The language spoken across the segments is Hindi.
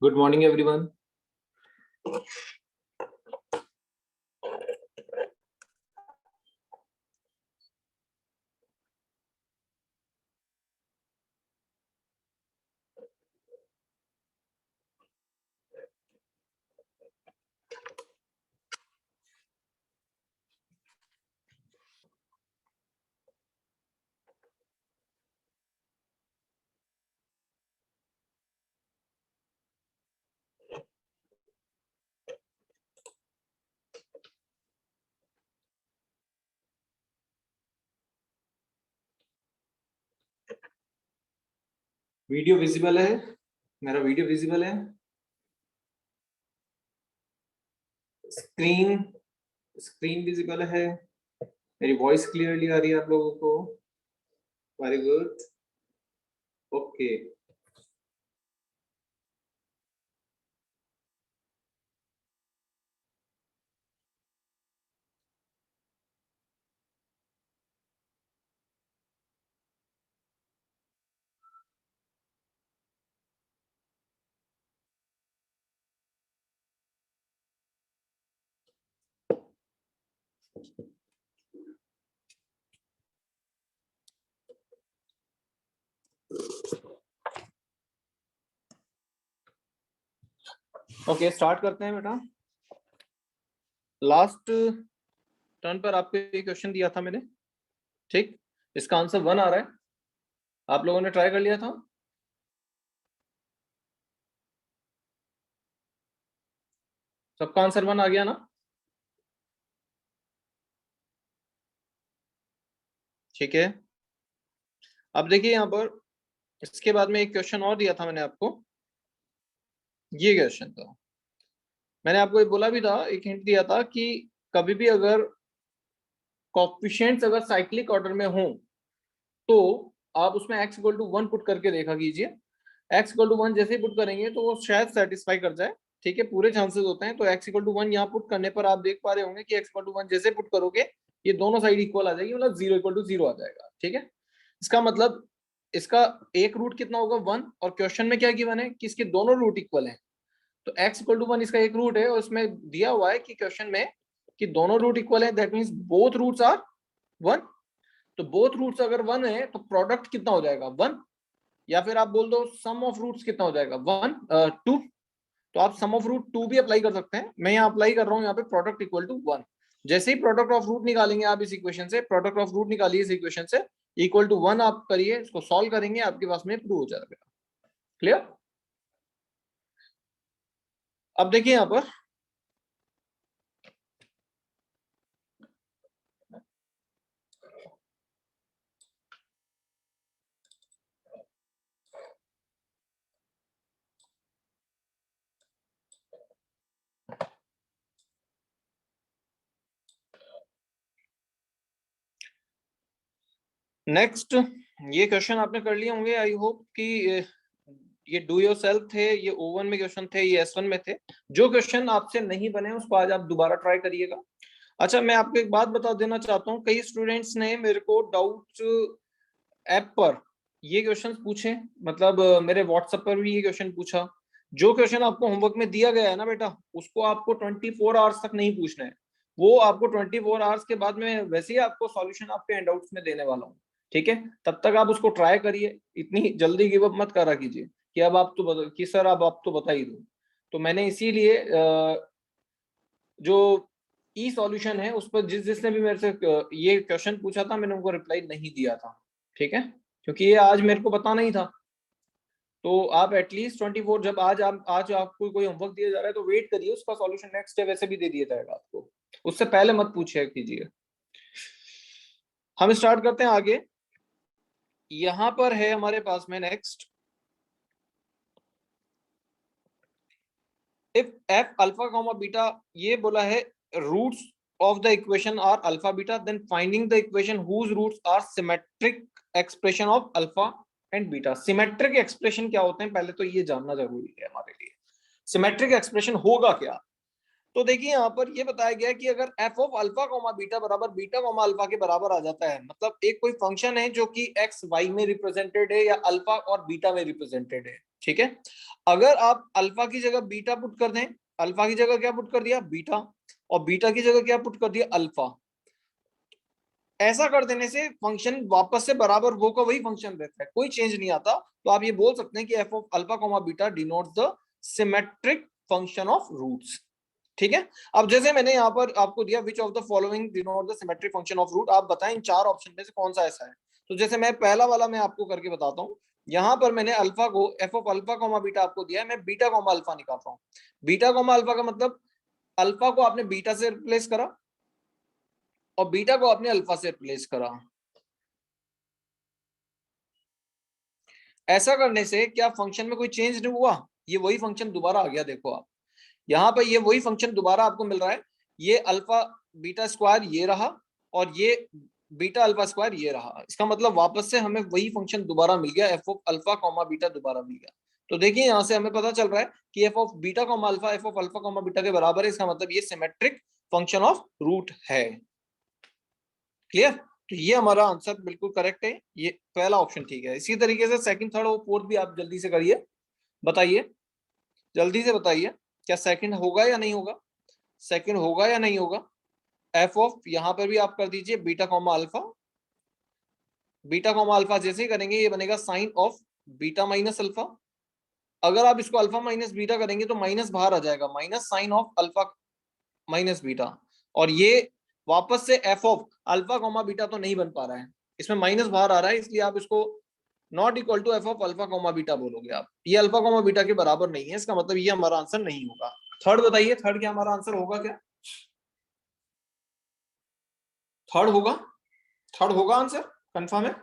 Good morning, everyone. Video visible है? मेरा वीडियो विजिबल है? स्क्रीन स्क्रीन विजिबल है? मेरी वॉइस क्लियरली आ रही है आप लोगों को? Very good. Okay. Okay, start करते हैं बेटा। लास्ट टर्न पर आपको ये क्वेश्चन दिया था मैंने, ठीक? इसका आंसर 1 आ रहा है। आप लोगों ने ट्राई कर लिया था? सबका आंसर 1 आ गया ना? ठीक है। अब देखिए यहाँ पर इसके बाद में एक क्वेश्चन और दिया था मैंने आपको। ये क्वेश्चन था, मैंने आपको ये बोला भी था, एक हिंट दिया था कि कभी भी अगर कोएफिशिएंट्स अगर साइक्लिक ऑर्डर में हो तो आप उसमें x इक्वल टू 1 पुट करके देखा कीजिए। x इक्वल टू 1 जैसे ही पुट करेंगे तो वो शायद सेटिस्फाई कर जाए, ठीक है? पूरे चांसेस होते हैं। तो x इक्वल टू 1 यहाँ पुट करने पर आप देख पा रहे होंगे कि x इक्वल टू 1 जैसे पुट करोगे ये दोनों साइड इक्वल आ जाएगी, मतलब 0 इक्वल टू 0 आ जाएगा, ठीक है? इसका मतलब इसका एक रूट कितना होगा? 1। और क्वेश्चन में क्या गिवन है कि इसके दोनों रूट इक्वल हैं। तो x इक्वल टू 1 इसका एक रूट है और इसमें दिया हुआ है कि क्वेश्चन में कि दोनों रूट इक्वल है, that means both roots are 1। तो बोथ रूट्स अगर 1 है तो प्रोडक्ट कितना हो जाएगा? 1। या फिर आप बोल दो सम ऑफ रूट्स कितना हो जाएगा? 2। तो आप सम ऑफ रूट 2 भी अप्लाई कर सकते हैं। मैं यहाँ अप्लाई कर रहा हूँ यहाँ पे प्रोडक्ट इक्वल टू 1। जैसे ही प्रोडक्ट ऑफ रूट निकालेंगे आप इस इक्वेशन से, प्रोडक्ट ऑफ रूट निकालिए इस इक्वेशन से, इक्वल टू 1 आप करिए, इसको सॉल्व करेंगे, आपके पास में प्रूव हो जाएगा। क्लियर? अब देखिए यहाँ पर नेक्स्ट ये क्वेश्चन आपने कर लिए होंगे, आई होप कि ये डू योर सेल्फ थे, ये O1 में क्वेश्चन थे, ये S1 में थे। जो क्वेश्चन आपसे नहीं बने उसको आज आप दोबारा ट्राई करिएगा। अच्छा, मैं आपको एक बात बता देना चाहता हूँ, कई स्टूडेंट्स ने मेरे को डाउट ऐप पर ये क्वेश्चन पूछे, मतलब मेरे व्हाट्सएप पर भी ये क्वेश्चन पूछा। जो क्वेश्चन आपको होमवर्क में दिया गया है ना बेटा, उसको आपको 24 आवर्स तक नहीं पूछना है। वो आपको 24 आवर्स के बाद में वैसे ही आपको सॉल्यूशन आपके हैंडआउट्स में देने वाला हूँ, ठीक है? तब तक आप उसको ट्राई करिए, इतनी जल्दी गिव अप मत करा कीजिए कि अब आप तो कि सर अब आप तो बता ही दो। तो मैंने इसीलिए जो ई सॉल्यूशन है उस पर जिसने भी मेरे से ये क्वेश्चन पूछा था मैंने उनको रिप्लाई नहीं दिया था, ठीक है? क्योंकि ये आज मेरे को पता नहीं था। तो आप एटलीस्ट 24, जब आज आपको कोई होमवर्क दिया जा रहा है तो वेट करिए, उसका सॉल्यूशन नेक्स्ट डे वैसे भी दे दिया जाएगा आपको, उससे पहले मत पूछिए कीजिए। हम स्टार्ट करते हैं आगे। यहां पर है हमारे पास में next, if F alpha comma beta, ये बोला है roots of the equation are alpha beta, then finding the equation whose roots are symmetric expression of alpha and beta। Symmetric expression क्या होते हैं पहले तो ये जानना जरूरी है हमारे लिए। सिमेट्रिक एक्सप्रेशन होगा क्या? तो देखिए यहाँ पर ये बताया गया है कि अगर f of alpha comma beta बराबर बीटा कॉमा अल्फा के बराबर आ जाता है, मतलब एक कोई फंक्शन है जो कि x y में रिप्रेजेंटेड है या अल्फा और बीटा में रिप्रेजेंटेड है, ठीक है। अगर आप अल्फा की जगह बीटा पुट कर दें, अल्फा की जगह क्या पुट कर दिया, बीटा, और बीटा की जगह क्या पुट कर दिया, अल्फा, ऐसा कर देने से फंक्शन वापस से बराबर वो का वही फंक्शन रहता है, कोई चेंज नहीं आता। तो आप ये बोल सकते हैं कि f of alpha comma beta denote the symmetric function of roots. ठीक है। अब जैसे मैंने यहाँ पर आपको दिया which of the following denote the symmetric function of root, आप बताएं इन चार ऑप्शन में से कौन सा ऐसा है। तो जैसे मैं पहला वाला मैं आपको करके बताता हूँ। यहाँ पर मैंने अल्फा को F of alpha comma beta आपको दिया है, मैं बीटा कॉमा अल्फा निकाल रहा हूँ। बीटा कॉमा अल्फा का मतलब अल्फा को आपने बीटा से रिप्लेस करा और बीटा को आपने अल्फा से रिप्लेस करा। ऐसा करने से क्या फंक्शन में कोई चेंज नहीं हुआ, ये वही फंक्शन दोबारा आ गया। देखो आप यहाँ पर ये वही फंक्शन दोबारा आपको मिल रहा है, ये अल्फा बीटा स्क्वायर ये रहा और ये बीटा अल्फा स्क्वायर ये रहा। इसका मतलब वापस से हमें वही फंक्शन दोबारा मिल गया, F of alpha comma beta दोबारा मिल गया। तो देखिए यहाँ से हमें पता चल रहा है कि f of beta comma alpha F of alpha comma beta के बराबर है। इसका मतलब ये सिमेट्रिक फंक्शन ऑफ रूट है। क्लियर। तो ये हमारा आंसर बिल्कुल करेक्ट है, ये पहला ऑप्शन ठीक है। इसी तरीके से सेकंड थर्ड और फोर्थ भी आप जल्दी से करिए, बताइए, जल्दी से बताइए क्या सेकंड होगा या नहीं होगा, सेकंड होगा या नहीं होगा। एफ ऑफ यहां पर भी आप कर दीजिए beta comma alpha, beta comma alpha जैसे ही करेंगे ये बनेगा sine of beta minus alpha. अगर आप इसको अल्फा माइनस बीटा करेंगे तो माइनस बाहर आ जाएगा, minus sine of alpha minus beta. और ये वापस से f of alpha comma beta तो नहीं बन पा रहा है, इसमें माइनस बाहर आ रहा है, इसलिए आप इसको not equal to f of alpha comma beta बोलोगे आप। ये अल्फा कॉमा बीटा के बराबर नहीं है, इसका मतलब ये हमारा आंसर नहीं होगा। थर्ड बताइए, थर्ड क्या हमारा आंसर होगा क्या, थर्ड होगा, थर्ड होगा आंसर कंफर्म है।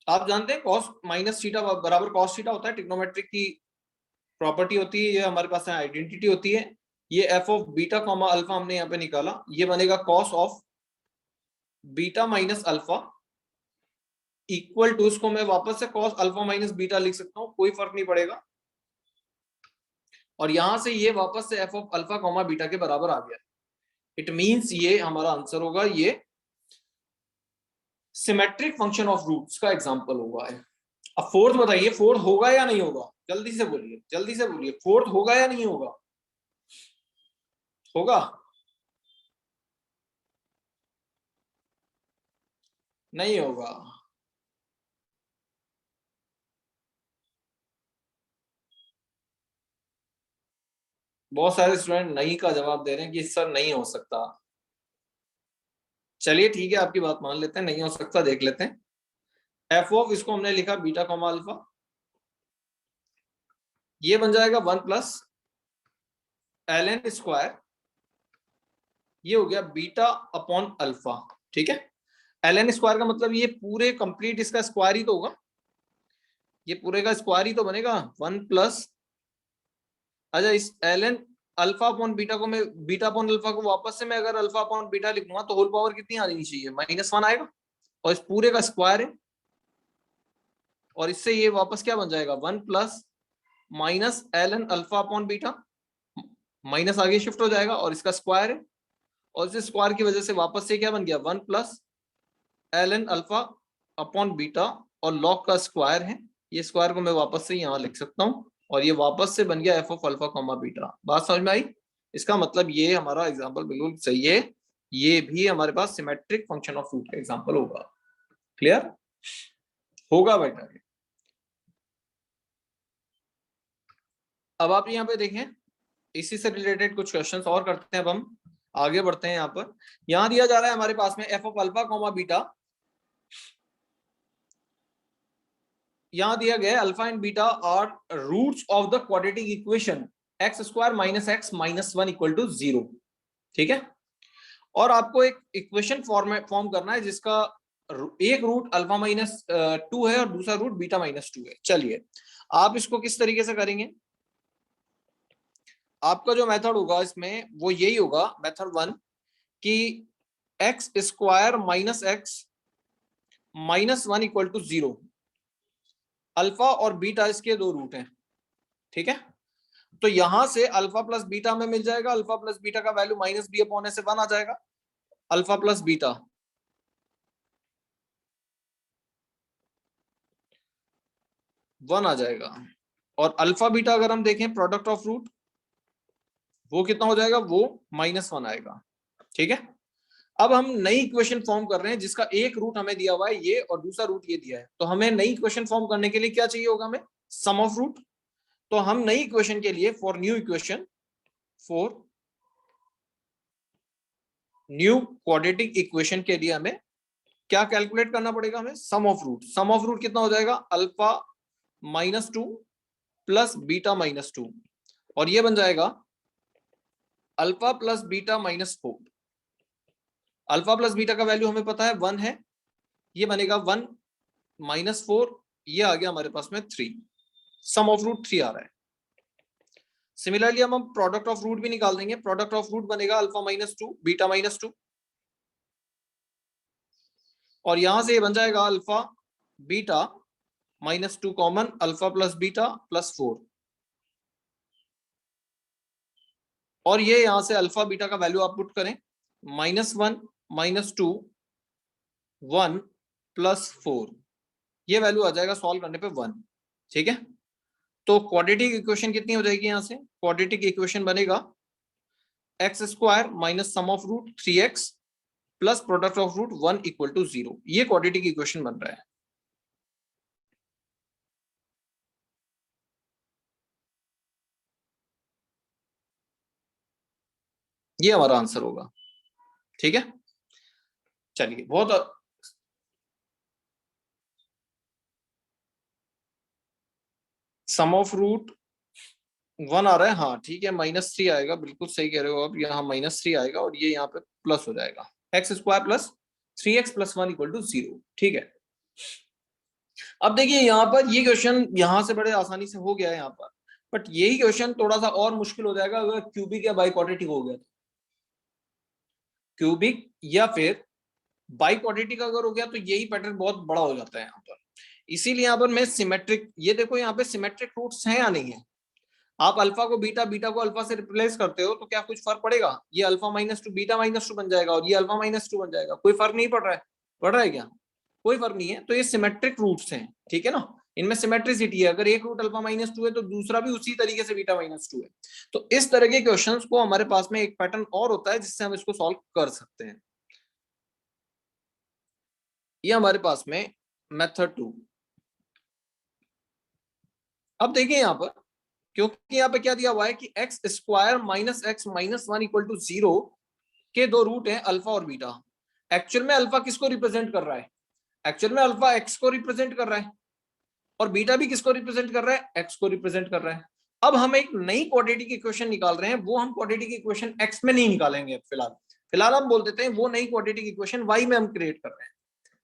आप जानते हैं कॉस माइनस थीटा बराबर कॉस थीटा होता है, ट्रिग्नोमेट्रिक की प्रॉपर्टी होती है, ये हमारे पास आइडेंटिटी होती है। ये f of beta comma alpha हमने यहाँ पे निकाला, ये बनेगा cos of beta minus alpha equal to, इसको मैं वापस से कॉस अल्फा माइनस बीटा लिख सकता हूँ, कोई फर्क नहीं पड़ेगा। और यहां से ये वापस से f of alpha comma beta के बराबर आ गया। इट मींस ये हमारा आंसर होगा, ये सिमेट्रिक फंक्शन ऑफ रूट्स का एग्जांपल होगा है। अब फोर्थ बताइए, फोर्थ होगा या नहीं होगा, जल्दी से बोलिए, जल्दी से बोलिए, फोर्थ होगा या नहीं होगा, होगा नहीं होगा। बहुत सारे स्टूडेंट नहीं का जवाब दे रहे हैं कि सर नहीं हो सकता। चलिए ठीक है, आपकी बात मान लेते हैं, नहीं हो सकता, देख लेते हैं। एफ ऑफ इसको हमने लिखा बीटा कॉमा अल्फा, ये बन जाएगा 1 + ln स्क्वायर, ये हो गया बीटा अपॉन अल्फा। ठीक है। ln स्क्वायर का मतलब ये पूरे कंप्लीट इसका स्क्वायर ही तो होगा, ये पूरे का स्क्वायर ही तो बनेगा 1 अच्छा इस ln अल्फा अपॉन बीटा को मैं बीटा अपॉन अल्फा को वापस से मैं अगर अल्फा अपॉन बीटा लिखूंगा तो होल पावर कितनी आनी चाहिए, -1 आएगा, और इस पूरे का स्क्वायर है, और इससे ये वापस क्या बन जाएगा 1 + -ln alpha upon beta, minus आगे शिफ्ट हो जाएगा और इसका स्क्वायर है, और इस स्क्वायर की वजह से वापस से क्या बन गया 1 + ln अल्फा अपॉन बीटा, और लॉग का स्क्वायर है, ये स्क्वायर को मैं वापस से यहाँ लिख सकता हूँ, और ये वापस से बन गया F of alpha comma beta. बात समझ में आई। इसका मतलब ये हमारा एग्जांपल बिल्कुल सही है, ये भी हमारे पास सिमेट्रिक फंक्शन ऑफ रूट का एग्जांपल होगा। क्लियर होगा बेटा। अब आप यहाँ पे देखें, इसी से रिलेटेड कुछ क्वेश्चंस और करते हैं। अब हम आगे बढ़ते हैं। यहाँ पर यहाँ दिया जा रहा है हमारे पास में f of alpha comma beta, यहां दिया गया alpha and beta are roots of the quadratic equation x square minus x minus 1 equal to 0। ठीक है। और आपको एक इक्वेशन फॉर्म करना है जिसका एक रूट अल्फा -2 है और दूसरा रूट बीटा -2 है। चलिए आप इसको किस तरीके से करेंगे, आपका जो मेथड होगा इसमें वो यही होगा, मेथड 1, कि x square minus x minus 1 equal to 0, alpha और बीटा इसके दो रूट हैं। ठीक है। तो यहां से अल्फा प्लस बीटा में मिल जाएगा, अल्फा प्लस बीटा का वैल्यू -b/(1) आ जाएगा, अल्फा प्लस बीटा। 1 आ जाएगा। और अल्फा बीटा अगर हम देखें प्रोडक्ट ऑफ रूट, वो कितना हो जाएगा, वो -1 आएगा। ठीक है, अब हम नई इक्वेशन फॉर्म कर रहे हैं जिसका एक रूट हमें दिया हुआ है ये और दूसरा रूट ये दिया है। तो हमें नई इक्वेशन फॉर्म करने के लिए क्या चाहिए होगा, हमें सम ऑफ रूट। तो हम नई इक्वेशन के लिए फॉर न्यू क्वाड्रेटिक इक्वेशन के लिए हमें क्या कैलकुलेट करना पड़ेगा, हमें sum of root. Sum of root कितना हो जाएगा, अल्फा -2 प्लस बीटा -2, और ये बन जाएगा alpha plus beta -4। Alpha plus beta का वैल्यू हमें पता है 1 है, ये बनेगा 1 -4, ये आ गया हमारे पास में 3। सम ऑफ रूट 3 आ रहा है। सिमिलरली हम प्रोडक्ट ऑफ रूट भी निकाल देंगे। प्रोडक्ट ऑफ रूट बनेगा अल्फा -2 बीटा -2, और यहां से ये बन जाएगा alpha beta -2 common, alpha plus beta +4, और ये यहां से अल्फा बीटा का वैल्यू आप पुट करें, -1 -2 1 +4, ये वैल्यू आ जाएगा सॉल्व करने पे 1। ठीक है, तो क्वाड्रेटिक इक्वेशन कितनी हो जाएगी, यहां से क्वाड्रेटिक इक्वेशन बनेगा x² minus sum of root 3x plus product of root 1 = 0। ये क्वाड्रेटिक इक्वेशन बन रहा है। ये हमारा आंसर होगा। ठीक है, चलिए बहुत सम ऑफ रूट 1 आ रहा है, हाँ ठीक है, -3 आएगा, बिल्कुल सही कह रहे हो आप, यहाँ -3 आएगा और ये यहाँ पे प्लस हो जाएगा, x² प्लस 3x + 1 = 0। ठीक है, अब देखिए यहाँ पर ये क्वेश्चन यहाँ से बड़े आसानी से हो गया है यहाँ पर, बट यही क्वेश्चन थोड़ा सा और मुश्किल हो जाएगा अगर क्यूबिक या बाइक्वाड्रेटिक हो गया। क्यूबिक या फिर बाइक्वाड्रेटिक अगर हो गया तो यही पैटर्न बहुत बड़ा हो जाता है यहाँ पर। इसीलिए यहाँ पर मैं सिमेट्रिक, ये देखो यहाँ पे सिमेट्रिक रूट्स हैं या नहीं है। आप अल्फा को बीटा, बीटा को अल्फा से रिप्लेस करते हो तो क्या कुछ फर्क पड़ेगा, ये अल्फा -2 बीटा -2 बन जाएगा और ये अल्फा -2 बन जाएगा, कोई फर्क नहीं पड़ रहा है, पड़ रहा है क्या, कोई फर्क नहीं है। तो ये सिमेट्रिक रूट्स हैं, ठीक है ना, इनमें सिमेट्रिसिटी है, अगर एक रूट अल्फा -2 है तो दूसरा भी उसी तरीके से बीटा -2 है। तो इस तरह के क्वेश्चंस को हमारे पास में एक पैटर्न और होता है जिससे हम इसको सॉल्व कर सकते हैं। ये हमारे पास में मेथड 2। अब देखिए यहाँ पर, क्योंकि यहाँ पे क्या दिया हुआ है कि x² - x - 1 = 0 के दो रूट हैं अल्फा और बीटा। एक्चुअल में अल्फा किसको रिप्रेजेंट कर रहा है, एक्चुअल में अल्फा x को रिप्रेजेंट कर रहा है और बीटा भी किसको रिप्रेजेंट कर रहा है, x को रिप्रेजेंट कर रहा है। अब हम एक नई क्वाड्रेटिक इक्वेशन निकाल रहे हैं, वो हम क्वाड्रेटिक इक्वेशन x में नहीं निकालेंगे फिलहाल हम बोल देते हैं वो नई क्वाड्रेटिक इक्वेशन y में हम क्रिएट कर रहे हैं।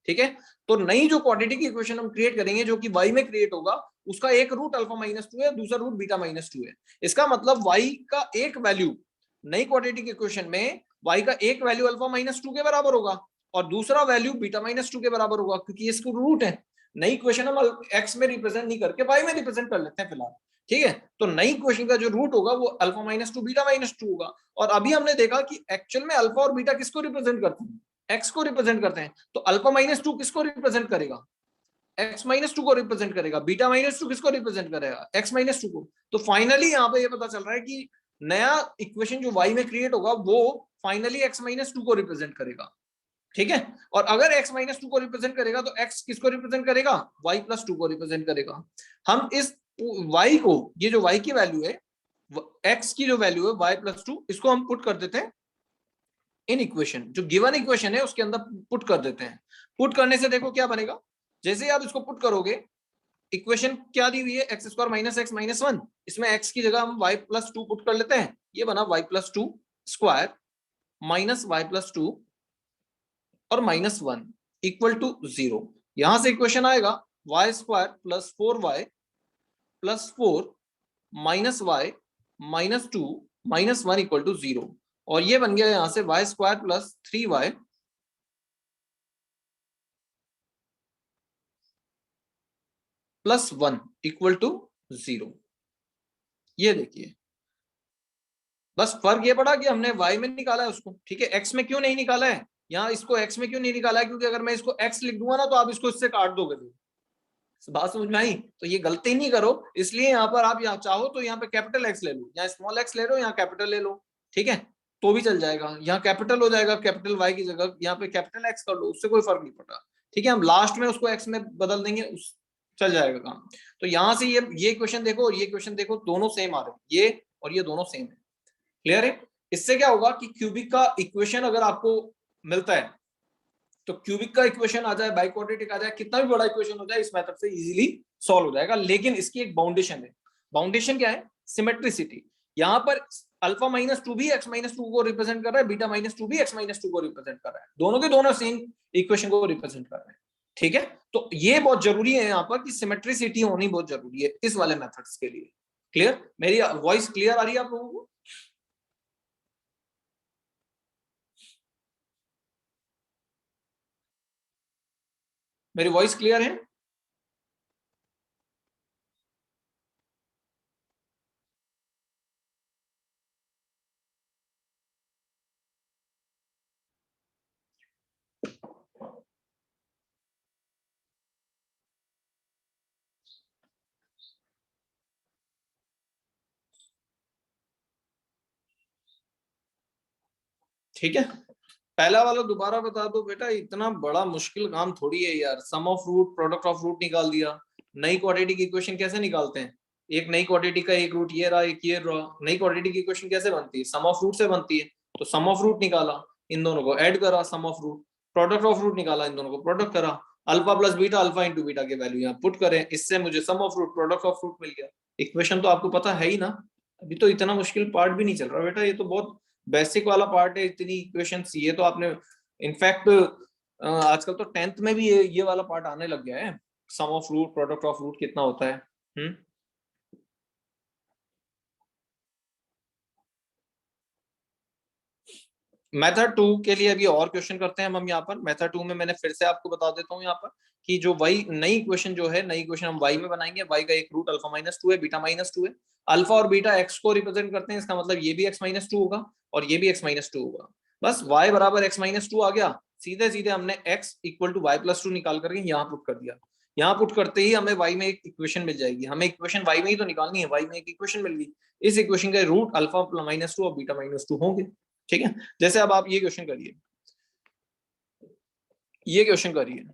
ठीक है, तो नई जो क्वाड्रेटिक इक्वेशन हम क्रिएट करेंगे जो कि y में क्रिएट होगा, उसका एक रूट अल्फा -2 है, दूसरा रूट बीटा -2 है। इसका मतलब y का एक वैल्यू नई क्वाड्रेटिक इक्वेशन में y का एक वैल्यू अल्फा -2 के बराबर होगा और दूसरा वैल्यू बीटा -2 के बराबर होगा, क्योंकि इसको रूट है। नई इक्वेशन हम x में रिप्रेजेंट नहीं करके y में रिप्रेजेंट कर लेते हैं फिलहाल। ठीक है, तो नई इक्वेशन का जो रूट होगा वो अल्फा -2 बीटा -2 होगा। और अभी हमने देखा कि एक्चुअल में अल्फा और बीटा किसको रिप्रेजेंट करते हैं, x को रिप्रेजेंट करते हैं। तो अल्फा -2 किसको रिप्रेजेंट करेगा, x -2 को रिप्रेजेंट करेगा। बीटा -2 किसको रिप्रेजेंट करेगा, x -2 को। तो फाइनली यहाँ पे ये पता चल रहा है कि नया इक्वेशन जो y में क्रिएट होगा वो फाइनली x -2 को रिप्रेजेंट करेगा। ठीक है, और अगर x -2 को रिप्रेजेंट करेगा तो x किसको रिप्रेजेंट करेगा, y + 2 को रिप्रेजेंट करेगा। हम इस y को, ये जो y की वैल्यू है, x की जो वैल्यू है y + 2, इसको हम पुट कर देते हैं इन इक्वेशन, जो गिवन इक्वेशन है उसके अंदर पुट कर देते हैं। पुट करने से देखो क्या बनेगा, जैसे ही आप इसको पुट करोगे, इक्वेशन क्या दी हुई है, x² - x - 1, इसमें x की जगह हम y + 2 पुट कर लेते हैं, ये बना y + 2 स्क्वायर माइनस y + 2 और -1 = 0। यहां से इक्वेशन आएगा y² + 4y + 4 - y - 2 -1 = 0, और ये बन गया यहां से y² + 3y + 1 = 0। ये देखिए, बस फर्क ये पड़ा कि हमने y में निकाला है उसको, ठीक है, x में क्यों नहीं निकाला है, यहाँ इसको x में क्यों नहीं निकाला है, क्योंकि अगर मैं इसको x लिख दूंगा ना तो आप इसको इससे काट दोगे, बात समझ में आई? तो ये गलती नहीं करो, इसलिए यहाँ पर आप यहाँ चाहो तो यहाँ पे कैपिटल एक्स ले लो, यहाँ स्मॉल एक्स ले लो, यहाँ कैपिटल ले लो, ठीक है, तो भी चल जाएगा। यहाँ कैपिटल हो जाएगा कैपिटल वाई की जगह, यहाँ पे कैपिटल एक्स कर लो, उससे कोई फर्क नहीं पड़ता, ठीक है। हम लास्ट में उसको एक्स में बदल देंगे, चल जाएगा काम। तो यहाँ से ये क्वेश्चन देखो और ये क्वेश्चन देखो, दोनों सेम आ रहे हैं, ये और ये दोनों सेम है। क्लियर है? इससे क्या होगा कि क्यूबिक का इक्वेशन अगर आपको मिलता है तो क्यूबिक का इक्वेशन आ जाए, बाइक्वाड्रेटिक आ जाए, कितना भी बड़ा इक्वेशन हो जाए, इस मेथड से इजीली सॉल्व हो जाएगा। लेकिन इसकी एक बाउंडेशन है। बाउंडेशन क्या है? सिमेट्रिसिटी। यहाँ पर अल्फा माइनस टू भी एक्स माइनस टू को रिप्रेजेंट कर रहा है, बीटा माइनस टू भी एक्स माइनस टू को रिप्रेजेंट कर रहा है, दोनों के दोनों सेम इक्वेशन को रिप्रेजेंट कर रहे हैं, ठीक है। तो ये बहुत जरूरी है यहाँ पर कि सिमेट्रिसिटी होनी बहुत जरूरी है इस वाले मेथड्स के लिए। क्लियर? मेरी वॉइस क्लियर आ रही है आप लोगों को? मेरी वॉइस क्लियर है? ठीक है, पहला वाला दोबारा बता दो बेटा, इतना बड़ा मुश्किल काम थोड़ी है यार। Sum of root, product of root निकाल दिया। नई क्वाड्रेटिक इक्वेशन कैसे निकालते हैं? एक नई क्वाड्रेटिक का एक रूट ये रहा, एक ये रहा। नई क्वाड्रेटिक इक्वेशन कैसे बनती है? सम ऑफ रूट से बनती है। तो सम ऑफ रूट निकाला, इन दोनों को ऐड करा, sum of root. Product of root निकाला, इन दोनों को प्रोडक्ट करा। Alpha plus beta, alpha into beta के वैल्यू यहाँ पुट करें, इससे मुझे sum of root, product of root मिल गया। इक्वेशन तो आपको पता है ही ना। अभी तो इतना मुश्किल पार्ट भी नहीं चल रहा बेटा, ये तो बहुत बेसिक वाला पार्ट है। इतनी इक्वेशंस ये तो आपने इनफैक्ट आजकल तो 10th में भी ये वाला पार्ट आने लग गया है। Sum of root, product of root कितना होता है। मेथड 2 के लिए अभी और क्वेश्चन करते हैं हम यहाँ पर। मेथड 2 में मैंने फिर से आपको बता देता हूँ यहाँ पर कि जो वही नई इक्वेशन जो है, नई इक्वेशन हम वाई में बनाएंगे। वाई का एक रूट अल्फा माइनस टू है, बीटा माइनस टू है। अल्फा और बीटा एक्स को रिप्रेजेंट करते हैं, इसका मतलब ये भी एक्स माइनस टू होगा और ये भी एक्स माइनस टू होगा। बस वाई बराबर एक्स माइनस टू आ गया, सीधे सीधे हमने x equal to y plus two निकाल करके यहाँ पुट कर दिया। यहाँ पुट करते ही हमें वाई में एक इक्वेशन मिल जाएगी। हमें इक्वेशन वाई में ही तो निकालनी है, वाई में एक इक्वेशन मिल गई। इस इक्वेशन का रूट अल्फा माइनस टू और बीटा माइनस टू होंगे, ठीक है। जैसे अब आप ये क्वेश्चन करिए, ये क्वेश्चन करिए।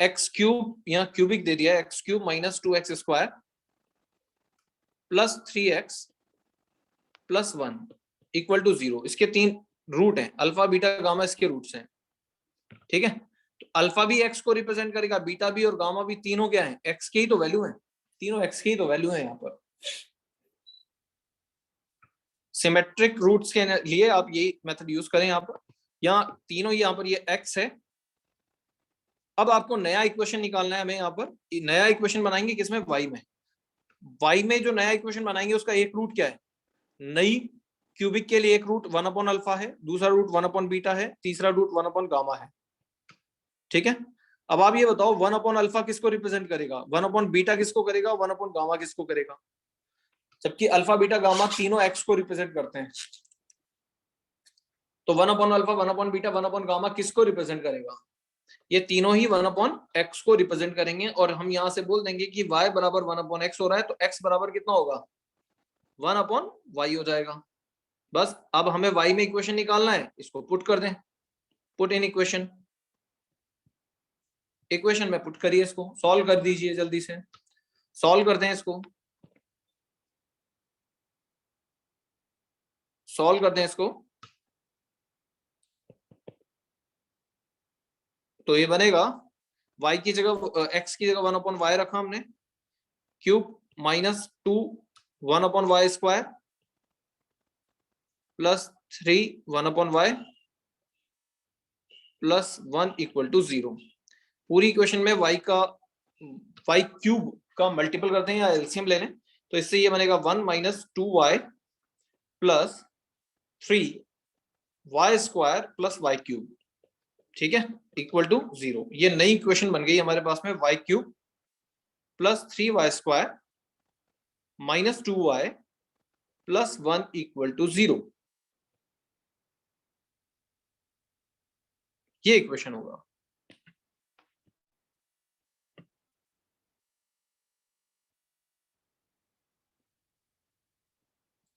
एक्स क्यूब, यहाँ क्यूबिक दे दिया है, x cube minus two x square plus three x plus one equal to zero. इसके तीन रूट हैं, अल्फा बीटा गामा इसके रूट्स हैं, ठीक है। तो अल्फा भी एक्स को रिप्रेजेंट करेगा, बीटा भी और गामा भी, तीनों क्या है? एक्स की ही तो वैल्यू है, तीनों एक्स की ही तो वैल्यू है। यहाँ पर सिमेट्रिक रूट्स के लिए आप यही मेथड यूज करें। यहाँ पर यहाँ तीनों, यहाँ पर ये एक्स है। अब आपको नया इक्वेशन निकालना है हमें। यहाँ पर नया इक्वेशन बनाएंगे किसमें? वाई में। वाई में जो नया इक्वेशन बनाएंगे उसका एक रूट क्या है? नई क्यूबिक के लिए एक रूट वन अपॉन अल्फा है, दूसरा रूट वन अपॉन बीटा है, तीसरा रूट वन अपॉन गामा है, ठीक है। अब आप ये बताओ, वन अपॉन अल्फा किसको रिप्रेजेंट करेगा, वन अपॉन बीटा किसको करेगा, वन अपॉन गामा किसको करेगा? जबकि अल्फा बीटा गामा तीनों एक्स को रिप्रेजेंट करते हैं। तो one upon alpha, one upon beta, one upon gamma किसको रिप्रेजेंट करेगा? ये तीनों ही वन अपॉन एक्स को रिप्रेजेंट करेंगे। और हम यहां से बोल देंगे कि y बराबर वन अपॉन एक्स हो रहा है, तो x बराबर कितना होगा? वन अपॉन वाई हो जाएगा। बस अब हमें y में इक्वेशन निकालना है, इसको पुट कर दें, पुट इन इक्वेशन। इक्वेशन में पुट करिए, इसको सॉल्व कर दीजिए, जल्दी से सॉल्व करते हैं, इसको सॉल्व करते हैं इसको। तो ये बनेगा y की जगह, x की जगह वन अपॉन वाई रखा हमने, cube minus two one upon y square plus three one upon y plus one equal to zero. पूरी इक्वेशन में y का, y क्यूब का मल्टीपल करते हैं या एलसीएम ले लें, तो इससे ये बनेगा one minus two y plus three y square plus y cube, ठीक है, इक्वल टू जीरो। ये नई इक्वेशन बन गई हमारे पास में, y cube plus three y square minus two y plus one equal to zero. ये इक्वेशन होगा।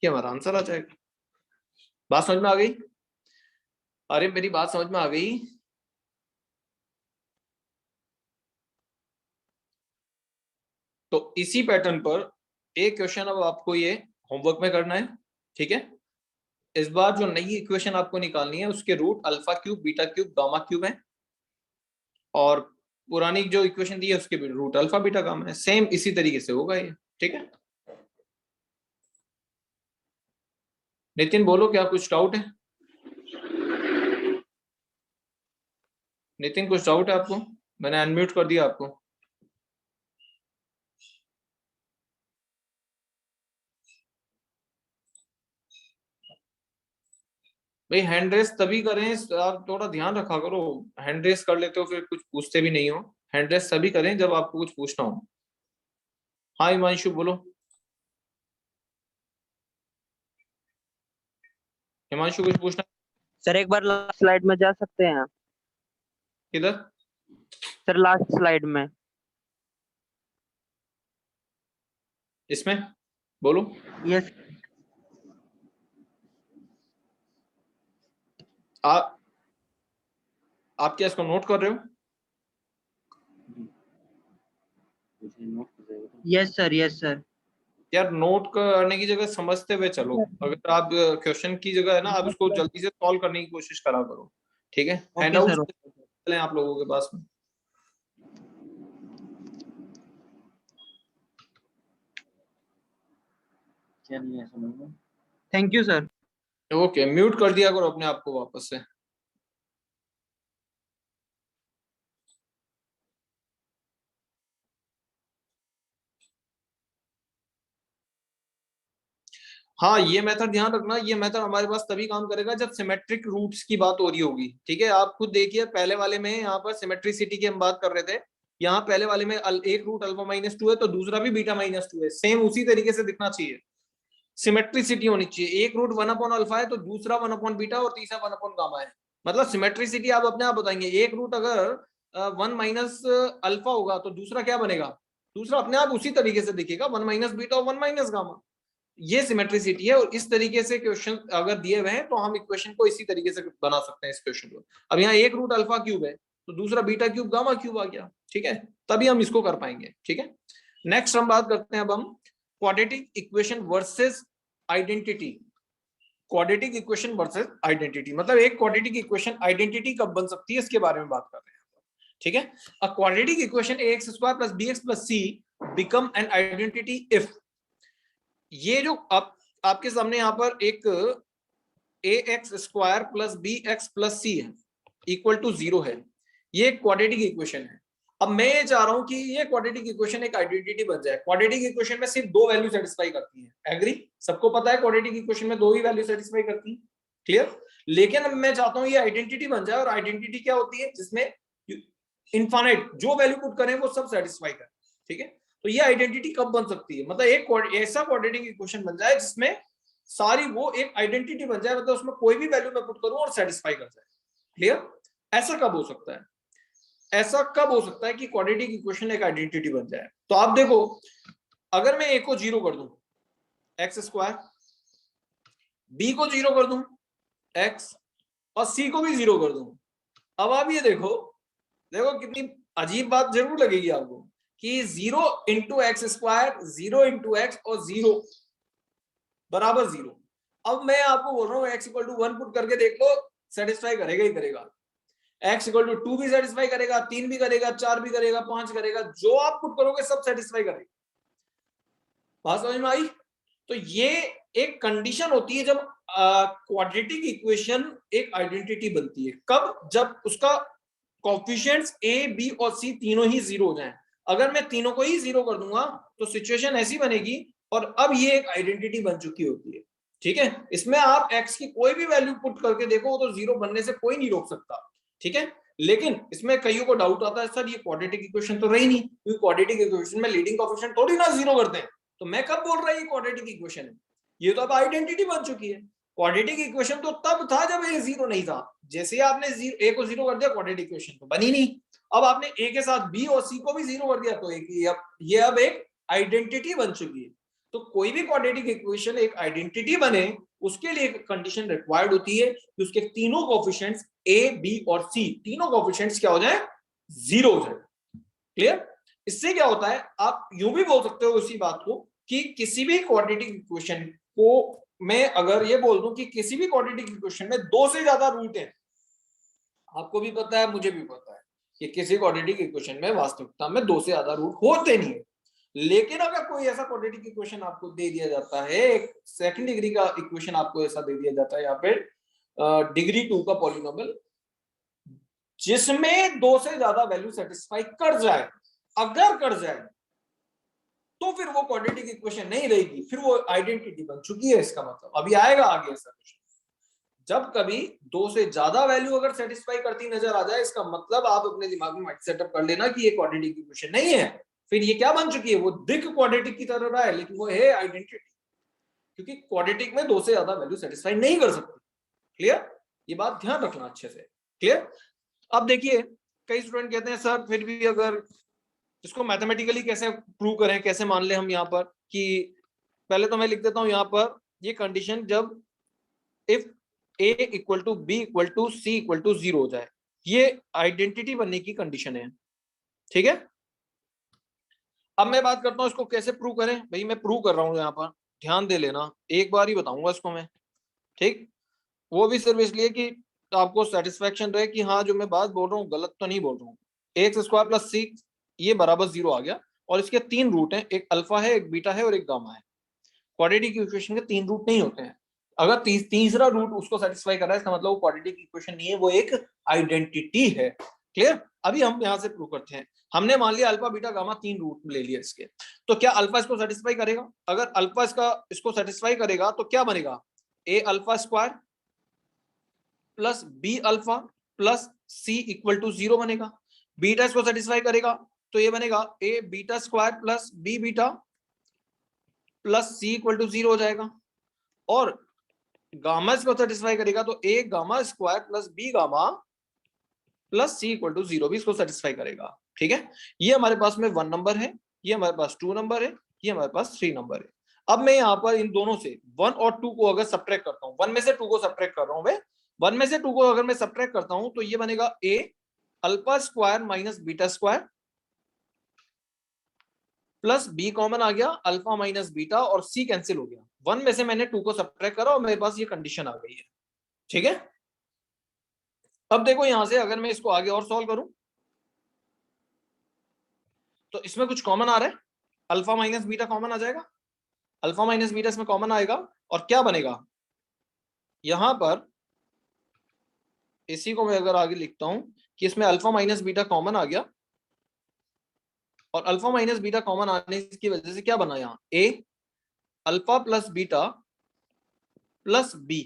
ये हमारा आंसर आ जाएगा। बात समझ में आ गई? अरे मेरी बात समझ में आ गई? तो इसी पैटर्न पर एक क्वेश्चन अब आपको ये होमवर्क में करना है, ठीक है। इस बार जो नई इक्वेशन आपको निकालनी है उसके root alpha cube, beta cube, gamma cube है, और पुरानी जो इक्वेशन दी है उसके रूट अल्फा, बीटा, गामा है। सेम इसी तरीके से होगा ये, ठीक है। नितिन बोलो, क्या कुछ डाउट है? नितिन कुछ डाउट है आपको? मैंने अनम्यूट कर दिया आपको। भाई हैंड रेस तभी करें, आप थोड़ा ध्यान रखा करो। हैंड रेस कर लेते हो फिर कुछ पूछते भी नहीं हो। हैंड रेस तभी करें जब आपको कुछ पूछना हो। हाँ हिमांशु बोलो। हिमांशु कुछ पूछना? सर एक बार लास्ट स्लाइड में जा सकते हैं? किधर? सर लास्ट स्लाइड में। इसमें बोलो। यस। आप क्या इसको नोट कर रहे हो? Yes sir, yes sir. यार नोट करने की जगह समझते हुए चलो। अगर आप क्वेश्चन की जगह है ना, आप इसको जल्दी से सॉल्व करने की कोशिश करा करो, ठीक है। Hand okay out sir. आप लोगों के पास में। Thank you sir. Okay, mute कर दिया करो अपने आप को वापस से। हाँ ये मेथड ध्यान रखना, ये मेथड हमारे पास तभी काम करेगा जब सिमेट्रिक रूट्स की बात हो रही होगी, ठीक है। आप खुद देखिए, पहले वाले में यहाँ पर सिमेट्रिसिटी की हम बात कर रहे थे। यहाँ पहले वाले में एक रूट अल्फा -2 है तो दूसरा भी बीटा -2 है। सेम उसी तरीके से दिखना चाहिए, सिमेट्रिसिटी होनी चाहिए। एक रूट 1/अल्फा है तो दूसरा 1/बीटा और तीसरा 1/गामा है। मतलब सिमेट्रिसिटी आप अपने आप बताएंगे। एक रूट अगर 1 - अल्फा होगा तो दूसरा क्या बनेगा? दूसरा अपने आप उसी तरीके से दिखेगा, 1 - बीटा और 1 - गामा। ये सिमेट्रिसिटी है। और इस तरीके से क्वेश्चन अगर दिए हुए हैं तो हम इक्वेशन को इसी तरीके से बना सकते हैं इस क्वेश्चन को। अब यहाँ एक रूट अल्फा क्यूब है तो दूसरा बीटा क्यूब गामा क्यूब आ गया, ठीक है। तभी हम इसको कर पाएंगे, ठीक है। नेक्स्ट हम बात करते हैं अब हम quadratic equation versus identity. Quadratic equation versus identity मतलब एक क्वाड्रेटिक इक्वेशन आइडेंटिटी कब बन सकती है, इसके बारे में बात कर रहे हैं, ठीक है। A quadratic equation ax² + bx + c become an identity if, ये जो आपके सामने यहाँ पर एक ax² + bx + c है इक्वल टू 0 है, ये एक क्वाड्रेटिक इक्वेशन है। अब मैं ये चाह रहा हूं कि ये क्वाड्रेटिक इक्वेशन एक आइडेंटिटी बन जाए। क्वाड्रेटिक इक्वेशन में सिर्फ दो वैल्यू सेटिस्फाई करती है, एग्री? सबको पता है क्वाड्रेटिक इक्वेशन में दो ही वैल्यू सेटिस्फाई करती है, क्लियर। लेकिन अब मैं चाहता हूं ये आइडेंटिटी बन जाए, और आइडेंटिटी क्या होती है? जिसमें इनफाइनाइट जो वैल्यू पुट करें वो सब सेटिस्फाई करें, ठीक है। तो ये आइडेंटिटी कब बन सकती है? मतलब एक ऐसा क्वाड्रेटिक इक्वेशन बन जाए जिसमें सारी वो एक आइडेंटिटी बन जाए, मतलब उसमें कोई भी वैल्यू मैं पुट करूं और सेटिस्फाई कर जाए, क्लियर। ऐसा कब हो सकता है? ऐसा कब हो सकता है कि क्वाड्रेटिक इक्वेशन एक आइडेंटिटी बन जाए? तो आप देखो, अगर मैं ए को 0 कर दूं x², बी को 0 कर दूं x, और सी को भी 0 कर दूं, अब आप ये देखो कितनी अजीब बात जरूर लगेगी आपको कि 0 × x², 0 × x और 0 बराबर 0। अब मैं आपको बोल रहा हूँ x = 1 पुट करके देख लो, सेटिस्फाई करेगा ही करेगा। x = 2 भी सेटिस्फाई करेगा, 3 भी करेगा, 4 भी करेगा, 5 करेगा, जो आप पुट करोगे सब सेटिस्फाई करेगा। बात समझ में आई? तो ये एक कंडीशन होती है जब क्वाड्रेटिक इक्वेशन एक आइडेंटिटी बनती है। कब? जब उसका कोएफिशिएंट्स a, b और c तीनों ही 0 हो जाएं। अगर मैं तीनों को ही 0 कर दूंगा तो सिचुएशन ऐसी बनेगी, और अब ये एक आइडेंटिटी बन चुकी होती है, ठीक है। इसमें आप x की कोई भी वैल्यू पुट करके देखो तो 0 बनने से कोई नहीं रोक सकता, ठीक है। लेकिन इसमें कईयों को डाउट आता है, सर ये क्वाड्रेटिक इक्वेशन तो रही नहीं, क्योंकि क्वाड्रेटिक इक्वेशन में लीडिंग कोएफिशिएंट थोड़ी ना 0 करते हैं, तो मैं कब बोल रहा हूं ये क्वाड्रेटिक इक्वेशन है? ये तो अब आइडेंटिटी बन चुकी है। क्वाड्रेटिक इक्वेशन तो तब था जब ए जीरो नहीं था। जैसे ही आपने ए को जीरो कर दिया, क्वाड्रेटिक इक्वेशन तो बनी नहीं। अब आपने ए के साथ बी और सी को भी जीरो कर दिया, तो ये अब एक आइडेंटिटी बन चुकी है। तो कोई भी क्वाड्रेटिक इक्वेशन एक आइडेंटिटी बने, उसके लिए एक कंडीशन रिक्वायर्ड होती है कि उसके तीनों कोएफिशिएंट्स ए, बी और सी, तीनों कोएफिशिएंट्स क्या हो जाए, जीरो हो जाए। क्लियर? इससे क्या होता है, आप यूं भी बोल सकते हो उसी बात को कि किसी भी क्वाड्रेटिक इक्वेशन को मैं अगर ये बोल दूं कि किसी भी क्वाड्रेटिक इक्वेशन में दो से ज्यादा रूट है, आपको भी पता है, मुझे भी पता है कि किसी क्वाड्रेटिक इक्वेशन में वास्तविकता में दो से ज्यादा रूट होते नहीं है। लेकिन अगर कोई ऐसा क्वाड्रेटिक इक्वेशन आपको दे दिया जाता है, एक सेकंड डिग्री का इक्वेशन आपको ऐसा दे दिया जाता है यहाँ पे, डिग्री 2 का पॉलिनोमियल, जिसमें दो से ज्यादा वैल्यू सेटिस्फाई कर जाए, अगर कर जाए, तो फिर वो क्वाड्रेटिक इक्वेशन नहीं रहेगी, फिर वो आइडेंटिटी बन चुकी है। इसका मतलब अभी आएगा आगे ऐसा क्वेश्चन, जब कभी दो से ज्यादा वैल्यू अगर सेटिस्फाई करती नजर आ जाए, इसका मतलब आप अपने दिमाग में सेटअप कर लेना कि ये क्वाड्रेटिक इक्वेशन नहीं है, फिर ये क्या बन चुकी है, वो दिख क्वाड्रेटिक की तरह रहा है लेकिन वो है आइडेंटिटी, क्योंकि क्वाड्रेटिक में दो से ज्यादा वैल्यू सेटिस्फाई नहीं कर सकती। क्लियर? ये बात ध्यान रखना अच्छे से। क्लियर? अब देखिए, कई स्टूडेंट कहते हैं सर फिर भी अगर इसको मैथमेटिकली कैसे प्रूव करें, कैसे मान ले हम यहाँ पर, कि पहले तो मैं लिख देता हूं यहाँ पर ये कंडीशन, जब if a equal to B equal to C equal to zero हो जाए, ये आइडेंटिटी बनने की कंडीशन है। ठीक है? अब मैं बात करता हूं इसको कैसे प्रूव करें। भाई मैं प्रूव कर रहा हूं यहाँ पर, ध्यान दे लेना, एक बार ही बताऊंगा इसको मैं। ठीक? वो भी सिर्फ इसलिए कि आपको सेटिस्फेक्शन रहे कि हाँ जो मैं बात बोल रहा हूँ गलत तो नहीं बोल रहा हूँ। एक्स स्क्वायर प्लस सी ये बराबर जीरो आ गया, और इसके तीन रूट हैं, एक अल्फा है, एक बीटा है और एक गामा है। क्वाड्रेटिक इक्वेशन के तीन रूट नहीं होते हैं। अगर तीसरा रूट उसको सेटिस्फाई कर रहा है, इसका मतलब वो क्वाड्रेटिक इक्वेशन नहीं है, वो एक आइडेंटिटी है। क्लियर? अभी हम यहां से प्रूव करते हैं। हमने मान लिया अल्फा बीटा गामा तीन रूट ले लिया इसके, तो क्या अल्फा इसको सेटिस्फाई करेगा? अगर अल्फा इसको सेटिस्फाई करेगा तो क्या बनेगा, a alpha square plus b alpha plus C equal to zero बनेगा। बीटा इसको सेटिस्फाई करेगा तो ये बनेगा a beta square plus b beta plus C equal to zero हो जाएगा। और गामा इसको सेटिस्फाई करेगा तो a gamma square plus b gamma plus C equal to zero भी इसको सेटिस्फाई करेगा। ठीक है? ये हमारे पास में 1 नंबर है, ये हमारे पास 2 नंबर है, ये हमारे पास 3 नंबर है। अब मैं यहाँ पर इन दोनों से 1 और 2 को अगर सब्ट्रैक्ट करता हूँ, 1 में से 2 को सब्ट्रैक्ट कर रहा हूँ मैं, 1 में से 2 को अगर मैं सब्ट्रैक्ट करता हूँ तो ये बनेगा a alpha square minus beta square plus b common आ गया, अल्फा माइनस बीटा और सी कैंसिल हो गया। 1 में से मैंने 2 को सब्ट्रैक्ट करा और मेरे पास ये कंडीशन आ गई है। ठीक है? अब देखो यहां से अगर मैं इसको आगे और सॉल्व करूं तो इसमें कुछ कॉमन आ रहा है, अल्फा माइनस बीटा कॉमन आ जाएगा, अल्फा माइनस बीटा इसमें कॉमन आएगा और क्या बनेगा यहां पर, इसी को मैं अगर आगे लिखता हूं कि इसमें अल्फा माइनस बीटा कॉमन आ गया, और अल्फा माइनस बीटा कॉमन आने की वजह से क्या बना यहां, a alpha plus beta plus B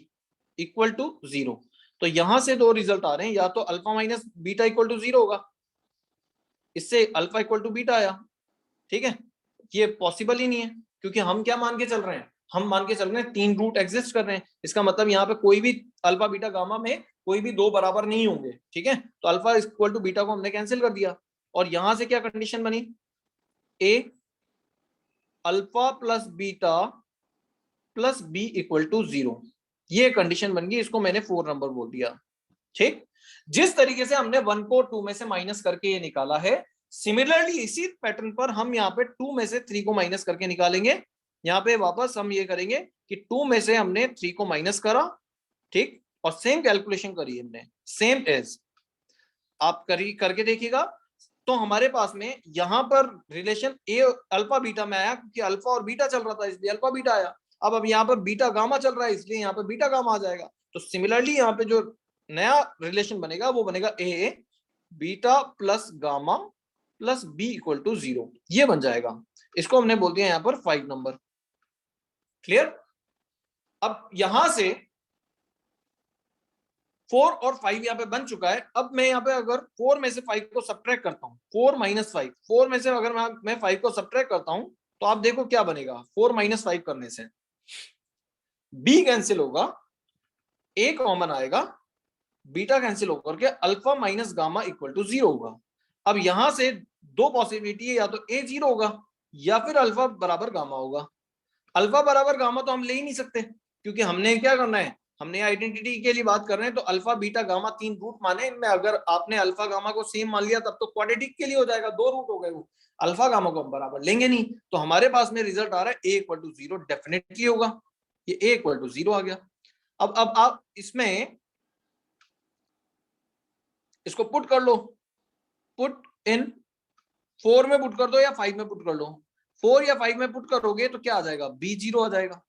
equal to zero. तो यहां से दो रिजल्ट आ रहे हैं, या तो alpha minus beta equal to zero होगा, इससे अल्फा इक्वल टू बीटा आया। ठीक है? ये पॉसिबल ही नहीं है, क्योंकि हम क्या मान के चल रहे हैं, हम मान के चल रहे हैं तीन रूट एग्जिस्ट कर रहे हैं। इसका मतलब यहाँ पे कोई भी अल्फा बीटा गामा में कोई भी दो बराबर नहीं होंगे। ठीक है? तो अल्फा इक्वल टू बीटा को हमने कैंसिल कर दिया, और यहां से क्या कंडीशन बनी, a alpha plus beta plus B equal to zero, ये कंडीशन बन गई, इसको मैंने 4 नंबर बोल दिया। ठीक? जिस तरीके से हमने 1 को 2 में से माइनस करके ये निकाला है, सिमिलरली इसी पैटर्न पर हम यहाँ पे 2 में से 3 को माइनस करके निकालेंगे। यहाँ पे वापस हम ये करेंगे कि 2 में से हमने 3 को माइनस करा, ठीक, और सेम कैलकुलेशन करी हमने, सेम एज आप करके देखिएगा। तो हमारे पास में यहाँ पर रिलेशन ए अल्फा बीटा में आया, क्योंकि अल्फा और बीटा चल रहा था इसलिए अल्फा बीटा आया। अब यहाँ पर बीटा गामा चल रहा है इसलिए यहाँ पर बीटा गामा आ जाएगा। तो सिमिलरली यहाँ पे जो नया रिलेशन बनेगा वो बनेगा a beta plus gamma plus B equal to zero, ये बन जाएगा। इसको हमने बोल दिया यहाँ पर 5 नंबर। क्लियर? अब यहां से 4 और 5 यहाँ पे बन चुका है। अब मैं यहाँ पे अगर 4 में से 5 को सब्ट्रैक्ट करता हूँ, 4 माइनस 5, 4 में से अगर मैं 5 को सब्ट्रैक्ट करता हूँ तो आप देखो क्या बनेगा, 4 माइनस 5 करने से बी कैंसिल होगा, ए कॉमन आएगा, बीटा कैंसिल होकर के alpha minus gamma equal to 0 होगा। अब यहां से दो पॉसिबिलिटी है, या तो ए 0 होगा या फिर अल्फा बराबर गामा होगा। अल्फा बराबर गामा तो हम ले ही नहीं सकते, क्योंकि हमने क्या करना है, हमने आइडेंटिटी के लिए बात कर रहे हैं, तो अल्फा बीटा गामा 3 रूट माने। इनमें अगर आपने अल्फा गामा को सेम मान लिया तब तो क्वाड्रेटिक के लिए हो जाएगा, 2 रूट हो गए, वो अल्फा गामा को हम बराबर लेंगे नहीं। तो हमारे पास में रिजल्ट आ रहा है ए इक्वल टू 0 डेफिनेटली होगा, ये ए इक्वल टू 0 आ गया। अब आप इसमें इसको पुट कर लो, पुट इन 4 में पुट कर दो या 5 में पुट कर लो। 4 या 5 में पुट करोगे तो क्या आ जाएगा, बी 0 आ जाएगा।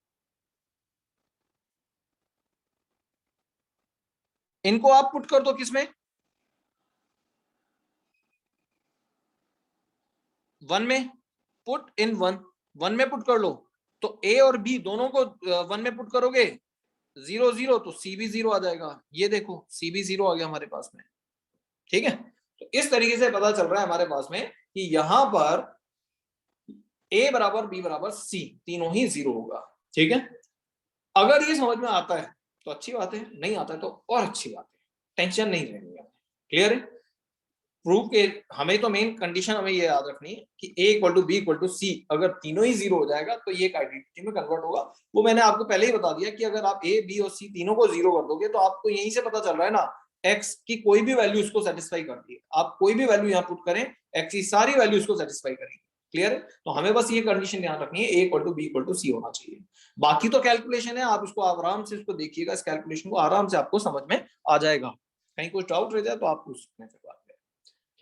इनको आप पुट कर दो किसमें, 1 में, पुट इन 1 में पुट कर लो। तो ए और बी दोनों को 1 में पुट करोगे 0 0, तो सी भी 0 आ जाएगा। ये देखो सी भी 0 आ गया हमारे पास में, ठीक है। तो इस तरीके से पता चल रहा है हमारे पास में कि यहां पर ए बराबर बी बराबर सी तीनों ही 0 होगा, ठीक है। अगर ये समझ में आता है तो अच्छी बात है, नहीं आता है तो और अच्छी बात है, टेंशन नहीं लेनी है। क्लियर है। प्रूफ के हमें तो मेन कंडीशन हमें ये याद रखनी है कि a equal to B equal to c, अगर तीनों ही 0 हो जाएगा तो ये एक आइडेंटिटी में कन्वर्ट होगा। वो मैंने आपको पहले ही बता दिया कि अगर आप a b और c तीनों को 0 कर दोगे तो आपको यहीं से पता चल रहा है ना, x की कोई भी वैल्यू इसको सेटिस्फाई करती है। आप कोई भी वैल्यू यहाँ पुट करें, x की सारी वैल्यू इसको सेटिस्फाई करेंगे। क्लियर है। तो हमें बस ये कंडीशन ध्यान रखनी है, a equal to B equal to c होना चाहिए। बाकी तो कैलकुलेशन है, आप इसको आराम से इसको देखिएगा, इस कैलकुलेशन को आराम से आपको समझ में आ जाएगा। कहीं कुछ डाउट रह जाए तो आप पूछ सकते हैं फिर बात में।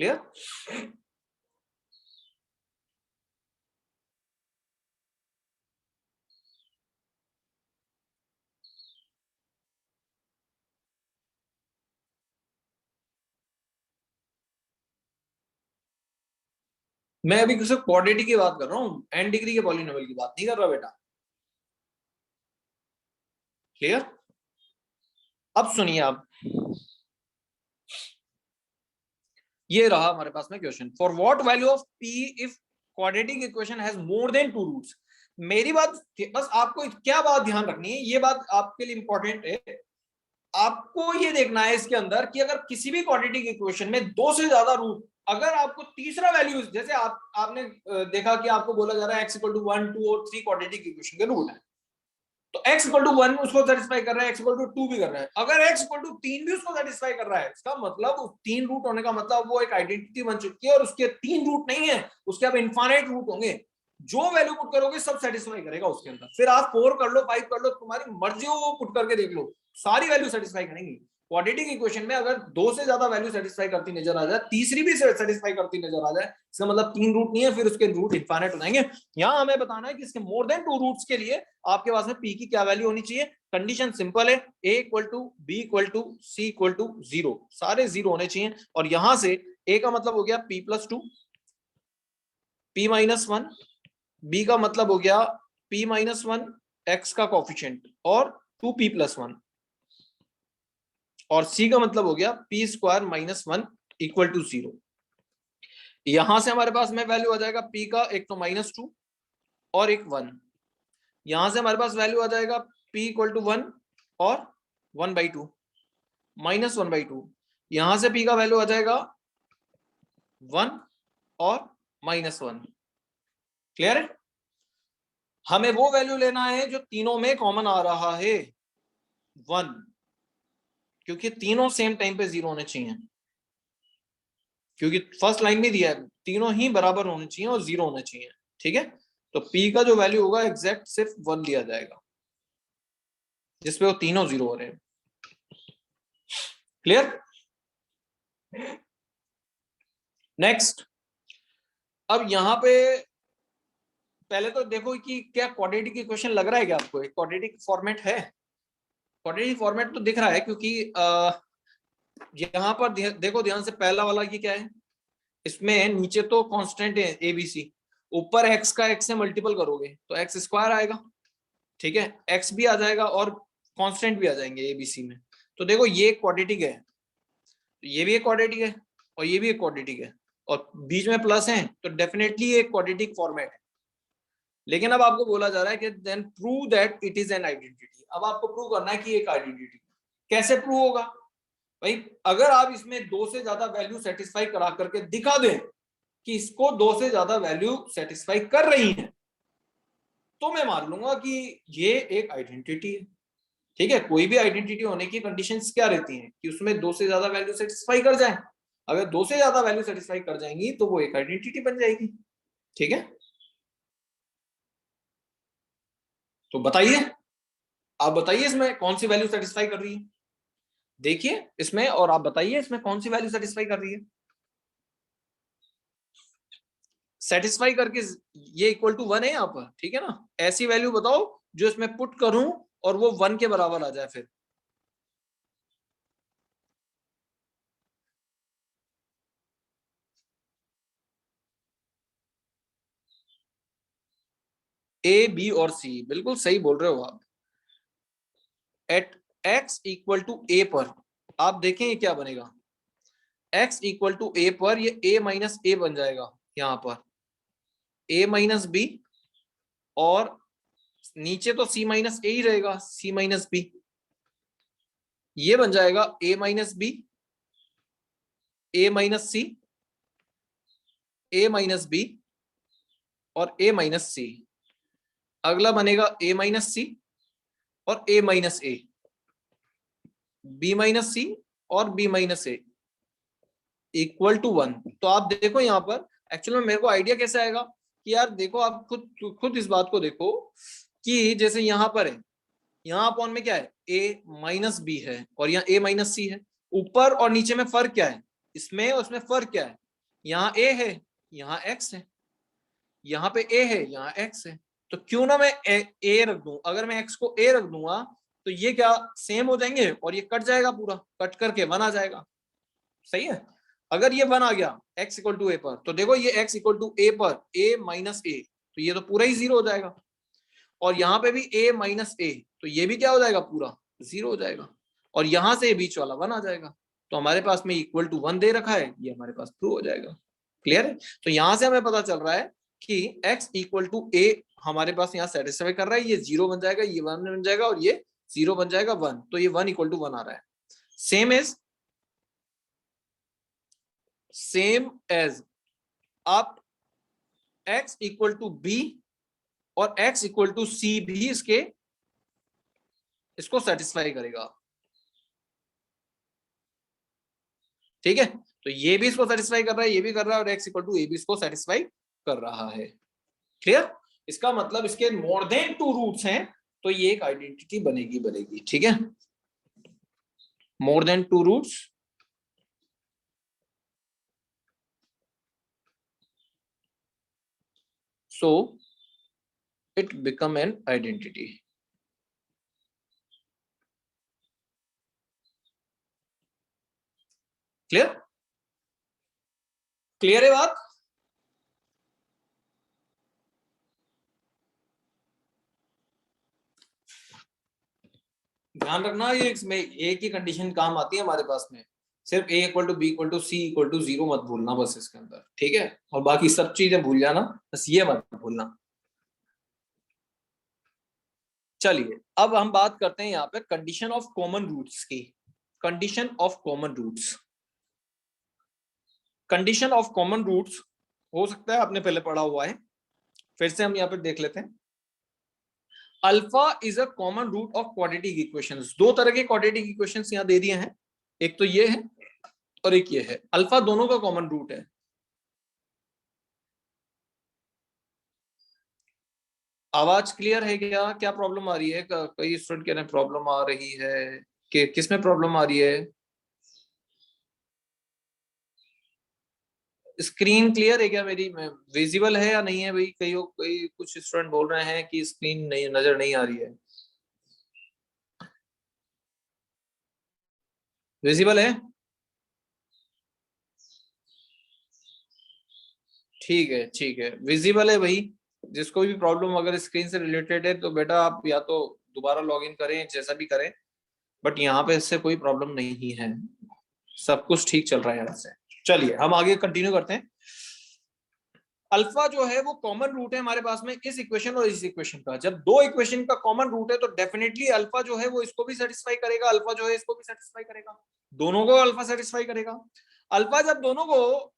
क्लियर। मैं अभी सिर्फ क्वाड्रेटिक की बात कर रहा हूँ, एन डिग्री के पॉलिनोमियल की बात नहीं कर रहा बेटा। क्लियर। अब सुनिए आप, ये रहा हमारे पास में question, for what value of p if quadratic equation has more than 2 roots. मेरी बात, बस आपको क्या बात ध्यान रखनी है, ये बात आपके लिए इंपॉर्टेंट है। आपको ये देखना है इसके अंदर कि अगर किसी भी क्वाड्रेटिक इक्वेशन में 2 से ज्यादा रूट, अगर आपको तीसरा वैल्यू, जैसे आपने देखा कि आपको बोला जा रहा है x इक्वल टू 1 2 और 3 क्वाड्रेटिक इक्वेशन के रूट है, तो x इक्वल टू 1 उसको सेटिस्फाई कर रहा है, x इक्वल टू 2 भी कर रहा है। अगर x इक्वल टू 3 भी उसको सेटिस्फाई कर रहा है, इसका मतलब 3 रूट होने का मतलब वो एक आइडेंटिटी बन चुकी है, और उसके 3 रूट नहीं है, उसके अब इनफाइनाइट रूट होंगे। जो वैल्यू पुट करोगे सब सेटिस्फाई करेगा उसके अंदर। फिर आप 4 कर लो 5 कर लो, तुम्हारी मर्जी हो, वो पुट करके देख लो, सारी वैल्यू सेटिस्फाई करेंगी। क्वाड्रेटिक इक्वेशन में अगर 2 से ज्यादा वैल्यू सेटिस्फाई करती नजर आ जाए, तीसरी भी सेटिस्फाई करती नजर आ जाए, इसका मतलब 3 रूट नहीं है, फिर उसके रूट इनफाइनाइट हो जाएंगे। यहां हमें बताना है कि इसके मोर देन 2 रूट्स के लिए आपके पास में p की क्या वैल्यू होनी चाहिए। कंडीशन सिंपल है, a equal to B equal to C equal to 0, सारे 0 होने चाहिए। और यहां से a का मतलब हो गया p plus 2, p minus 1, b का मतलब हो गया p माइनस 1 x का कॉफिशिएंट और 2p प्लस 1, और c का मतलब हो गया p square minus 1 equal to 0। यहां से हमारे पास में वैल्यू आ जाएगा p का, एक तो माइनस 2 और एक 1। यहां से हमारे पास वैल्यू आ जाएगा p इक्वल टू 1 और 1/2 माइनस 1/2। यहां से p का वैल्यू आ जाएगा 1 और माइनस 1। क्लियर है। हमें वो वैल्यू लेना है जो तीनों में कॉमन आ रहा है, 1, क्योंकि तीनों सेम टाइम पे 0 होने चाहिए, क्योंकि फर्स्ट लाइन में दिया है तीनों ही बराबर होने चाहिए और 0 होने चाहिए। ठीक है। तो p का जो वैल्यू होगा एग्जैक्ट सिर्फ 1 दिया जाएगा, जिसपे वो तीनों 0 हो रहे हैं। क्लियर। नेक्स्ट, अब यहां पे पहले तो देखो कि क्या क्वाड्रेटिक इक्वेशन लग रहा है क्या आपको, एक क्वाड्रेटिक फॉर्मेट है। क्वाड्रेटिक फॉर्मेट तो दिख रहा है, क्योंकि यहां पर देखो ध्यान से, पहला वाला ये क्या है, इसमें नीचे तो कांस्टेंट है एबीसी, ऊपर x का x से मल्टीपल करोगे तो x स्क्वायर आएगा, ठीक है, x भी आ जाएगा और कांस्टेंट भी आ जाएंगे एबीसी में। तो देखो ये क्वाड्रेटिक है, ये भी एक क्वाड्रेटिक है और ये भी एक क्वाड्रेटिक है, और बीच में प्लस है, तो डेफिनेटली एक क्वाड्रेटिक फॉर्मेट है। लेकिन अब आपको बोला जा रहा है कि then prove that it is an identity. अब आपको प्रूव करना है कि एक आइडेंटिटी। कैसे प्रूव होगा भाई? अगर आप इसमें 2 से ज्यादा वैल्यू सेटिस्फाई करा करके दिखा दें कि इसको 2 से ज्यादा वैल्यू सेटिस्फाई कर रही है, तो मैं मान लूंगा कि ये एक आइडेंटिटी है। ठीक है, कोई भी आइडेंटिटी होने की कंडीशंस क्या रहती हैं कि उसमें 2 से ज्यादा वैल्यू सेटिस्फाई कर जाए। अगर 2 से ज्यादा वैल्यू सेटिस्फाई कर जाएंगी तो वो एक आइडेंटिटी बन जाएगी। ठीक है, तो बताइए, आप बताइए इसमें कौन सी वैल्यू सेटिस्फाई कर रही है। देखिए इसमें और आप बताइए इसमें कौन सी वैल्यू सेटिस्फाई कर रही है। सेटिस्फाई करके ये इक्वल टू 1 है यहाँ पर। ठीक है ना, ऐसी वैल्यू बताओ जो इसमें पुट करूं और वो 1 के बराबर आ जाए। फिर ए बी और सी, बिल्कुल सही बोल रहे हो आप। एट x इक्वल टू ए पर आप देखें ये क्या बनेगा। x इक्वल टू ए पर ये a माइनस ए बन जाएगा, यहाँ पर a माइनस बी, और नीचे तो c माइनस ए ही रहेगा, c माइनस बी। ये बन जाएगा a minus b, a minus c, a minus b और a माइनस सी। अगला बनेगा a माइनस सी और a minus a, b minus c और b minus a equal to 1। तो आप देखो यहाँ पर एक्चुअल में मेरे को आइडिया कैसे आएगा कि यार देखो, आप खुद इस बात को देखो कि जैसे यहाँ पर है, यहाँ अपॉन में क्या है, a माइनस बी है और यहाँ a माइनस सी है। ऊपर और नीचे में फर्क क्या है, इसमें और उसमें फर्क क्या है, यहाँ a है यहाँ x है, यहाँ पे a है यहाँ x है। तो क्यों ना मैं a रख दूं। अगर मैं x को a रख दूंगा तो ये क्या सेम हो जाएंगे और ये कट जाएगा, पूरा कट करके 1 आ जाएगा। सही है, अगर ये 1 आ गया x इक्वल टू ए पर, तो देखो ये x इक्वल टू ए पर a माइनस ए, तो ये तो पूरा ही 0 हो जाएगा। और यहाँ पे भी a माइनस ए, तो ये भी क्या हो जाएगा, पूरा 0 हो जाएगा। और यहां से बीच वाला 1 आ जाएगा। तो हमारे पास में इक्वल टू 1 दे रखा है, ये हमारे पास प्रूव हो जाएगा। क्लियर है? तो यहां से हमें पता चल रहा है कि x इक्वल टू ए हमारे पास यहाँ सेटिस्फाई कर रहा है। ये 0 बन जाएगा, ये 1 बन जाएगा और ये 0 बन जाएगा 1, तो ये 1 इक्वल टू 1 आ रहा है। सेम एज आप x इक्वल टू बी और x इक्वल टू सी भी इसको सेटिस्फाई करेगा। ठीक है, तो ये भी इसको सेटिस्फाई कर रहा है, ये भी कर रहा है, और x इक्वल टू ए भी इसको सेटिस्फाई कर रहा है। क्लियर? इसका मतलब इसके मोर देन 2 रूट्स हैं, तो ये एक आइडेंटिटी बनेगी। ठीक है, more than 2 roots, so it become an identity. Clear? Clear है बात? ध्यान रखना, ये इसमें एक ही कंडीशन काम आती है हमारे पास में, सिर्फ a equal to B equal to C equal to 0 मत भूलना बस इसके अंदर। ठीक है, और बाकी सब चीजें भूल जाना, बस ये मत भूलना। चलिए अब हम बात करते हैं यहाँ पे कंडीशन ऑफ कॉमन रूट्स की। Condition of common roots, condition of common roots हो सकता है आपने पहले पढ़ा हुआ है, फिर से हम यहाँ पे देख लेते हैं। Alpha is a common root of quadratic equations. 2 तरह के क्वाड्रेटिक इक्वेशंस यहाँ दे दिए हैं, एक तो ये है और एक ये है। अल्फा दोनों का कॉमन रूट है। आवाज क्लियर है क्या? क्या प्रॉब्लम आ रही है? कई स्टूडेंट कह रहे हैं प्रॉब्लम आ रही है, कि किसमें प्रॉब्लम आ रही है? स्क्रीन क्लियर है क्या मेरी, विजिबल है या नहीं है भाई? कई कुछ स्टूडेंट बोल रहे हैं कि स्क्रीन नहीं नजर नहीं आ रही है। विजिबल है? ठीक है, विजिबल है भाई। जिसको भी प्रॉब्लम अगर स्क्रीन से रिलेटेड है तो बेटा आप या तो दोबारा लॉगिन करें, जैसा भी करें, बट यहाँ पे इससे कोई प्रॉब्लम नहीं है, सब कुछ ठीक चल रहा है यहाँ से। चलिए हम आगे कंटिन्यू करते हैं। अल्फा जो है वो कॉमन रूट है हमारे पास में इस इक्वेशन और इस इक्वेशन का। जब दो इक्वेशन का कॉमन रूट है तो डेफिनेटली अल्फा जो है वो इसको भी सेटिस्फाई करेगा, अल्फा जो है इसको भी सेटिस्फाई करेगा, दोनों को अल्फा सेटिस्फाई करेगा। अल्फा जब दोनों को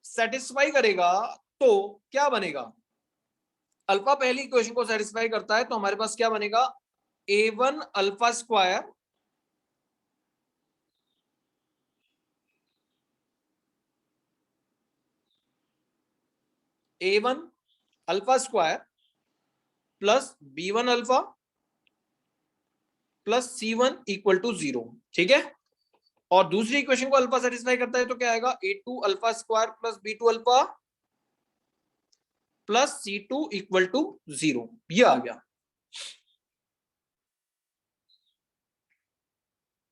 सेटिस्फाई करेगा तो क्या बनेगा, अल्फा पहली इक्वेशन को सेटिस्फाई करता है तो हमारे पास क्या बनेगा, a1 alpha square a1 alpha square plus b1 alpha plus c1 equal to 0। ठीक है, और दूसरी इक्वेशन को अल्फा सेटिस्फाई करता है तो क्या आएगा, a2 alpha square plus b2 alpha plus c2 equal to 0। ये आ गया।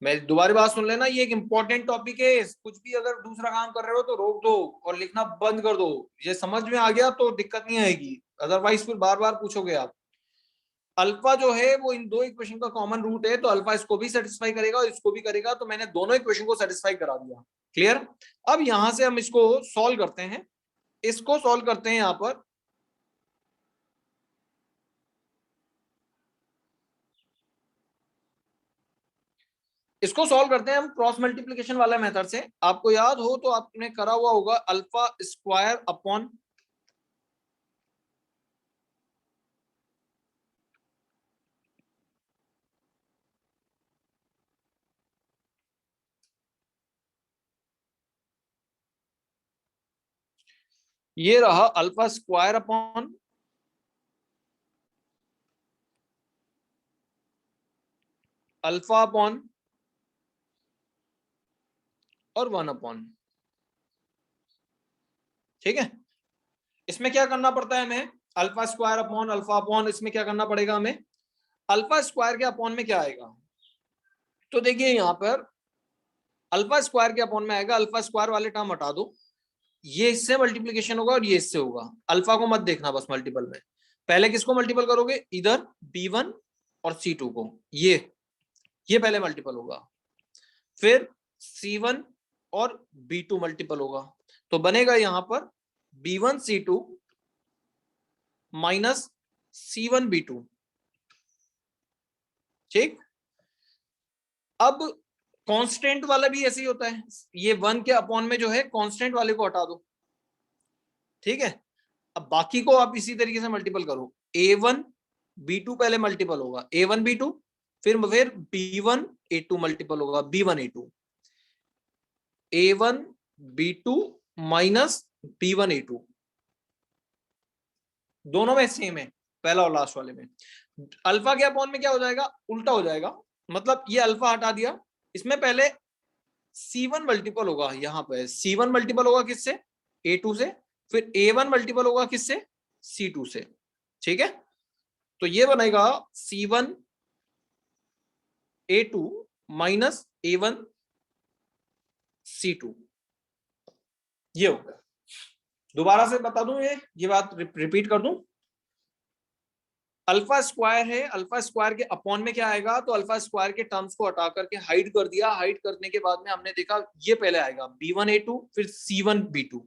मैं दोबारा बात सुन लेना, ये एक इंपॉर्टेंट टॉपिक है, कुछ भी अगर दूसरा काम कर रहे हो तो रोक दो और लिखना बंद कर दो। ये समझ में आ गया तो दिक्कत नहीं आएगी, अदरवाइज फिर बार बार पूछोगे आप। अल्फा जो है वो इन दो इक्वेशन का कॉमन रूट है तो अल्फा इसको भी सेटिस्फाई करेगा और इसको भी करेगा, तो मैंने दोनों इक्वेशन को सेटिस्फाई करा दिया। क्लियर। अब यहां से हम इसको सॉल्व करते हैं, इसको सॉल्व करते हैं यहां पर। इसको सॉल्व करते हैं हम क्रॉस मल्टीप्लिकेशन वाला मेथड से। आपको याद हो तो आपने करा हुआ होगा अल्फा स्क्वायर अपॉन ये रहा alpha square upon alpha upon और 1 अपॉन। ठीक है, इसमें क्या करना पड़ता है हमें, alpha square upon alpha upon, इसमें क्या करना पड़ेगा हमें, अल्फा स्क्वायर के अपॉन में क्या आएगा, तो देखिए यहां पर अल्फा स्क्वायर के अपॉन में आएगा, अल्फा स्क्वायर वाले टर्म हटा दो, ये इससे मल्टीप्लीकेशन होगा और ये इससे होगा। अल्फा को मत देखना बस मल्टीपल में, पहले किसको मल्टीपल करोगे, इधर b1 और c2 को, ये पहले मल्टीपल होगा, फिर c1 और b2 मल्टीपल होगा, तो बनेगा यहां पर b1 c2 minus c1 b2। ठीक, अब कांस्टेंट वाला भी ऐसे ही होता है, ये 1 के अपॉन में जो है कांस्टेंट वाले को हटा दो। ठीक है, अब बाकी को आप इसी तरीके से मल्टीपल करो, a1 b2 पहले मल्टीपल होगा, a1 b2, फिर b1 a2 मल्टीपल होगा, b1 a2, a1 b2 minus b1 a2, दोनों में सेम है, पहला और लास्ट वाले में। अल्फा के अपॉन में क्या हो जाएगा, उल्टा हो जाएगा, मतलब ये अल्फा हटा दिया, इसमें पहले c1 मल्टीपल होगा, यहां पे c1 मल्टीपल होगा किससे, a2 से, फिर a1 मल्टीपल होगा किससे, c2 से। ठीक है, तो ये बनेगा c1 a2 minus a1 c2, ये हो गया। दोबारा से बता दूं, ये बात रिपीट कर दूं, अल्फा स्क्वायर है, अल्फा स्क्वायर के अपॉन में क्या आएगा, तो अल्फा स्क्वायर के टर्म्स को हटा करके हाइड कर दिया, हाइड करने के बाद में हमने देखा ये पहले आएगा b1 a2 फिर c1 b2।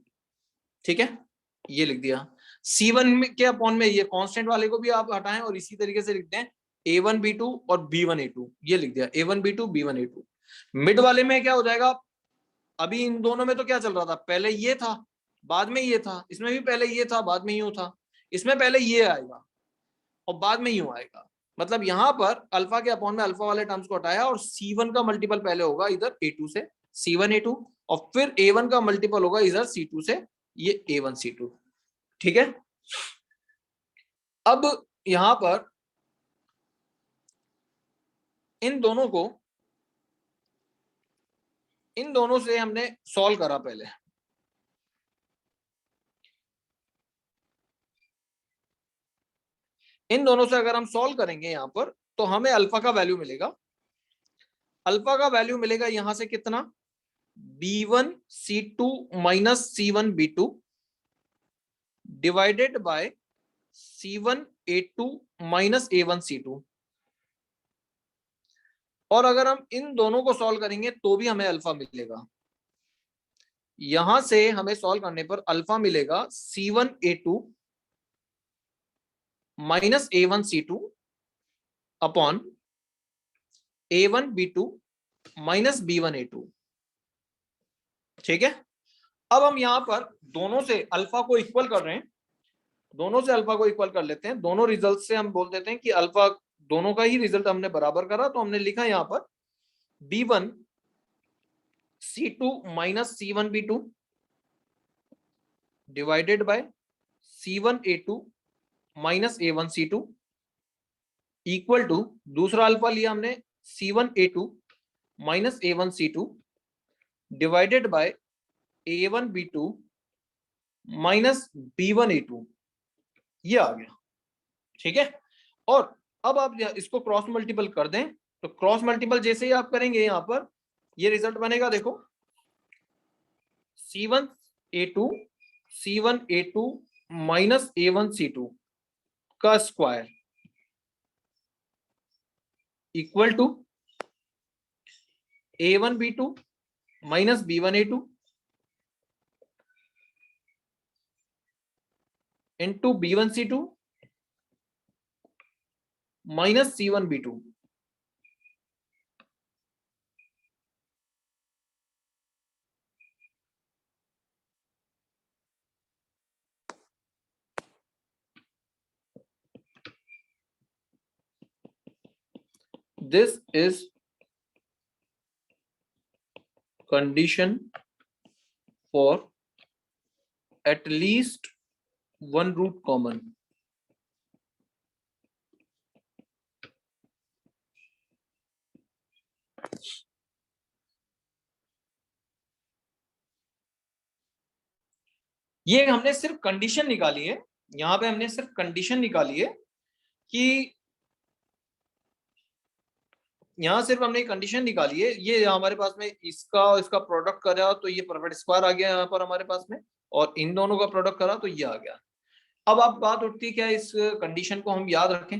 ठीक है, ये लिख दिया, c1 के अपॉन में ये कांस्टेंट वाले को भी आप हटाएं और इसी तरीके से लिख दें a1 b2 और b1 a2, ये लिख दिया a1 b2 b1 a2। Mid वाले में क्या हो जाएगा, अभी इन दोनों में तो क्या चल रहा था, पहले ये था बाद में ये था, इसमें भी पहले ये था बाद में यूं था, इसमें पहले ये आएगा और बाद में यूं आएगा, मतलब यहां पर अल्फा के अपॉन में अल्फा वाले टर्म्स को हटाया और c1 का मल्टीपल पहले होगा इधर a2 से, c1 a2, और फिर a1 का मल्टीपल होगा इधर c2 से, ये a1 c2। ठीक है, अब यहां पर इन दोनों से हमने सॉल्व करा पहले, इन दोनों से अगर हम सॉल्व करेंगे यहां पर तो हमें अल्फा का वैल्यू मिलेगा, अल्फा का वैल्यू मिलेगा यहां से कितना, b1 c2 minus c1 b2 divided by c1 a2 minus a1 c2, और अगर हम इन दोनों को सॉल्व करेंगे तो भी हमें अल्फा मिलेगा, यहां से हमें सॉल्व करने पर अल्फा मिलेगा C1A2 minus A1C2 upon A1B2 minus B1A2। ठीक है, अब हम यहां पर दोनों से अल्फा को इक्वल कर रहे हैं, दोनों से अल्फा को इक्वल कर लेते हैं। दोनों रिजल्ट से हम बोल देते हैं कि अल्फा, दोनों का ही रिजल्ट हमने बराबर करा, तो हमने लिखा यहां पर B1C2 minus C1B2 divided by C1A2 minus A1C2 equal to, दूसरा अल्फा लिया हमने C1A2 minus A1C2 divided by A1B2 minus B1A2, ये आ गया। ठीक है, और अब आप इसको क्रॉस मल्टीपल कर दें, तो क्रॉस मल्टीपल जैसे ही आप करेंगे यहां पर ये रिजल्ट बनेगा, देखो C1A2 माइनस A1C2 का square equal to A1B2 minus B1A2 into B1C2 minus C1B2। This is condition for at least one root common। ये हमने सिर्फ कंडीशन निकाली है, यहां पे हमने सिर्फ कंडीशन निकाली है कि यहां सिर्फ हमने कंडीशन निकाली है, ये हमारे पास में इसका प्रोडक्ट करा तो ये परफेक्ट स्क्वायर आ गया यहाँ पर हमारे पास में, और इन दोनों का प्रोडक्ट करा तो ये आ गया। अब आप बात उठती है क्या इस कंडीशन को हम याद रखें,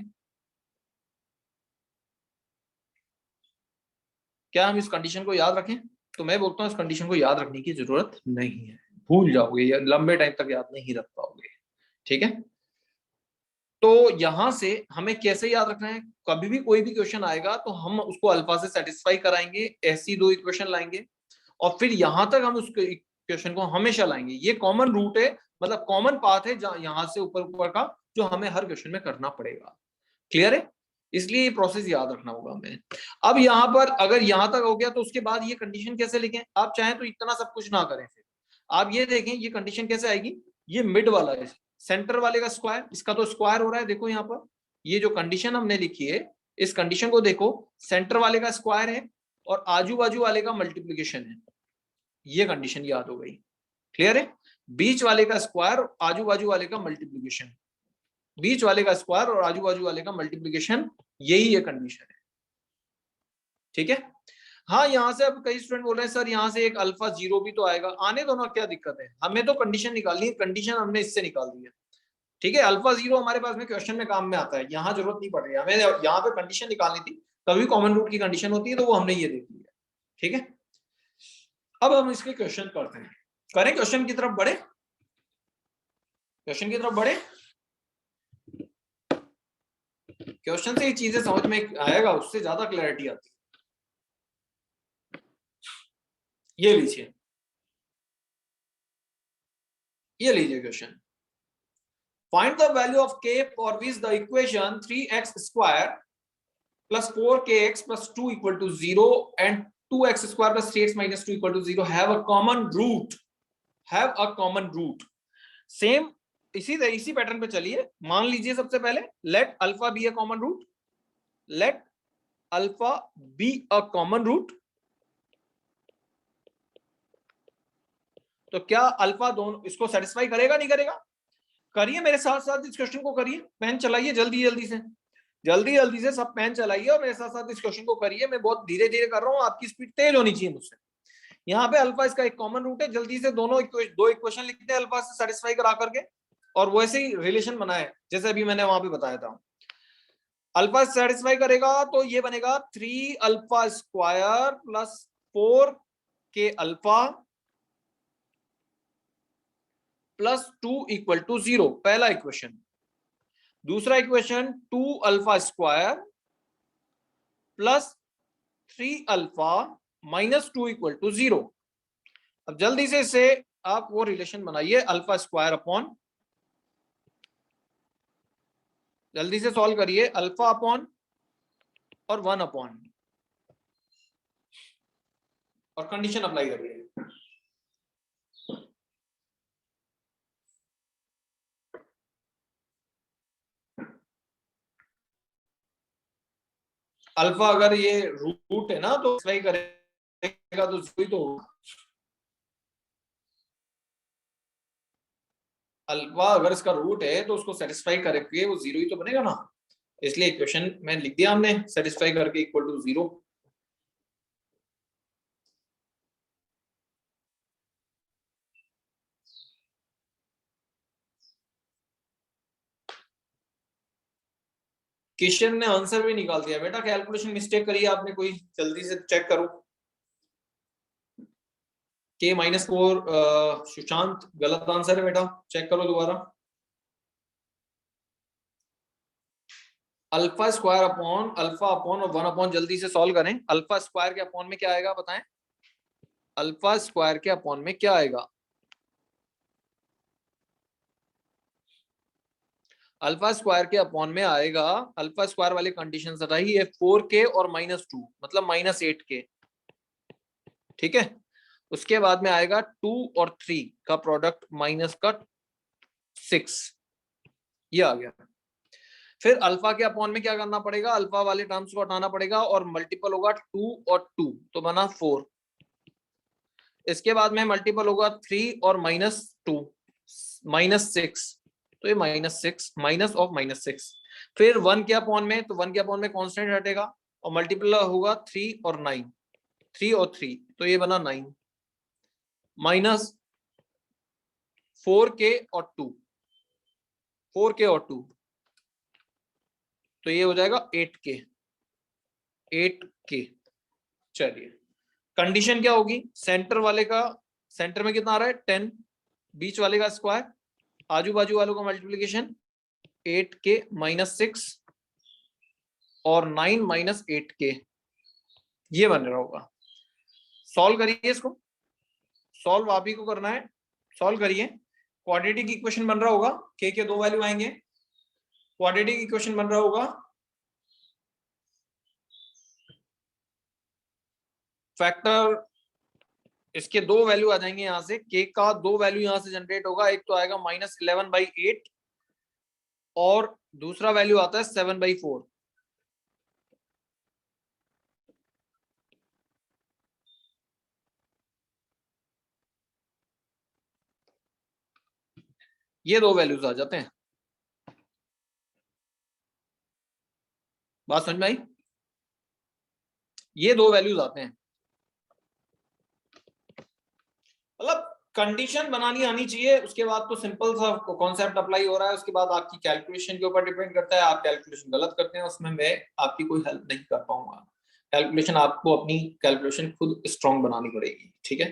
क्या हम इस कंडीशन को याद रखें? तो मैं बोलता हूं इस कंडीशन को याद रखने की जरूरत नहीं है, भूल जाओगे या लंबे टाइम तक याद नहीं रख पाओगे। ठीक है, तो यहां से हमें कैसे याद रखना है, कभी भी कोई भी क्वेश्चन आएगा तो हम उसको अल्फा से सेटिस्फाई कराएंगे, ऐसी दो इक्वेशन लाएंगे और फिर यहां तक हम उस इक्वेशन को हमेशा लाएंगे। ये कॉमन रूट है, मतलब कॉमन पाथ है यहां से ऊपर ऊपर का, जो हमें हर क्वेश्चन में करना पड़ेगा। क्लियर है, इसलिए ये प्रोसेस याद रखना होगा हमें। अब यहाँ पर अगर यहां तक हो गया तो उसके बाद ये कंडीशन कैसे लिखें, आप चाहें तो इतना सब कुछ ना करें, फिर आप ये देखें ये कंडीशन कैसे आएगी। ये मिड वाला है, सेंटर वाले का स्क्वायर, इसका तो स्क्वायर हो रहा है, देखो यहाँ पर ये जो कंडीशन हमने लिखी है, इस कंडीशन को देखो, सेंटर वाले का स्क्वायर है और आजू बाजू वाले का मल्टीप्लीकेशन है, ये कंडीशन याद हो गई। क्लियर है, बीच वाले का स्क्वायर, आजू बाजू वाले का मल्टीप्लीकेशन, बीच वाले का स्क्वायर और आजू बाजू वाले का मल्टीप्लीकेशन, यही ये कंडीशन है। ठीक है, हाँ यहाँ से अब कई स्टूडेंट बोल रहे हैं सर यहाँ से एक अल्फा जीरो भी तो आएगा, आने दो ना, क्या दिक्कत है, हमें तो कंडीशन निकालनी है, कंडीशन हमने इससे निकाल दी है। ठीक है, अल्फा जीरो हमारे पास में क्वेश्चन में काम में आता है, यहाँ जरूरत नहीं पड़ रही है हमें, यहाँ पे कंडीशन निकालनी थी, तभी कॉमन रूट की कंडीशन होती है, तो वो हमने ये देख लिया। ठीक है, अब हम इसके क्वेश्चन करते हैं, करें क्वेश्चन की तरफ बढ़े, क्वेश्चन की तरफ बढ़े। क्वेश्चन से ये चीजें समझ में आएगा, उससे ज्यादा क्लैरिटी आती है। ये लीजिए, ये लीजिए question, find the value of k for which the equation 3x square plus 4kx plus 2 equal to 0 and 2x square plus 3x minus 2 equal to 0 have a common root, have a common root. Same इसी पैटर्न पे चलिए, मान लीजिए सबसे पहले let alpha be a common root, let alpha be a common root. तो क्या अल्फा दोनों इसको सेटिस्फाई करेगा नहीं करेगा? करिए मेरे साथ साथ इस क्वेश्चन को करिए, पेन चलाइए जल्दी जल्दी से, जल्दी जल्दी से सब पेन चलाइए और मेरे साथ साथ इस क्वेश्चन को करिए। मैं बहुत धीरे धीरे कर रहा हूँ, आपकी स्पीड तेज होनी चाहिए मुझसे। यहाँ पे अल्फा इसका एक कॉमन रूट है, जल्दी से दो इक्वेशन लिखते हैं अल्फा से सेटिस्फाई करा करके, और वैसे ही रिलेशन बनाए जैसे अभी मैंने वहां पे बताया था। अल्फा सेटिस्फाई करेगा तो ये बनेगा 3 अल्फा स्क्वायर प्लस 4 के अल्फा प्लस 2 इक्वल टू 0, पहला इक्वेशन। दूसरा equation 2 alpha square plus 3 alpha minus 2 equal to 0। अब जल्दी से इससे आप वो रिलेशन बनाइए, अल्फा स्क्वायर अपॉन, जल्दी से सॉल्व करिए, अल्फा अपॉन और 1 अपॉन, और कंडीशन अप्लाई करिए। अल्फा अगर ये रूट है ना तो सही करेगा तो ही तो होगा। अल्फा अगर इसका रूट है तो उसको सेटिस्फाई करके वो 0 ही तो बनेगा ना, इसलिए इक्वेशन में लिख दिया हमने सेटिस्फाई करके इक्वल टू 0। किशन ने आंसर भी निकाल दिया। बेटा कैलकुलेशन मिस्टेक करी आपने कोई, जल्दी से चेक करो। K-4 सुशांत गलत आंसर है बेटा, चेक करो दोबारा। Alpha square upon alpha upon और 1 अपॉन, जल्दी से सॉल्व करें। अल्फा स्क्वायर के अपॉन में क्या आएगा बताएं, अल्फा स्क्वायर के अपॉन में क्या आएगा? अल्फा स्क्वायर के अपॉन में आएगा, अल्फा स्क्वायर वाली कंडीशन हटाइए, 4k और -2 मतलब -8k, ठीक है। उसके बाद में आएगा 2 और 3 का प्रोडक्ट माइनस का 6, ये आ गया। फिर अल्फा के अपॉन में क्या करना पड़ेगा, अल्फा वाले टर्म्स को हटाना पड़ेगा और मल्टीपल होगा 2 और 2 तो बना 4। इसके बाद में मल्टीपल होगा 3 और -2 -6 तो ये -6 माइनस ऑफ -6। फिर 1 के अपॉन में, तो 1 के अपॉन में कांस्टेंट हटेगा और मल्टीपल होगा 3 और 9, 3 और 3 तो ये बना 9 माइनस 4k और 2, 4k और 2 तो ये हो जाएगा 8k, 8k। चलिए कंडीशन क्या होगी, सेंटर वाले का, सेंटर में कितना आ रहा है 10, बीच वाले का स्क्वायर, आजू बाजू वालों का मल्टीप्लीकेशन 8k -6 और 9 -8k, ये बन रहा होगा। सॉल्व करिए इसको, सॉल्व आप ही को करना है, सॉल्व करिए। क्वाड्रेटिक इक्वेशन बन रहा होगा, के 2 वैल्यू आएंगे, क्वाड्रेटिक इक्वेशन बन रहा होगा, फैक्टर इसके 2 वैल्यू आ जाएंगे यहां से, के का 2 वैल्यू यहां से जनरेट होगा, एक तो आएगा -11/8 और दूसरा वैल्यू आता है 7/4। ये 2 वैल्यूज आ जाते हैं, बात समझ में आई? ये 2 वैल्यूज आते हैं, मतलब कंडीशन बनानी आनी चाहिए, उसके बाद तो सिंपल सा कॉन्सेप्ट अप्लाई हो रहा है, उसके बाद आपकी कैलकुलेशन के ऊपर डिपेंड करता है। आप कैलकुलेशन गलत करते हैं उसमें मैं आपकी कोई हेल्प नहीं कर पाऊंगा। कैलकुलेशन आपको अपनी कैलकुलेशन खुद स्ट्रॉन्ग बनानी पड़ेगी, ठीक है।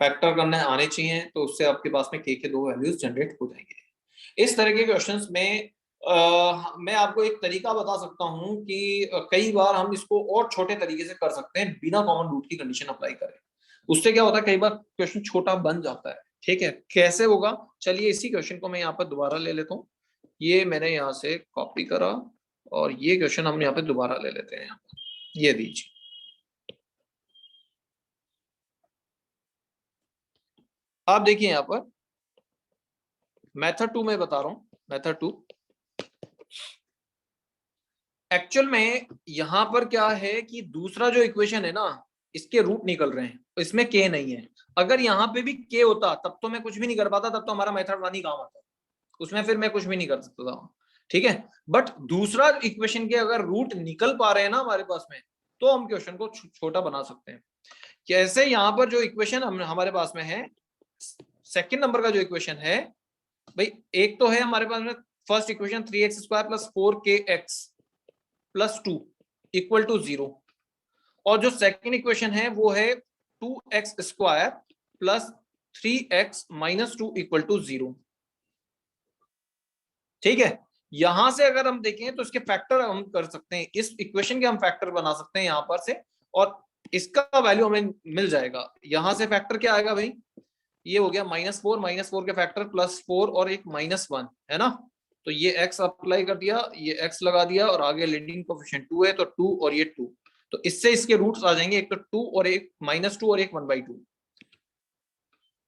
फैक्टर करने आने चाहिए तो उससे आपके पास में के 2 वैल्यूज जनरेट हो जाएंगे। इस तरह के क्वेश्चंस में मैं आपको एक तरीका बता सकता हूं कि कई बार हम इसको और छोटे तरीके से कर सकते हैं बिना कॉमन रूट की कंडीशन अप्लाई करें। उससे क्या होता है, कई बार क्वेश्चन छोटा बन जाता है, ठीक है। कैसे होगा, चलिए इसी क्वेश्चन को मैं यहाँ पर दोबारा ले लेता हूँ। ये मैंने यहाँ से कॉपी करा और ये क्वेश्चन हम यहाँ पे दोबारा ले लेते हैं, ये दीजिए। आप देखिए यहाँ पर मेथड 2 में बता रहा हूँ, मेथड 2 एक्चुअल में यहाँ पर क्या है कि दूसरा जो इक्वेशन है ना, इसके रूट निकल रहे हैं, तो इसमें के नहीं है। अगर यहाँ पे भी के होता तब तो मैं कुछ भी नहीं कर पाता, तब तो हमारा मेथड 1 ही काम आता, उसमें फिर मैं कुछ भी नहीं कर सकता था, ठीक है। बट दूसरा इक्वेशन के अगर रूट निकल पा रहे हैं ना हमारे पास में, तो हम क्वेश्चन को छोटा बना सकते हैं। कैसे, यहाँ पर जो इक्वेशन हमारे पास में है, सेकंड नंबर का जो इक्वेशन है भाई, एक तो है हमारे पास में फर्स्ट इक्वेशन 3x² + 4kx + 2 = 0, और जो सेकंड इक्वेशन है वो है 2x² + 3x minus 2 equal to 0। ठीक है, यहां से अगर हम देखें तो इसके फैक्टर हम कर सकते हैं, इस इक्वेशन के हम फैक्टर बना सकते हैं यहां पर से, और इसका वैल्यू हमें मिल जाएगा। यहां से फैक्टर क्या आएगा भाई, ये हो गया -4 के फैक्टर +4 और एक -1 है ना, तो ये x अप्लाई कर दिया, ये x लगा दिया, और आगे लीडिंग कोएफिशिएंट 2 है तो 2 और ये 2, तो इससे इसके रूट्स आ जाएंगे, एक तो 2 और एक -2 और एक 1/2।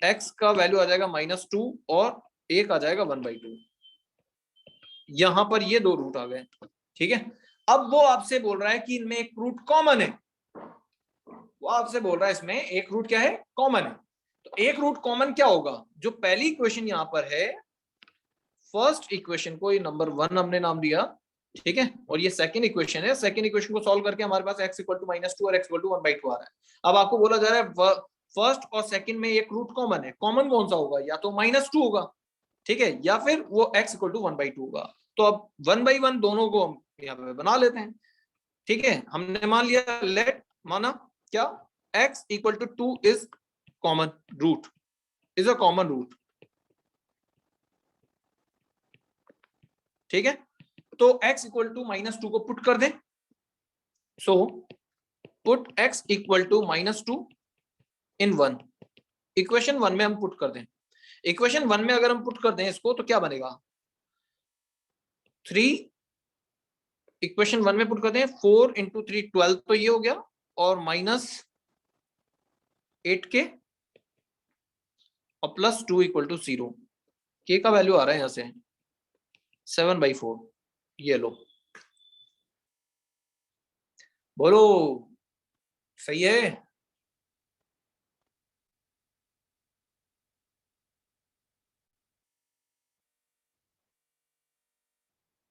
x का वैल्यू आ जाएगा -2 और एक आ जाएगा 1/2। यहां पर ये दो रूट आ गए। ठीक है, अब वो आपसे बोल रहा है कि इनमें एक रूट कॉमन है, वो आपसे बोल रहा है इसमें एक रूट क्या है, कॉमन है। तो एक रूट कॉमन क्या होगा, जो पहली इक्वेशन यहां पर है, फर्स्ट इक्वेशन को ये नंबर 1 हमने नाम दिया, ठीक है, और ये सेकंड इक्वेशन है, सेकंड इक्वेशन को सॉल्व करके हमारे पास x इक्वल टू -2 और x इक्वल टू 1/2 आ रहा है। अब आपको बोला जा रहा है फर्स्ट और सेकंड में एक रूट कॉमन है, कॉमन कौन सा होगा, या तो -2 होगा, ठीक है, या फिर वो x इक्वल टू 1/2 होगा। तो अब 1/1 दोनों को हम यहाँ पे बना लेते हैं। ठीक है, हमने मान लिया, लेट माना क्या, x equal to 2 is common root, is a common root. ठीक है, तो x इक्वल टू -2 को पुट कर दें, so put x equal to -2 in 1, equation 1 में हम पुट कर दें। इक्वेशन 1 में अगर हम पुट कर दें इसको तो क्या बनेगा, 3, इक्वेशन 1 में पुट कर दें 4 × 3 12, तो ये हो गया, और -8k और +2 इक्वल टू 0। k का वैल्यू आ रहा है यहां से 7/4। ये लो, बोलो सही है।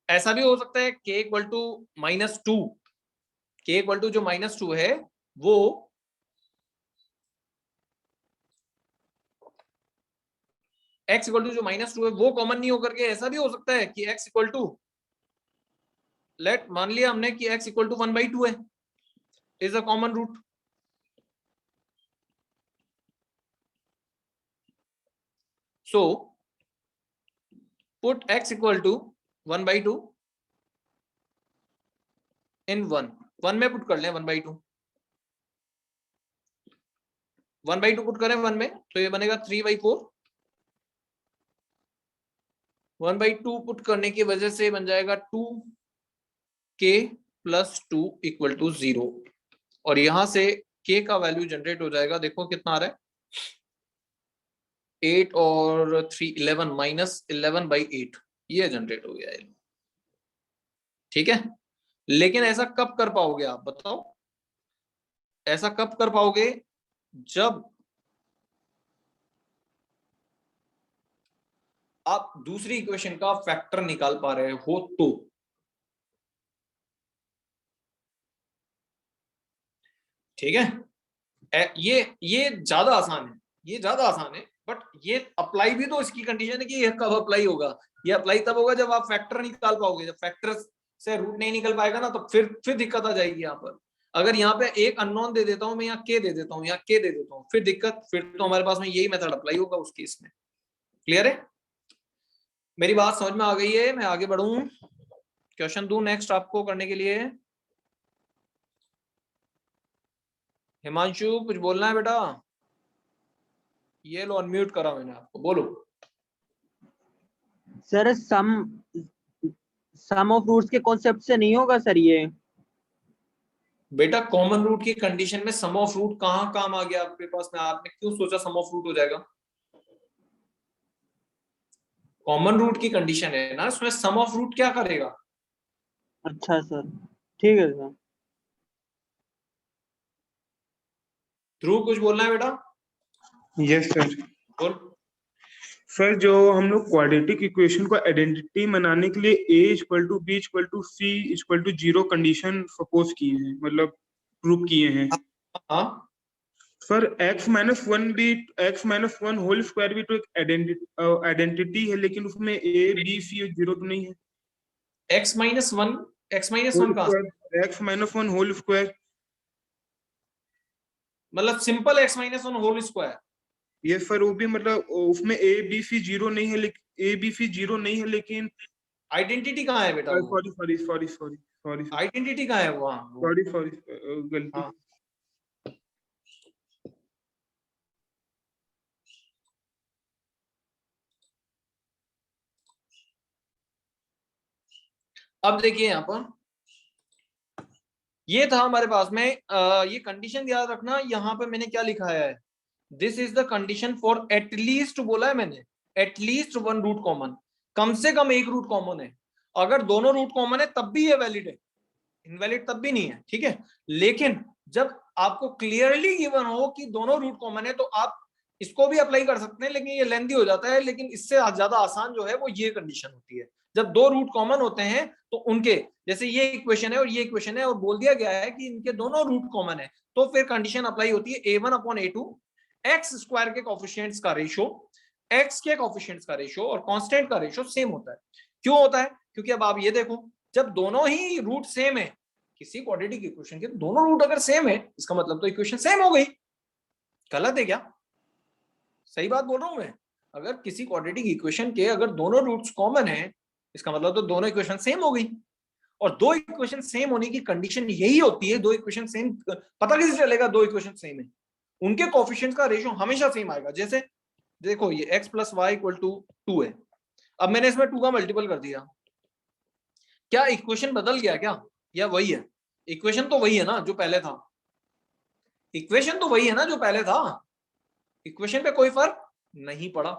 ऐसा भी हो सकता है k equal to -2, k equal to जो -2 है वो x इक्वल टू जो -2 है वो कॉमन नहीं होकर के ऐसा भी हो सकता है कि x इक्वल टू, लेट मान लिया हमने कि x इक्वल टू 1/2 है, is a common root. So put x equal to 1/2 in 1 में पुट कर लें 1/2, 1/2 पुट करें 1 में तो ये बनेगा 3/4, 1/2 पुट करने की वजह से बन जाएगा 2k + 2 इक्वल टू 0, और यहां से k का वैल्यू जनरेट हो जाएगा, देखो कितना आ रहा है, 8 और 3 11 -11/8, ये जनरेट हो गया है। ठीक है, लेकिन ऐसा कब कर पाओगे आप बताओ, ऐसा कब कर पाओगे, जब आप दूसरी इक्वेशन का फैक्टर निकाल पा रहे हो तो। ठीक है, ये ज्यादा आसान है, ये ज्यादा आसान है, बट ये अप्लाई भी तो इसकी कंडीशन है कि ये कब अप्लाई होगा, ये अप्लाई तब होगा जब आप फैक्टर निकाल पाओगे, जब फैक्टर से रूट नहीं निकल पाएगा ना तो फिर दिक्कत आ जाएगी यहाँ पर। अगर यहाँ पे एक अननोन दे देता हूं मैं, यहाँ के दे देता हूँ, यहाँ के दे देता हूँ, फिर दिक्कत, फिर तो हमारे पास में यही मेथड अप्लाई होगा उस केस में। क्लियर है, मेरी बात समझ में आ गई है, मैं आगे बढ़ूं, क्वेश्चन दूं नेक्स्ट आपको करने के लिए। हिमांशु कुछ बोलना है बेटा, ये लो अनम्यूट करा मैंने आपको, बोलो। सर सम ऑफ रूट्स के कॉन्सेप्ट से नहीं होगा सर ये? बेटा कॉमन रूट की कंडीशन में सम ऑफ रूट कहाँ काम आ गया आपके पास में, आपने क्यों सोचा सम ऑफ रूट हो जाएगा, कॉमन रूट की कंडीशन है ना, उसमें सम ऑफ रूट क्या करेगा। अच्छा सर, ठीक है सर। ध्रुव कुछ बोलना है बेटा, यस सर। बोल। सर जो हम लोग क्वाड्रेटिक इक्वेशन को आइडेंटिटी बनाने के लिए a equal to b equal to c equal to 0 condition suppose किए हैं, मतलब प्रूव किए हैं। हाँ सर x-1 होल स्क्वायर भी तो एक आइडेंटिटी है, लेकिन उसमें a b c 0 तो नहीं है। x-1 x-1 होल स्क्वायर मतलब सिंपल x-1 होल स्क्वायर, ये सर वो भी मतलब उसमें ए बी सी जीरो नहीं है, लेकिन ए बी सी जीरो नहीं है, लेकिन आइडेंटिटी कहाँ है बेटा? वो sorry sorry sorry sorry sorry identity कहाँ है वहाँ वो? सॉरी सॉरी गलती। हाँ, अब देखिए यहाँ पर ये था हमारे पास में ये कंडीशन याद रखना, यहाँ पे मैंने क्या लिखा है, this is the condition for at least, बोला है मैंने, एटलीस्ट वन रूट कॉमन, कम से कम एक रूट कॉमन है। अगर दोनों रूट कॉमन है तब भी ये वैलिड है, इनवैलिड तब भी नहीं है, ठीक है। लेकिन जब आपको क्लियरली गिवन हो कि दोनों रूट कॉमन है तो आप इसको भी अप्लाई कर सकते हैं, लेकिन ये लेंथी हो जाता है। लेकिन इससे ज्यादा आसान जो है वो ये कंडीशन होती है, जब दो रूट कॉमन होते हैं तो उनके, जैसे ये इक्वेशन है और ये इक्वेशन है और बोल दिया गया है कि इनके दोनों रूट कॉमन है, तो फिर कंडीशन अप्लाई होती है a1/a2, एक्स स्क्वायर के कोफिशिएंट्स का रेशियो, एक्स के कोफिशिएंट्स का रेशियो और कांस्टेंट का रेशियो सेम होता है। क्यों होता है? क्योंकि अब आप ये देखो, जब दोनों ही रूट सेम है किसी क्वाड्रेटिक इक्वेशन के, दोनों रूट अगर सेम है इसका मतलब तो इक्वेशन सेम हो गई। गलत है क्या? सही बात बोल रहा हूं मैं। अगर किसी क्वाड्रेटिक इक्वेशन के अगर दोनों रूट्स कॉमन है इसका मतलब तो दोनों इक्वेशन सेम हो गई। और दो इक्वेशन सेम होने की कंडीशन यही होती है, दो इक्वेशन सेम, पता कैसे चलेगा दो इक्वेशन सेम है? उनके कोफिशिएंट्स का रेशियो हमेशा सेम आएगा। जैसे देखो ये x + y = 2 है, अब मैंने इसमें 2 का मल्टीपल कर दिया, क्या इक्वेशन बदल गया क्या, या वही है? इक्वेशन तो वही है ना जो पहले था, इक्वेशन तो वही है ना जो पहले था, इक्वेशन पे कोई फर्क नहीं पड़ा।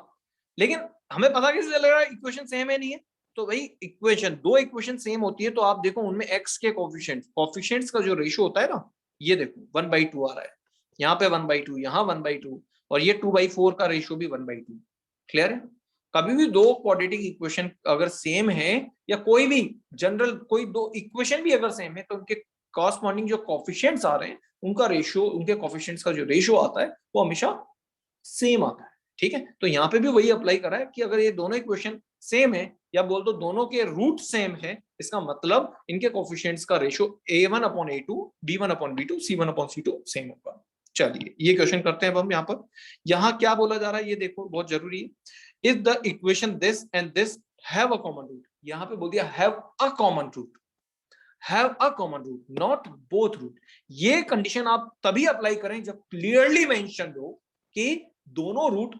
लेकिन हमें पता कैसे चलेगा इक्वेशन सेम है नहीं है? तो भाई इक्वेशन, दो इक्वेशन सेम होती है तो आप देखो उनमें x के कोफिशिएंट्स का जो रेशियो होता है ना, ये देखो 1/2 आ रहा है, यहाँ पे 1/2, यहाँ 1/2, और ये 2/4 का रेशियो भी 1/2। क्लियर है? कभी भी दो क्वाड्रेटिक इक्वेशन अगर सेम है, या कोई भी जनरल कोई दो इक्वेशन भी अगर सेम है, तो उनके कॉरस्पॉन्डिंग जो कोफिशिएंट्स आ रहे हैं उनका रेशियो, उनके कोफिशिएंट्स का जो रेशियो आता है वो हमेशा सेम आता है। ठीक है, तो यहाँ पे भी वही अप्लाई करा है कि अगर ये दोनों इक्वेशन सेम है, या बोल दो दोनों के रूट सेम है, इसका मतलब इनके कोफिशिएंट्स का ratio a1/a2, b1/b2, c1/c2 same होगा। चलिए ये क्वेश्चन करते हैं अब हम। यहाँ पर यहाँ क्या बोला जा रहा है ये देखो, बहुत जरूरी है। If the equation this and this have a common root, यहाँ पे बोल दिया have a common root, have a common root not both root. ये कंडीशन आप तभी अप्लाई करें जब क्लियरली मेंशन हो कि दोनों रूट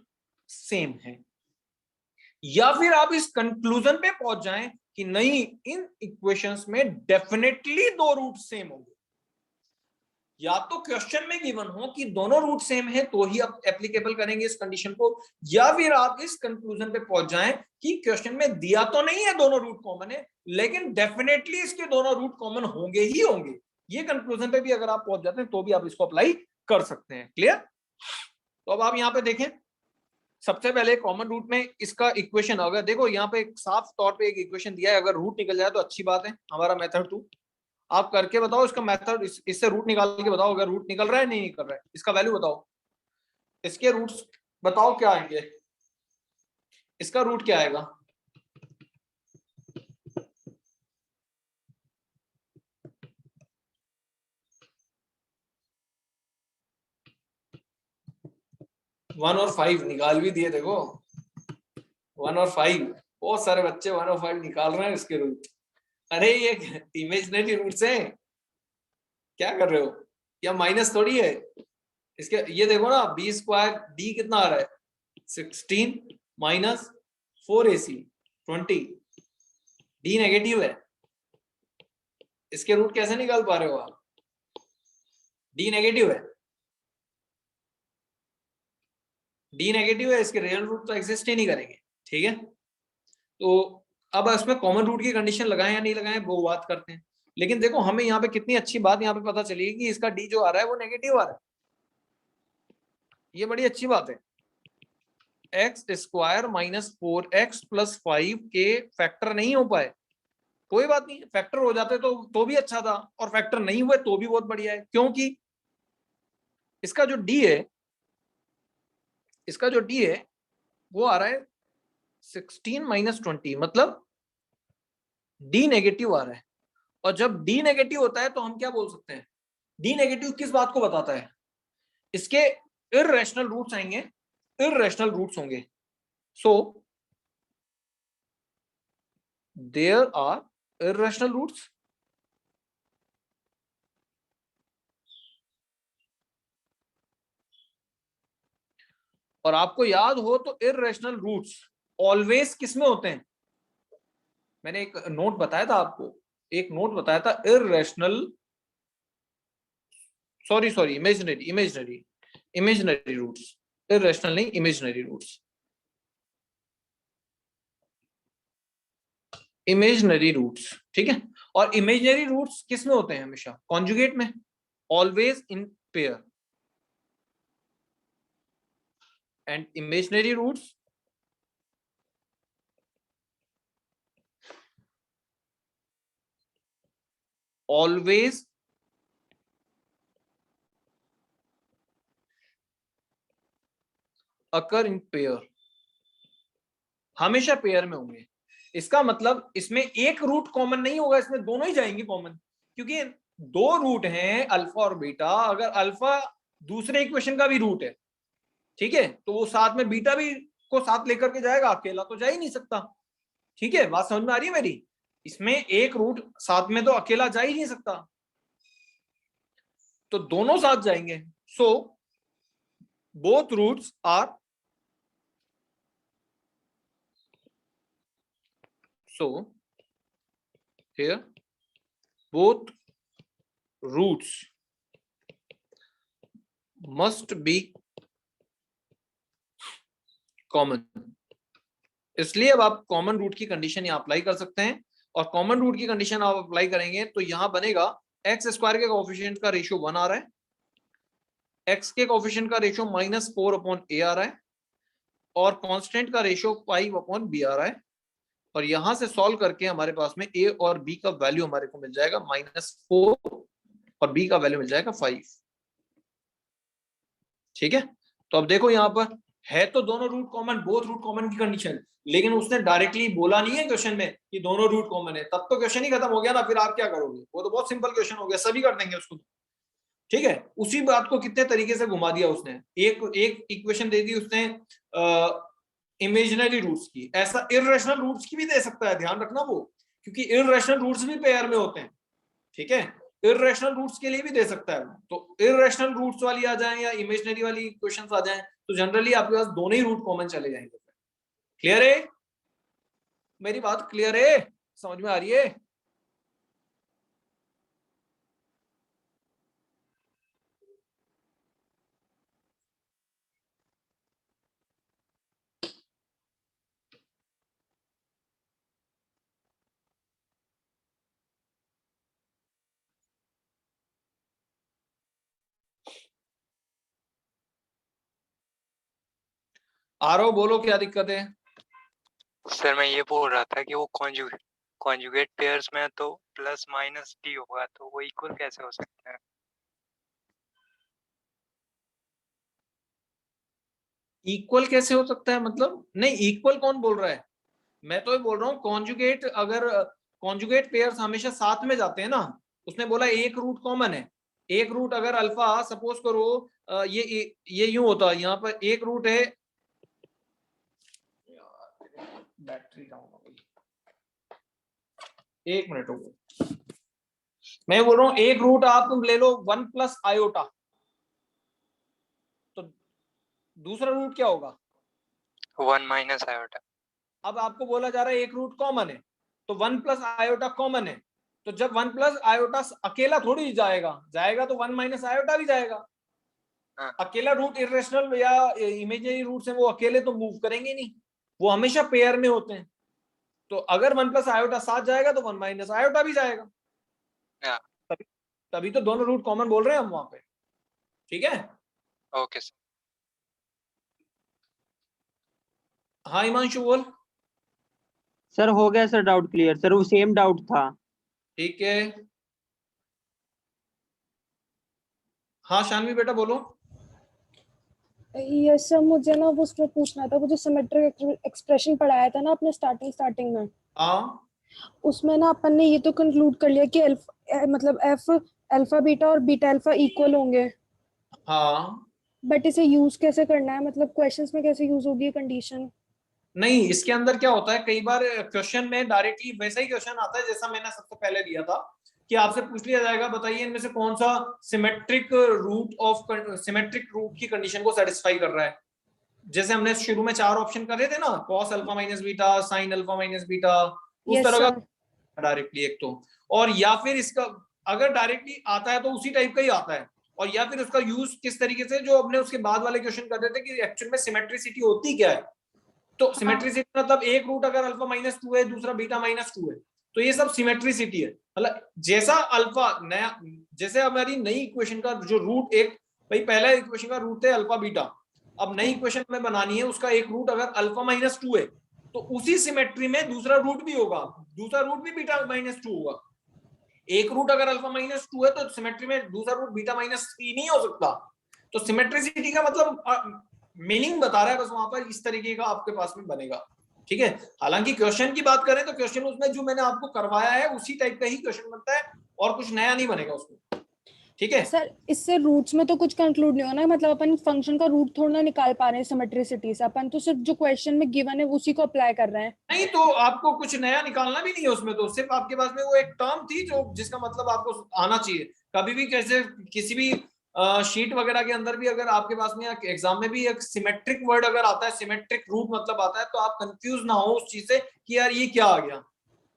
सेम है, या फिर आप इस कंक्लूजन पे पहुंच जाएं कि नहीं इन इक्वेशंस में डेफिनेटली दो रूट सेम होंगे। या तो क्वेश्चन में गिवन हो कि दोनों रूट सेम है तो ही आप एप्लीकेबल करेंगे इस कंडीशन को, या फिर आप इस कंक्लूजन पे पहुंच जाएं कि क्वेश्चन में दिया तो नहीं है दोनों रूट कॉमन है, लेकिन डेफिनेटली इसके दोनों रूट कॉमन होंगे ही होंगे। ये कंक्लूजन पे भी अगर आप पहुंच जाते हैं तो भी आप इसको अप्लाई कर सकते हैं। क्लियर? तो अब आप यहाँ पे देखें, सबसे पहले कॉमन रूट में इसका इक्वेशन, अगर देखो यहाँ पे साफ तौर पे एक इक्वेशन दिया है, अगर रूट निकल जाए तो अच्छी बात है, हमारा मेथड 2 आप करके बताओ इसका मेथड, इससे रूट निकाल के बताओ, अगर रूट निकल रहा है नहीं निकल रहा है इसका वैल्यू बताओ, इसके रूट्स बताओ क्या आएंगे, इसका रूट क्या आएगा? वन और 5 निकाल भी दिए, देखो 1 और 5, बहुत सारे बच्चे 1 और 5 निकाल रहे हैं इसके रूट। अरे ये इमेजिनरी रूट्स हैं, क्या कर रहे हो, या माइनस थोड़ी है इसके। ये देखो ना b² d कितना आ रहा है 16 माइनस 4ac 20, d नेगेटिव है, इसके रूट कैसे निकाल पा रहे हो आप? d नेगेटिव है, d नेगेटिव है, इसके रियल रूट तो एग्जिस्ट ही नहीं करेंगे। ठीक है, तो अब इसमें कॉमन रूट की कंडीशन लगाएं या नहीं लगाएं वो बात करते हैं। लेकिन देखो हमें यहाँ पे कितनी अच्छी बात यहाँ पे पता चली कि इसका d जो आ रहा है वो नेगेटिव आ रहा है, ये बड़ी अच्छी बात है। x² - 4x + 5 के फैक्टर नहीं हो पाए, कोई बात नहीं, फैक्टर हो जाते तो भी अच्छा था, और फैक्टर नहीं हुए तो भी बहुत बढ़िया है, क्योंकि इसका जो d है, इसका जो d है वो आ रहा है 16 - 20, मतलब d नेगेटिव आ रहा है। और जब d नेगेटिव होता है तो हम क्या बोल सकते हैं, d नेगेटिव किस बात को बताता है? इसके इररेशनल रूट्स आएंगे इररेशनल रूट्स होंगे. So there are irrational roots. और आपको याद हो तो इररेशनल रूट्स ऑलवेज किसमें होते हैं? मैंने एक नोट बताया था आपको, एक नोट बताया था irrational, sorry imaginary roots, irrational नहीं, इमेजिनरी रूट्स. इमेजिनरी रूट्स, ठीक है. और इमेजिनरी रूट्स किस में होते हैं? हमेशा कॉन्जुगेट में, always in pair. And imaginary roots always occur in pair, हमेशा पेयर में होंगे. इसका मतलब इसमें एक रूट कॉमन नहीं होगा, इसमें दोनों ही जाएंगे कॉमन, क्योंकि दो रूट हैं अल्फा और बीटा. अगर अल्फा दूसरे इक्वेशन का भी रूट है, ठीक है, तो वो साथ में बीटा भी को साथ लेकर के जाएगा, अकेला तो जा ही नहीं सकता. ठीक है, बात समझ में आ रही है मेरी? इसमें एक रूट साथ में तो अकेला जा ही नहीं सकता, तो दोनों साथ जाएंगे. So both roots are, so here both roots must be common. इसलिए अब आप कॉमन रूट की कंडीशन यहाँ अप्लाई कर सकते हैं. और कॉमन रूट की कंडीशन आप अप्लाई करेंगे तो यहां बनेगा एक्स स्क्वायर के कोएफिशिएंट का रेशियो 1 आ रहा है, एक्स के कोएफिशिएंट का रेशियो -4/a आ रहा है, और कांस्टेंट का रेशियो 5/b आ रहा है. और यहां से सॉल्व करके हमारे पास में a और b का वैल्यू हमारे को मिल जाएगा -4 और b का वैल्यू मिल जाएगा 5. ठीक है, तो अब देखो यहां पर है तो दोनों root common, both root common की कंडीशन, लेकिन उसने डायरेक्टली बोला नहीं है क्वेश्चन में कि दोनों रूट कॉमन है. तब तो क्वेश्चन ही खत्म हो गया ना, फिर आप क्या करोगे? वो तो बहुत सिंपल क्वेश्चन हो गया, सभी कर देंगे उसको. ठीक है, उसी बात को कितने तरीके से घुमा दिया उसने. एक इक्वेशन दे दी उसने इमेजिनरी रूट्स की, ऐसा इररेशनल रूट्स की भी दे सकता है, ध्यान रखना वो, क्योंकि इररेशनल रूट्स भी पेयर में होते हैं. ठीक है, इररेशनल रूट्स के लिए भी दे सकता है. तो इररेशनल रूट्स वाली आ जाए या इमेजिनरी वाली क्वेश्चंस आ जाए, तो जनरली आपके पास दोनों ही रूट कॉमन चले जाएंगे. क्लियर है? मेरी बात क्लियर है? समझ में आ रही है? आरो बोलो क्या दिक्कत है? सर मैं ये बोल रहा था कि वो कॉन्जुगेट पेयर्स में तो प्लस माइनस डी होगा, तो वो इक्वल कैसे हो सकते हैं? इक्वल कैसे हो सकता है मतलब? नहीं, इक्वल कौन बोल रहा है? मैं तो ये बोल रहा हूँ कॉन्जुगेट, अगर कॉन्जुगेट पेयर्स हमेशा साथ में जाते हैं ना. उसने बोला एक रूट कॉमन है, एक रूट अगर अल्फा सपोज करो ये यूं होता है, यहाँ पर एक रूट है, बैटरी डाउन हो गई, एक मिनट हो गया. मैं बोल रहा हूँ एक रूट आप तुम ले लो 1 + आयोटा, तो दूसरा रूट क्या होगा? 1 - आयोटा. अब आपको बोला जा रहा है एक रूट कॉमन है, तो 1 + आयोटा कॉमन है, तो जब 1 + आयोटा अकेला थोड़ी जाएगा तो 1 - आयोटा भी जाएगा. हाँ. अकेला रूट इरेशनल या इमेजिनरी रूट्स हैं, वो अकेले तो मूव करेंगे नहीं, वो हमेशा पेयर में होते हैं. तो अगर 1 + आयोटा साथ जाएगा तो 1 - आयोटा भी जाएगा. हाँ. तभी तो दोनों रूट कॉमन बोल रहे हैं हम वहां पे. ठीक है, ओके सर. हाँ हिमांशु बोल. सर हो गया सर, डाउट क्लियर सर, वो सेम डाउट था. ठीक है, हाँ शानवी बेटा बोलो. यस सर, मुझे ना वो उसमें पूछना था, वो जो सिमेट्रिक एक्सप्रेशन पढ़ाया था ना आपने स्टार्टिंग में, हाँ उसमें ना अपन ने ये तो कंक्लूड कर लिया कि मतलब एफ अल्फा बीटा और बीटा अल्फा इक्वल होंगे. हाँ बट इसे यूज कैसे करना है, मतलब क्वेश्चंस में कैसे यूज होगी कंडीशन? नहीं, इसके अंदर क्या होता है, कई बार क्वेश्चन में डायरेक्टली वैसा ही क्वेश्चन आता है जैसा मैंने सबसे पहले लिया था, कि आपसे पूछ लिया जाएगा बताइए इनमें से कौन सा सिमेट्रिक रूट की कंडीशन को सेटिस्फाई कर रहा है। जैसे हमने शुरू में 4 ऑप्शन कर रहे थे ना, cos alpha minus beta, sin alpha minus beta, उस यस तरह सर। का डायरेक्टली एक तो, और या फिर इसका अगर डायरेक्टली आता है तो उसी टाइप का ही आता है, और या फिर उसका यूज किस तरीके से, जो हमने उसके बाद वाले क्वेश्चन कर रहे थे कि एक्चुअल में सिमेट्रिसिटी होती क्या है। तो सिमेट्रिसिटी मतलब एक रूट अगर अल्फा माइनस 2 है, दूसरा बीटा माइनस 2 है, तो ये सब सिमेट्रिसिटी है। मतलब जैसा अल्फा नया, जैसे हमारी नई इक्वेशन का जो रूट एक, भाई पहला इक्वेशन का रूट थे अल्फा बीटा, अब नई इक्वेशन में बनानी है उसका एक रूट अगर अल्फा माइनस 2 है, तो उसी सिमेट्री में दूसरा रूट भी होगा, दूसरा रूट भी बीटा माइनस 2 होगा। एक रूट अगर अल्फा माइनस 2 है तो सिमेट्री में दूसरा रूट बीटा माइनस 3 नहीं हो सकता। तो सिमेट्रिसिटी का मतलब मीनिंग बता रहा है बस, वहां पर इस तरीके का आपके पास में बनेगा। ठीक है, हालांकि क्वेश्चन की बात करें तो क्वेश्चन उसमें जो मैंने आपको करवाया है उसी टाइप का ही क्वेश्चन बनता है, और कुछ नया नहीं बनेगा उसमें। ठीक है सर इससे रूट्स में तो कुछ कंक्लूड नहीं होना, मतलब अपन फंक्शन का रूट थोड़ा ना निकाल पा रहे हैं सिमेट्रिसिटी से, अपन तो सिर्फ जो क्वेश्चन में गिवन है उसी को अप्लाई कर रहे हैं। नहीं, तो आपको कुछ नया निकालना भी नहीं है उसमें, तो सिर्फ आपके पास में वो एक टर्म थी जो जिसका मतलब आपको आना चाहिए। कभी भी कैसे किसी भी शीट वगैरह के अंदर भी अगर आपके पास में एग्जाम में भी एक सिमेट्रिक वर्ड अगर आता है, सिमेट्रिक रूट मतलब आता है, तो आप कंफ्यूज ना हो उस चीज से कि यार ये क्या आ गया।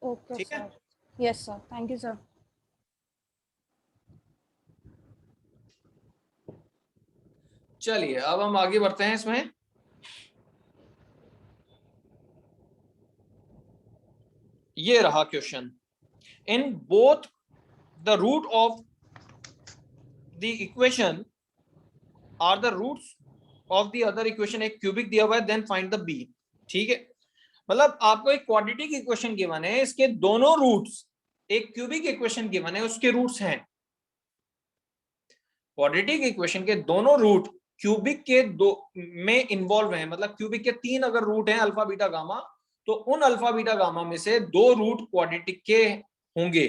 ओके ठीक है, sir. Yes sir, thank you sir. चलिए अब हम आगे बढ़ते हैं इसमें। ये रहा question, in both the root of the equation are the roots of the other equation, एक क्यूबिक दिया हुआ है, देन फाइंड द बी। ठीक है, मतलब आपको एक क्वाड्रेटिक इक्वेशन गिवन है, इसके दोनों रूट्स, एक क्यूबिक इक्वेशन गिवन है उसके रूट्स हैं, क्वाड्रेटिक इक्वेशन के दोनों रूट क्यूबिक के दो में इन्वॉल्व हैं, मतलब क्यूबिक के 3 अगर रूट हैं अल्फा बीटा गामा, तो उन अल्फा बीटा गामा में से 2 रूट क्वाड्रेटिक के होंगे।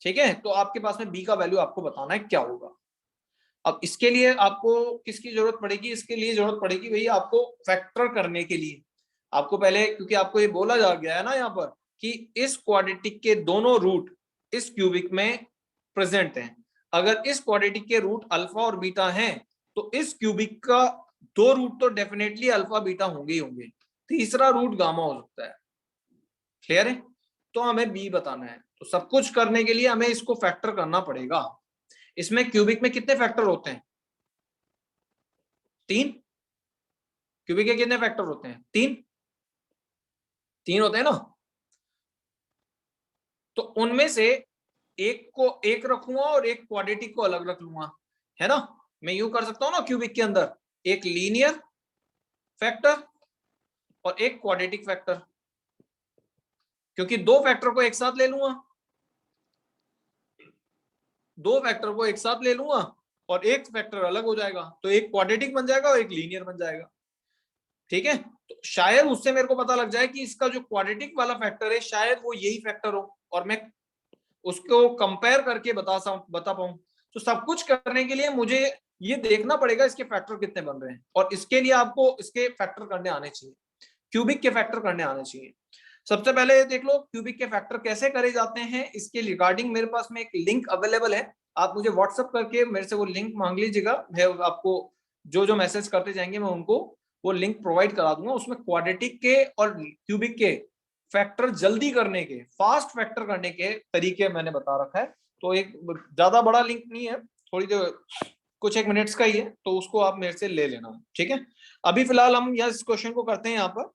ठीक है, तो आपके पास में बी का वैल्यू आपको बताना है क्या होगा। अब इसके लिए आपको किसकी जरूरत पड़ेगी, इसके लिए जरूरत पड़ेगी भैया आपको फैक्टर करने के लिए। आपको पहले, क्योंकि आपको ये बोला जा गया है ना यहाँ पर कि इस क्वाड्रेटिक के दोनों रूट इस क्यूबिक में प्रेजेंट हैं, अगर इस क्वाड्रेटिक के रूट अल्फा और बीटा हैं तो इस क्यूबिक का 2 रूट तो डेफिनेटली अल्फा बीटा होंगे ही होंगे, तीसरा रूट गामा हो सकता है। क्लियर है, तो हमें बी बताना है, तो सब कुछ करने के लिए हमें इसको फैक्टर करना पड़ेगा। इसमें क्यूबिक में कितने फैक्टर होते हैं, 3। क्यूबिक के कितने फैक्टर होते हैं, 3 होते हैं ना, तो उनमें से एक को एक रखूंगा और एक क्वाड्रेटिक को अलग रख लूंगा, है ना। मैं यूं कर सकता हूं ना, क्यूबिक के अंदर एक लीनियर फैक्टर और एक क्वाड्रेटिक फैक्टर, क्योंकि 2 फैक्टर को एक साथ ले लूंगा, 2 फैक्टर को एक साथ ले लूंगा और एक फैक्टर अलग हो जाएगा, तो एक क्वाड्रेटिक बन जाएगा और एक लीनियर बन जाएगा। ठीक है, तो शायद उससे मेरे को पता लग जाए कि इसका जो क्वाड्रेटिक वाला फैक्टर है शायद वो यही फैक्टर हो, और मैं उसको कंपेयर करके बता पाऊं। तो सब कुछ करने के लिए मुझे ये देखना पड़ेगा इसके फैक्टर कितने बन रहे हैं, और इसके लिए आपको इसके फैक्टर करने आने चाहिए, क्यूबिक के फैक्टर करने आने चाहिए। सबसे पहले देख लो क्यूबिक के फैक्टर कैसे करे जाते हैं, इसके रिगार्डिंग मेरे पास में एक लिंक अवेलेबल है, आप मुझे व्हाट्सअप करके मेरे से वो लिंक मांग लीजिएगा, मैं आपको जो जो मैसेज करते जाएंगे मैं उनको वो लिंक प्रोवाइड करा दूंगा। उसमें क्वाड्रेटिक के और क्यूबिक के फैक्टर जल्दी करने के, फास्ट फैक्टर करने के तरीके मैंने बता रखा है, तो एक ज्यादा बड़ा लिंक नहीं है, थोड़ी देर कुछ एक मिनट्स का ही है, तो उसको आप मेरे से ले लेना। ठीक है, अभी फिलहाल हम यहाँ इस क्वेश्चन को करते हैं। यहाँ पर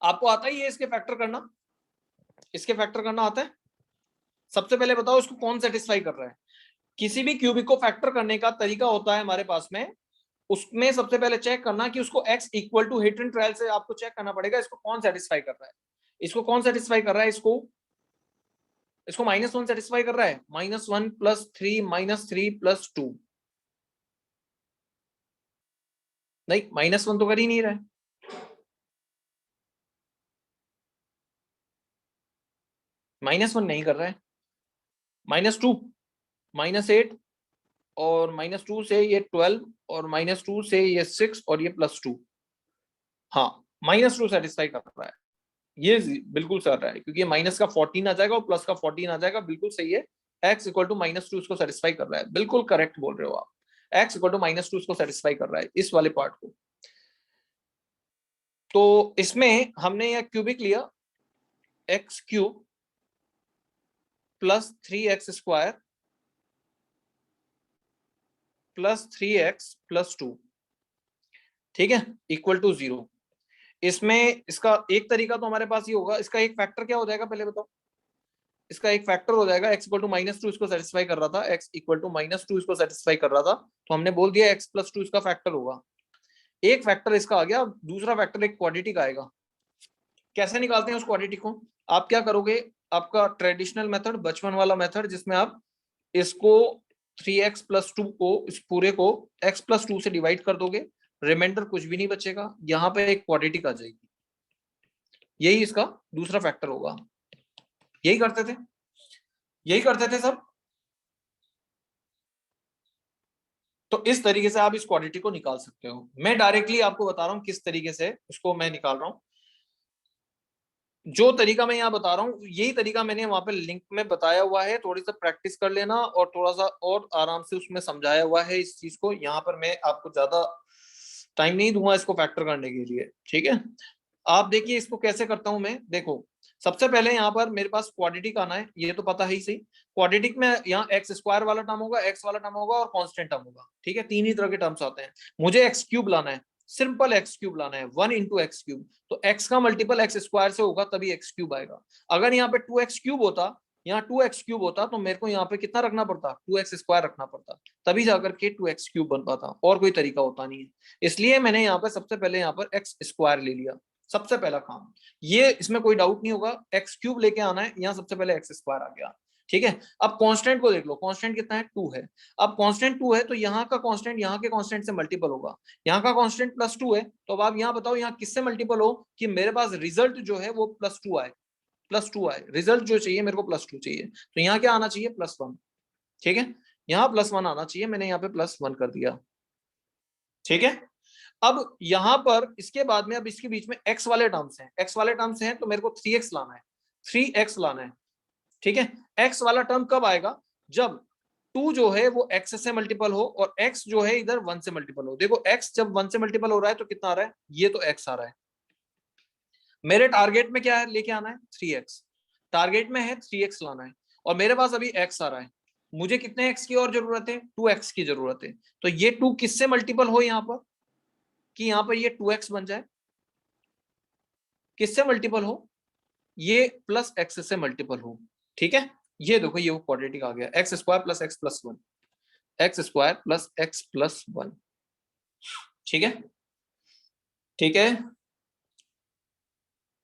आपको आता ही है इसके फैक्टर करना, इसके फैक्टर करना आता है। सबसे पहले बताओ इसको कौन सेटिस्फाई कर रहा है। किसी भी क्यूबिक को फैक्टर करने का तरीका होता है हमारे पास में, उसमें सबसे पहले चेक करना कि उसको x equal to hit and trial से आपको चेक करना पड़ेगा इसको कौन सेटिस्फाई कर रहा है। इसको कौन सेटिस्फाई कर रहा है, इसको -1 सेटिस्फाई कर रहा है, -1 + 3 -3 + 2, नहीं -1 तो कर ही नहीं रहा है, -1 नहीं कर रहा है, -2 -8 और -2 से ये 12 और -2 से ये 6 और ये +2। हाँ, -2 सेटिस्फाई कर रहा है, ये बिल्कुल सर रहा है, क्योंकि माइनस का 14 आ जाएगा और प्लस का 14 आ जाएगा, बिल्कुल सही है। x इक्वल टू -2 इसको सेटिस्फाई कर रहा है, बिल्कुल करेक्ट बोल रहे हो आप। x इक्वल टू -2 इसको सेटिस्फाई कर रहा है, इस वाले पार्ट को। तो इसमें हमने यह क्यूबिक लिया, x³ plus 3x² plus 3x plus 2, ठीक है, इक्वल टू 0। इसमें इसका एक तरीका तो हमारे पास ही होगा, इसका एक फैक्टर क्या हो जाएगा पहले बताओ। इसका एक फैक्टर हो जाएगा, x इक्वल टू -2 इसको सेटिस्फाई कर रहा था, x इक्वल टू -2 इसको सेटिस्फाई कर रहा था, तो हमने बोल दिया x प्लस 2 इसका फैक्टर होगा। एक फैक्टर इसका आ गया, दूसरा फैक्टर एक क्वाड्रेटिक आएगा। कैसे निकालते हैं उस क्वाड्रेटिक को? आप क्या करोगे, आपका ट्रेडिशनल मेथड, बचपन वाला मेथड, जिसमें आप इसको 3x प्लस 2 को, इस पूरे को x प्लस 2 से डिवाइड कर दोगे, रिमाइंडर कुछ भी नहीं बचेगा, यहाँ पे एक क्वाड्रेटिक आ जाएगी, यही इसका दूसरा फैक्टर होगा। यही करते थे, यही करते थे सब। तो इस तरीके से आप इस क्वाड्रेटिक को निकाल सकते हो। मैं डायरेक्टली आपको बता रहा हूं किस तरीके से उसको मैं निकाल रहा हूं। जो तरीका मैं यहाँ बता रहा हूँ, यही तरीका मैंने वहां पे लिंक में बताया हुआ है, थोड़ी सा प्रैक्टिस कर लेना और थोड़ा सा और आराम से उसमें समझाया हुआ है इस चीज को। यहाँ पर मैं आपको ज्यादा टाइम नहीं दूंगा इसको फैक्टर करने के लिए, ठीक है। आप देखिए इसको कैसे करता हूं मैं। देखो, सबसे पहले यहाँ पर मेरे पास क्वाड्रेटिक आना है, ये तो पता है ही सही। क्वाड्रेटिक में यहाँ x² वाला टर्म होगा, x वाला टर्म होगा और कांस्टेंट टर्म होगा, ठीक है। तीन ही तरह के टर्म्स आते हैं। मुझे x³ लाना है, सिंपल x³ लाना है, 1 × x³। तो x का मल्टीपल x² से होगा, तभी x³ आएगा। अगर यहाँ पे 2x³ होता, यहाँ 2x³ होता, तो मेरे को यहाँ पे कितना रखना पड़ता, 2x² रखना पड़ता, तभी जाकर के 2x³ बन पाता, और कोई तरीका होता नहीं है। इसलिए मैंने यहाँ पे सबसे पहले यहाँ पर x² ले लिया, सबसे पहला काम ये, इसमें कोई डाउट नहीं होगा, x³ लेके आना है। यहाँ सबसे पहले x² आ गया, ठीक है। अब कांस्टेंट को देख लो, कांस्टेंट कितना है, 2 है। अब कांस्टेंट 2 है तो यहाँ का कांस्टेंट यहाँ के कांस्टेंट से मल्टीपल होगा, यहाँ का कांस्टेंट +2 है। तो अब आप यहाँ बताओ यहाँ किससे मल्टीपल हो कि मेरे पास रिजल्ट जो है वो +2 आए, +2 आए। रिजल्ट जो चाहिए मेरे को +2 चाहिए, तो यहाँ क्या आना चाहिए, +1, ठीक है। यहाँ +1 आना चाहिए, मैंने यहाँ पे +1 कर दिया, ठीक है। अब यहाँ पर इसके बाद में, अब इसके बीच में x वाले टर्म्स हैं, x वाले टर्म्स हैं, तो मेरे को 3x लाना है, 3x लाना है, ठीक है। x वाला टर्म कब आएगा, जब 2 जो है वो x से मल्टीपल हो और x जो है इधर 1 से मल्टीपल हो। देखो x जब 1 से मल्टीपल हो रहा है तो कितना आ रहा है, ये तो x आ रहा है। मेरे टारगेट में क्या है, लेके आना है 3x, टारगेट में है 3x लाना है, और मेरे पास अभी x आ रहा है। मुझे कितने x की और जरूरत है, 2x की जरूरत है। तो ये 2 किससे मल्टीपल हो यहाँ पर, कि यहाँ पर ये 2x बन जाए, किससे मल्टीपल हो, ये +x से मल्टीपल हो, ठीक है। ये देखो ये वो क्वाड्रेटिक आ गया, x² + x + 1, x² + x + 1, ठीक है, ठीक है।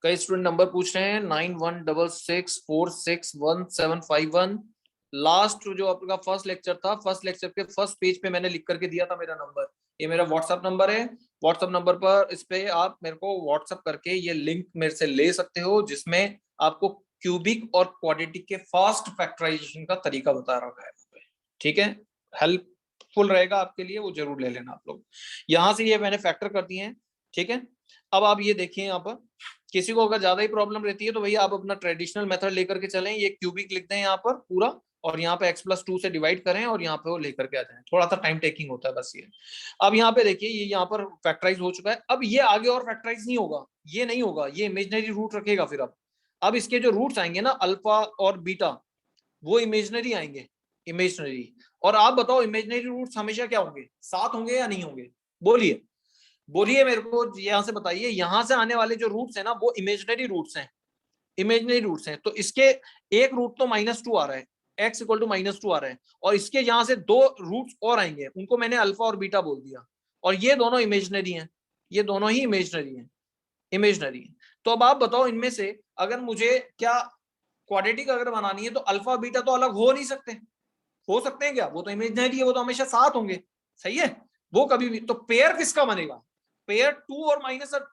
कई स्टूडेंट नंबर पूछ रहे हैं 9166461751। लास्ट जो आपका फर्स्ट लेक्चर था, फर्स्ट लेक्चर के फर्स्ट पेज पे मैंने लिख करके दिया था मेरा नंबर, ये मेरा व्हाट्सएप नंबर है। व्हाट्सएप नंबर पर इस पे आप मेरे को व्हाट्सएप करके ये लिंक मेरे से ले सकते हो, जिसमें आपको क्यूबिक और क्वाड्रेटिक के फास्ट फैक्टराइजेशन का तरीका बता रखा है, ठीक है। हेल्पफुल रहेगा आपके लिए, वो जरूर ले लेना आप लोग। यहाँ से ये मैंने फैक्टर कर दिए हैं, ठीक है। अब आप ये देखिए, यहाँ पर किसी को अगर ज्यादा ही प्रॉब्लम रहती है तो भैया आप अपना ट्रेडिशनल मेथड लेकर के चलें, ये क्यूबिक लिख दें यहाँ पर पूरा, और यहाँ पे x + 2 से डिवाइड करें और यहाँ पे वो लेकर के आ जाएं। थोड़ा सा टाइम टेकिंग होता है बस ये। अब यहाँ पे देखिए ये यहाँ पर फैक्टराइज हो चुका है। अब ये आगे और फैक्टराइज नहीं होगा, ये नहीं होगा, ये इमेजिनरी रूट रखेगा फिर। अब इसके जो रूट्स आएंगे ना, अल्फा और बीटा, वो इमेजिनरी आएंगे, इमेजिनरी। और आप बताओ इमेजिनरी रूट्स हमेशा क्या होंगे, 7 होंगे या नहीं होंगे, बोलिए बोलिए मेरे को, यहाँ से बताइए। यहाँ से आने वाले जो रूट्स हैं ना, वो इमेजिनरी रूट्स हैं, इमेजिनरी रूट्स हैं। तो इसके एक रूट तो -2 आ रहा है, x = -2 आ रहा है, और इसके यहाँ से 2 रूट्स और आएंगे, उनको मैंने अल्फा और बीटा बोल दिया, और ये दोनों इमेजिनरी हैं, ये दोनों ही इमेजिनरी हैं, इमेजिनरी है। तो अब आप बताओ इनमें से अगर मुझे क्या क्वाड्रेटिक अगर बनानी है, तो अल्फा और बीटा तो अलग हो नहीं सकते, हो सकते हैं क्या, वो तो इमेजिनरी है, वो तो हमेशा 7 होंगे, सही है। वो कभी भी, तो पेयर किसका बनेगा, पेयर 2 और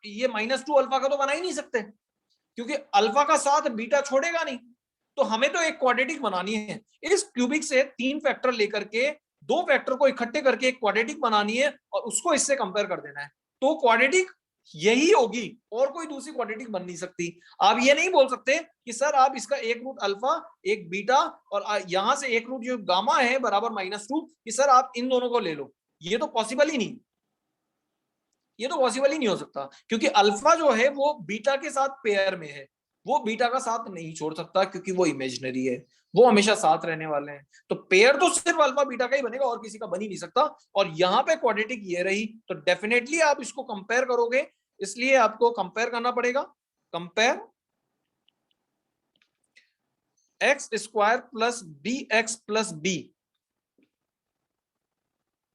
ये -2 अल्फा का तो बना ही नहीं सकते, क्योंकि अल्फा का साथ बीटा छोड़ेगा नहीं। तो हमें तो एक क्वाड्रेटिक बनानी है। इस क्यूबिक से 3 फैक्टर लेकर के दो फैक्टर को इकट्ठे करके एक क्वाड्रेटिक बनानी है और उसको इससे कंपेयर कर देना है, तो क्वाड्रेटिक यही होगी और कोई दूसरी क्वाड्रेटिक बन नहीं सकती। आप ये नहीं बोल सकते कि सर आप इसका एक रूट अल्फा एक बीटा और यहां से एक रूट जो गामा है बराबर -2 कि सर आप इन दोनों को ले लो, ये तो पॉसिबल ही नहीं, ये तो पॉसिबल ही नहीं हो सकता, क्योंकि अल्फा जो है वो बीटा के साथ पेयर में है, वो बीटा का साथ नहीं छोड़ सकता क्योंकि वो इमेजिनरी है, वो हमेशा साथ रहने वाले हैं। तो पेयर तो सिर्फ अल्फा बीटा का ही बनेगा और किसी का बन ही नहीं सकता। और यहाँ पे क्वाड्रेटिक ये रही, तो डेफिनेटली आप इसको कंपेयर करोगे, इसलिए आपको कंपेयर करना पड़ेगा। Compare x square plus B x plus B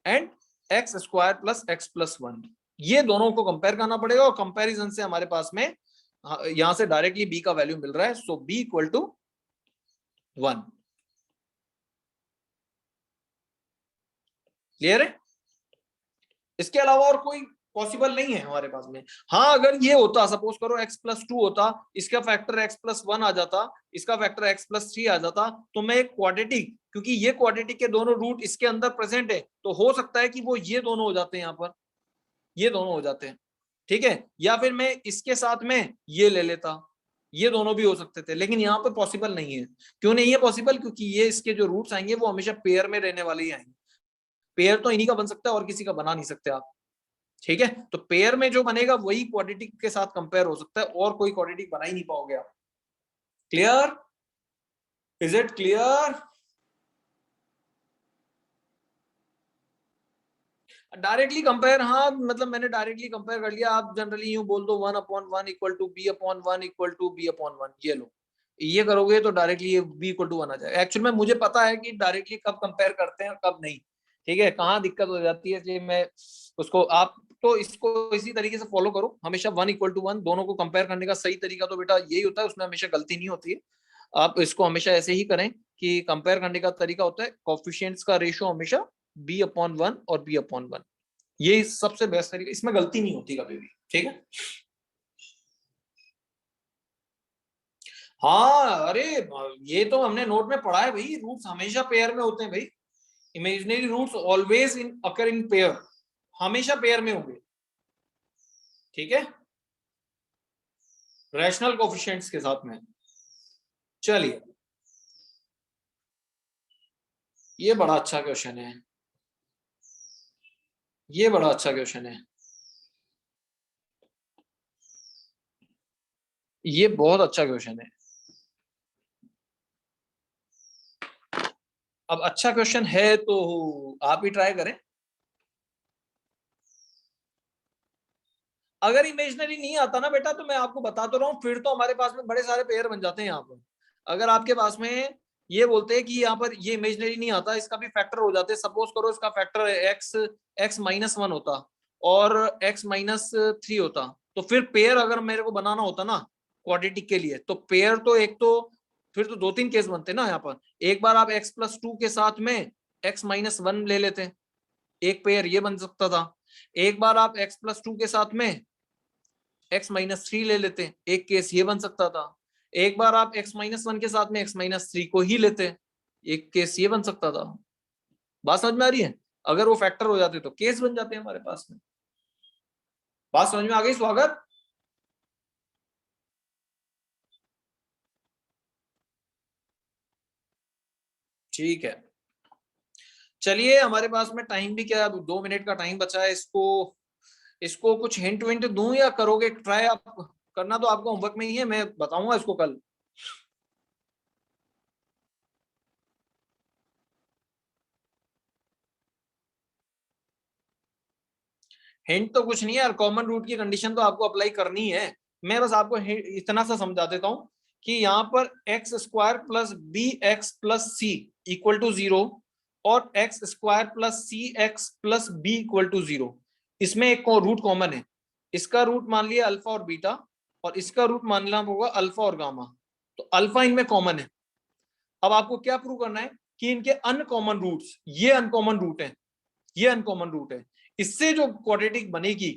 and x square plus x plus 1, ये दोनों को कंपेयर करना पड़ेगा। और कंपैरिजन से हमारे पास में यहां से डायरेक्टली b का वैल्यू मिल रहा है, सो b इक्वल टू 1। क्लियर है? इसके अलावा और कोई पॉसिबल नहीं है हमारे पास में। हाँ, अगर ये होता, सपोज करो x प्लस 2 होता, इसका फैक्टर x प्लस 1 आ जाता, इसका फैक्टर x प्लस 3 आ जाता, तो मैं क्वाड्रेटिक, क्योंकि ये क्वाड्रेटिक के दोनों रूट इसके अंदर प्रेजेंट है, तो हो सकता है कि वो ये दोनों हो जाते हैं, यहाँ पर ये दोनों हो जाते हैं, ठीक है। या फिर मैं इसके साथ में ये ले लेता, ये दोनों भी हो सकते थे, लेकिन यहाँ पे पॉसिबल नहीं है। क्यों नहीं है पॉसिबल? क्योंकि ये इसके जो रूट्स आएंगे वो हमेशा पेयर में रहने वाले ही आएंगे। पेयर तो इन्हीं का बन सकता है और किसी का बना नहीं सकते आप, ठीक है। तो पेयर में जो बनेगा वही क्वाड्रेटिक के साथ कंपेयर हो सकता है, और कोई क्वाड्रेटिक बना ही नहीं पाओगे आप। Clear? Is it clear? Directly compare, हाँ मतलब मैंने डायरेक्टली कंपेयर कर लिया। आप जनरली यूं बोल दो 1/1 equal to b/1 equal to b/1, ये लो, ये करोगे तो डायरेक्टली ये b इक्वल टू 1 आ जाएगा। एक्चुअल में मुझे पता है कि डायरेक्टली कब कंपेयर करते हैं और कब नहीं, ठीक है, कहाँ दिक्कत हो जाती है, इसलिए मैं उसको, आप तो इसको इसी तरीके से फॉलो करो हमेशा। 1 इक्वल टू 1 दोनों को कंपेयर करने का सही तरीका तो बेटा यही होता है, उसमें हमेशा गलती नहीं होती है। आप इसको हमेशा ऐसे ही करें कि कंपेयर करने का तरीका होता है कोएफिशिएंट्स का रेशियो हमेशा b/1 और b/1, ये सबसे बेस्ट तरीका, इसमें गलती नहीं होती कभी भी, ठीक है। हाँ, अरे ये तो हमने नोट में पढ़ा है भाई, रूट्स हमेशा पेयर में होते हैं भाई। Imaginary roots always in occur in pair, हमेशा पेयर में होंगे, ठीक है, रैशनल कोएफिशिएंट्स के साथ में। चलिए, ये बड़ा अच्छा क्वेश्चन है, ये बड़ा अच्छा क्वेश्चन है, ये बहुत अच्छा क्वेश्चन है। अब अच्छा क्वेश्चन है तो आप ही ट्राई करें। अगर इमेजिनरी नहीं आता ना बेटा, तो मैं आपको बता तो रहा हूँ, फिर तो हमारे पास में बड़े सारे पेयर बन जाते हैं यहाँ पर। अगर आपके पास में ये बोलते हैं कि यहाँ पर ये इमेजिनरी नहीं आता, इसका भी फैक्टर हो जाते, सपोज करो इसका फैक्टर x-1 होता और x-3 होता, तो फिर पेयर अगर मेरे को बनाना होता ना क्वाड्रेटिक के लिए, तो पेयर तो एक तो फिर तो 2-3 केस बनते ना यहाँ पर। एक बार आप x प्लस 2 के साथ में x-1 ले लेते, एक पेयर ये बन सकता था। एक बार आप x प्लस 2 के साथ में x-3 ले लेते, एक केस ये बन सकता था। एक बार आप x-1 के साथ में x-3 को ही लेते, एक केस ये बन सकता था। बात समझ में आ रही है? अगर वो फैक्टर हो जाते तो केस बन जाते हैं हमारे पास में। बात समझ में आ गई? स्वागत। ठीक है, चलिए, हमारे पास में टाइम भी क्या है, 2 मिनट का टाइम बचा है। इसको कुछ हिंट विंट दूं या करोगे ट्राई? आप करना तो आपको होमवर्क में ही है, मैं बताऊंगा इसको कल। हिंट तो कुछ नहीं है यार, कॉमन रूट की कंडीशन तो आपको अप्लाई करनी है। मैं बस आपको इतना सा समझा देता हूं कि यहाँ पर x square plus B x plus C equal to 0 और x square plus C x plus B equal to 0, इसमें एक रूट कॉमन है। इसका रूट मान लिया अल्फा और बीटा, और इसका रूट मानना होगा अल्फा और गामा, तो अल्फा इनमें कॉमन है। अब आपको क्या प्रूव करना है कि इनके अनकॉमन रूट्स, ये अनकॉमन रूट है, ये अनकॉमन रूट है। इससे जो क्वाड्रेटिक बनेगी,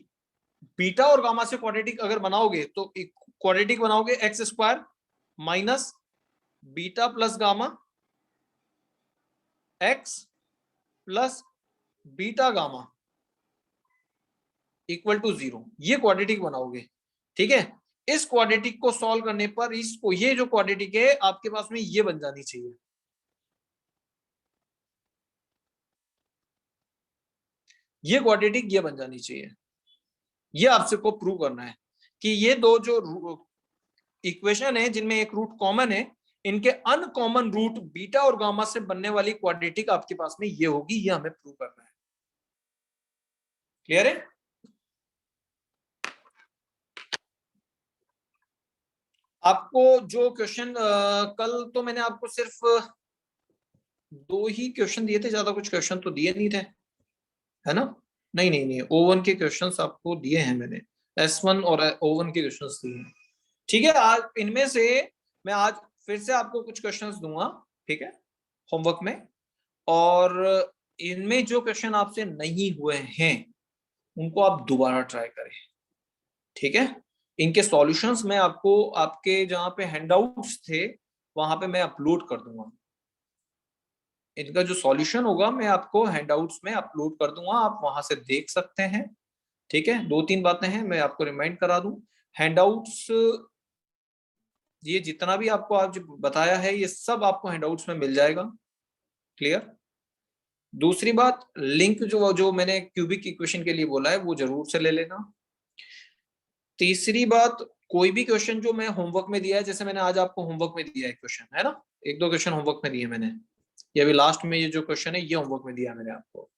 बीटा और गामा से क्वाड्रेटिक अगर बनाओगे तो क्वाड्रेटिक बनाओगे x square minus beta plus gamma x plus beta gamma equal to 0, ये क्वाड्रेटिक बनाओगे। ठीक है, इस क्वाड्रेटिक को सॉल्व करने पर इसको, ये जो क्वाड्रेटिक है आपके पास में ये बन जानी चाहिए। ये क्वाड्रेटिक ये बन जानी चाहिए। ये आपसे को प्रूव करना है कि ये दो जो इक्वेशन है जिनमें एक रूट कॉमन है, इनके अनकॉमन रूट बीटा और गामा से बनने वाली क्वाड्रेटिक आपके पास में ये होगी। ये हमें प्रूव करना है। क्लियर है? आपको जो क्वेश्चन कल तो मैंने आपको सिर्फ 2 ही क्वेश्चन दिए थे, ज्यादा कुछ क्वेश्चन तो दिए नहीं थे, है ना? नहीं, O1 के क्वेश्चंस आपको दिए हैं मैंने, S1 और O1 के क्वेश्चंस दिए हैं। ठीक है, आज इनमें से मैं आज फिर से आपको कुछ क्वेश्चंस दूंगा, ठीक है, होमवर्क में, और इनमें जो क्वेश्चन आपसे नहीं हुए हैं उनको आप दोबारा ट्राई करें। ठीक है, इनके सॉल्यूशंस मैं आपको आपके जहां पे हैंडआउट्स थे वहां पे मैं अपलोड कर दूंगा। इनका जो सॉल्यूशन होगा मैं आपको हैंडआउट्स में अपलोड कर दूंगा, आप वहां से देख सकते हैं। ठीक है, 2-3 बातें हैं मैं आपको रिमाइंड करा दूं। हैंडआउट्स, ये जितना भी आपको आज बताया है ये सब आपको हैंडआउट्स में मिल जाएगा। क्लियर? दूसरी बात, लिंक जो मैंने क्यूबिक इक्वेशन के लिए बोला है वो जरूर से ले लेना। तीसरी बात, कोई भी क्वेश्चन जो मैं होमवर्क में दिया है, जैसे मैंने आज आपको होमवर्क में दिया है क्वेश्चन, है ना, 1-2 क्वेश्चन होमवर्क में दिए मैंने, ये अभी लास्ट में ये जो क्वेश्चन है ये होमवर्क में दिया मैंने आपको।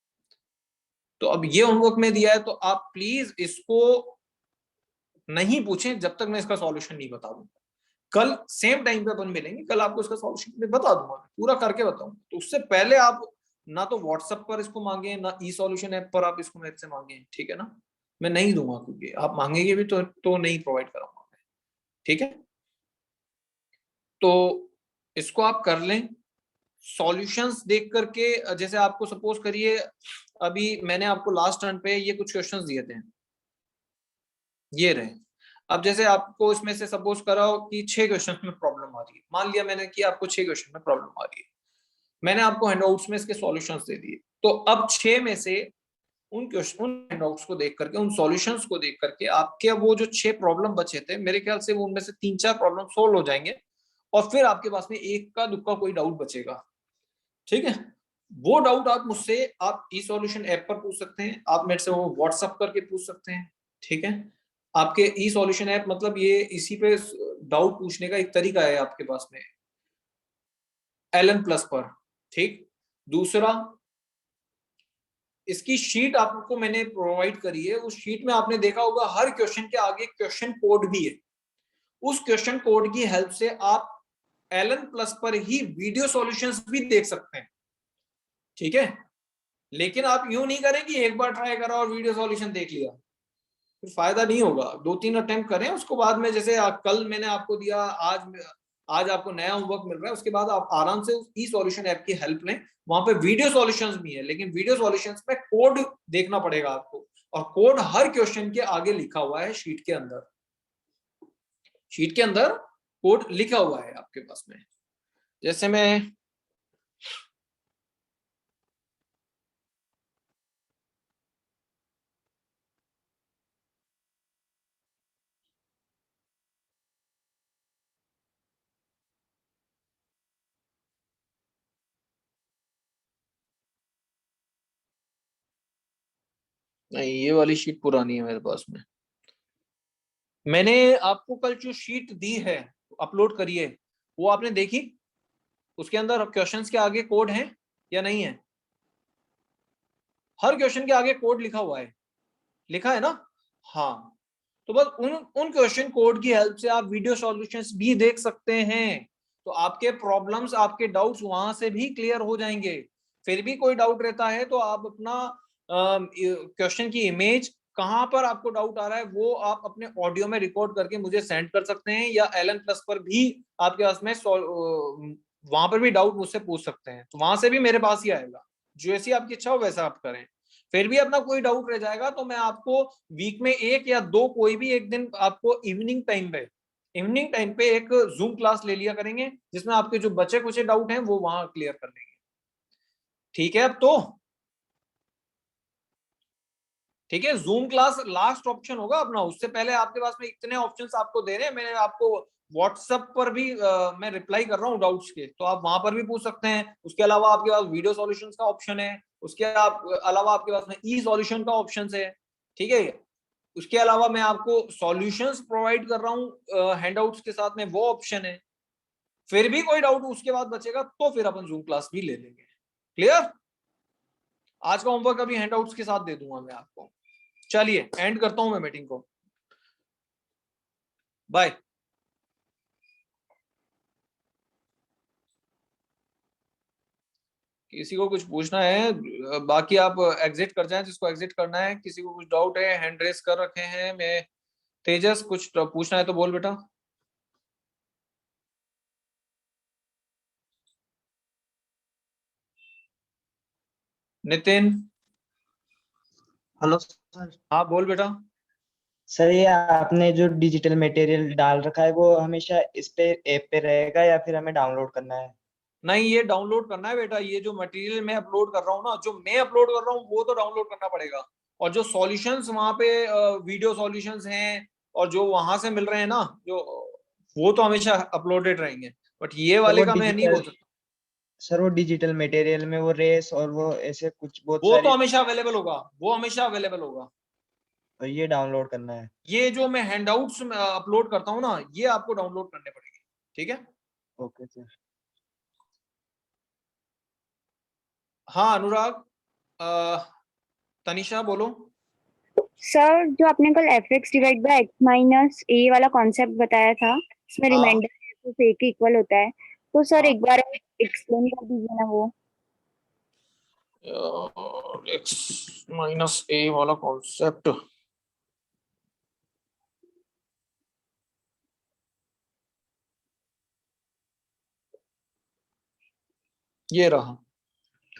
तो अब ये होमवर्क में दिया है तो आप प्लीज इसको नहीं पूछें जब तक मैं इसका सॉल्यूशन नहीं बता दूंगा। कल सेम टाइम पे अपन मिलेंगे, कल आपको इसका सॉल्यूशन मैं बता दूंगा, पूरा करके बताऊंगा। तो उससे पहले आप ना तो व्हाट्सएप पर इसको मांगे, ना ई सॉल्यूशन ऐप पर आप इसको मेरे से मांगे। ठीक है ना, मैं नहीं दूंगा, क्योंकि आप मांगेंगे भी तो नहीं प्रोवाइड कराऊंगा मैं। ठीक है, तो इसको आप कर लें सॉल्यूशंस देख करके। जैसे आपको सपोज करिए अभी मैंने आपको लास्ट टर्न पे ये कुछ क्वेश्चंस दिए थे, ये रहे। अब जैसे आपको इसमें से सपोज कराओ कि 6 क्वेश्चन में प्रॉब्लम आ रही है, मान लिया मैंने कि आपको 6 क्वेश्चन में प्रॉब्लम आ रही है, मैंने आपको हैंडआउट्स में इसके सॉल्यूशंस दे दिए। तो अब 6 में से उन हैंडआउट्स को देख करके, उन सॉल्यूशंस को देख करके आपके वो जो 6 प्रॉब्लम बचे थे, मेरे ख्याल से वो उनमें से 3-4 प्रॉब्लम सोल्व हो जाएंगे और फिर आपके पास में एक का दुक्का कोई डाउट बचेगा। ठीक है, वो डाउट आप मुझसे आप ई सॉल्यूशन ऐप पर पूछ सकते हैं, आप मेरे से वो व्हाट्सएप करके पूछ सकते हैं। ठीक है, आपके ई सॉल्यूशन ऐप मतलब ये इसी पे डाउट पूछने का एक तरीका है आपके पास में LN+ पर। ठीक, दूसरा इसकी शीट आपको मैंने प्रोवाइड करी है, उस शीट में आपने देखा होगा हर क्वेश्चन के आगे क्वेश्चन कोड भी है। उस क्वेश्चन कोड की हेल्प से आप LN+ पर ही वीडियो सॉल्यूशंस भी देख सकते हैं। ठीक है, लेकिन आप यूं नहीं करें कि एक बार ट्राई करा और वीडियो सॉल्यूशन देख लिया, फिर फायदा नहीं होगा। 2-3 अटेम्प्ट करें, उसको बाद में जैसे कल मैंने आपको दिया, आज आपको नया होमवर्क मिल रहा है, उसके बाद आप आराम से उस ई सॉल्यूशन ऐप की हेल्प लें। वहां पे वीडियो सॉल्यूशंस भी है, लेकिन वीडियो सॉल्यूशंस में कोड देखना पड़ेगा आपको, और कोड हर क्वेश्चन के आगे लिखा हुआ है शीट के अंदर। शीट के अंदर कोड लिखा हुआ है आपके पास में। जैसे मैं नहीं, ये वाली शीट पुरानी है मेरे पास में। मैंने आपको कल जो शीट दी है अपलोड करिए, वो आपने देखी? उसके अंदर क्वेश्चंस के आगे कोड है या नहीं है? हर क्वेश्चन के आगे कोड लिखा हुआ है, लिखा है ना? हाँ, तो बस उन क्वेश्चन कोड की हेल्प से आप वीडियो सॉल्यूशंस भी देख सकते हैं। तो आपके प्रॉब्लम्स, आपके डाउट्स वहां से भी क्लियर हो जाएंगे। फिर भी कोई डाउट रहता है तो आप अपना क्वेश्चन की इमेज, कहां पर आपको डाउट आ रहा है, वो आप अपने ऑडियो में रिकॉर्ड करके मुझे सेंड कर सकते हैं, या LN+ पर भी आपके पास में वहां पर भी डाउट मुझसे पूछ सकते हैं, तो वहां से भी मेरे पास ही आएगा। जैसी आपकी इच्छा हो वैसा आप करें। फिर भी अपना कोई डाउट रह जाएगा तो मैं आपको वीक में 1 या 2 कोई भी एक दिन आपको इवनिंग टाइम पे एक जूम क्लास ले लिया करेंगे, जिसमें आपके जो बचे कुछ डाउट हैं वो वहां क्लियर कर लेंगे। ठीक है, अब तो ठीक है, जूम क्लास लास्ट ऑप्शन होगा अपना, उससे पहले आपके पास में इतने ऑप्शंस आपको दे रहे हैं, मैंने आपको व्हाट्सएप पर भी मैं रिप्लाई कर रहा हूँ डाउट्स के, तो आप वहां पर भी पूछ सकते हैं। उसके अलावा आपके पास वीडियो सॉल्यूशंस का ऑप्शन है, उसके अलावा आपके पास में ई सॉल्यूशन का ऑप्शन है, ठीक है। उसके अलावा मैं आपको सॉल्यूशंस प्रोवाइड कर रहा हूँ हैंडआउट्स के साथ में, वो ऑप्शन है। फिर भी कोई डाउट उसके बाद बचेगा तो फिर अपन जूम क्लास भी ले लेंगे। क्लियर? आज का होमवर्क अभी हैंडआउट्स के साथ दे दूंगा मैं आपको। चलिए एंड करता हूं मैं मीटिंग को, बाय। किसी को कुछ पूछना है? बाकी आप एग्जिट कर जाएं जिसको एग्जिट करना है। किसी को कुछ डाउट है? हैंड रेस कर रखे हैं। मैं तेजस, कुछ पूछना है तो बोल बेटा। Nitin, hello sir. हाँ बोल बेटा। सर ये आपने जो डिजिटल मटेरियल डाल रखा है वो हमेशा इस पे ऐप पे रहेगा या फिर हमें डाउनलोड करना है? नहीं, ये डाउनलोड करना है बेटा। ये जो मटेरियल मैं अपलोड कर रहा हूँ ना, जो मैं अपलोड कर रहा हूँ वो तो डाउनलोड करना पड़ेगा, और जो सॉल्यूशंस वहां पे वीडियो सॉल्यूशंस हैं और जो वहां से मिल रहे हैं ना, जो वो तो हमेशा अपलोडेड रहेंगे, बट ये सर वाले वो का मैं नहीं बोल डिजिटल सकता। सर वो डिजिटल मटेरियल में वो रेस और वो ऐसे कुछ बहुत वो तो सारी, हमेशा अवेलेबल होगा, वो हमेशा अवेलेबल होगा। तो ये डाउनलोड करना है? ये जो मैं हैंडआउट्स अपलोड करता हूँ ना, ये आपको डाउनलोड करने पड़ेंगे, ठीक है। Okay sir. हाँ अनुराग, तनिषा बोलो। सर जो आपने कल fx divide by x minus a वाला कॉन्सेप्ट बताया था, इसमें हाँ। रिमाइंडर तो a के इक्वल होता है, तो सर हाँ। एक बार एक्सप्लेन कर दीजिए ना वो। एक्स माइनस ए वाला कॉन्सेप्ट, ये रहा।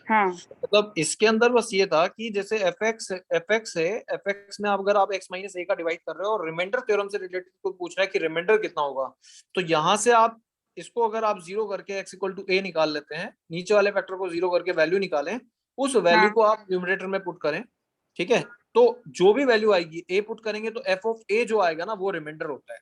हाँ मतलब इसके अंदर बस ये था कि जैसे एफ एक्स है, एफ एक्स में अगर आप एक्स माइनस ए का डिवाइड कर रहे हो और रिमाइंडर थ्योरम से रिलेटेड को पूछ रहा है कि रिमाइंडर कितना होगा, तो यहाँ से आप इसको अगर आप जीरो करके एक्स इक्वल टू ए निकाल लेते हैं, नीचे वाले फैक्टर को जीरो करके वैल्यू निकालें, उस वैल्यू हाँ को आप न्यूमरेटर में पुट करें, ठीक है। तो जो भी वैल्यू आएगी ए पुट करेंगे तो एफ ऑफ ए जो आएगा ना वो रिमाइंडर होता है।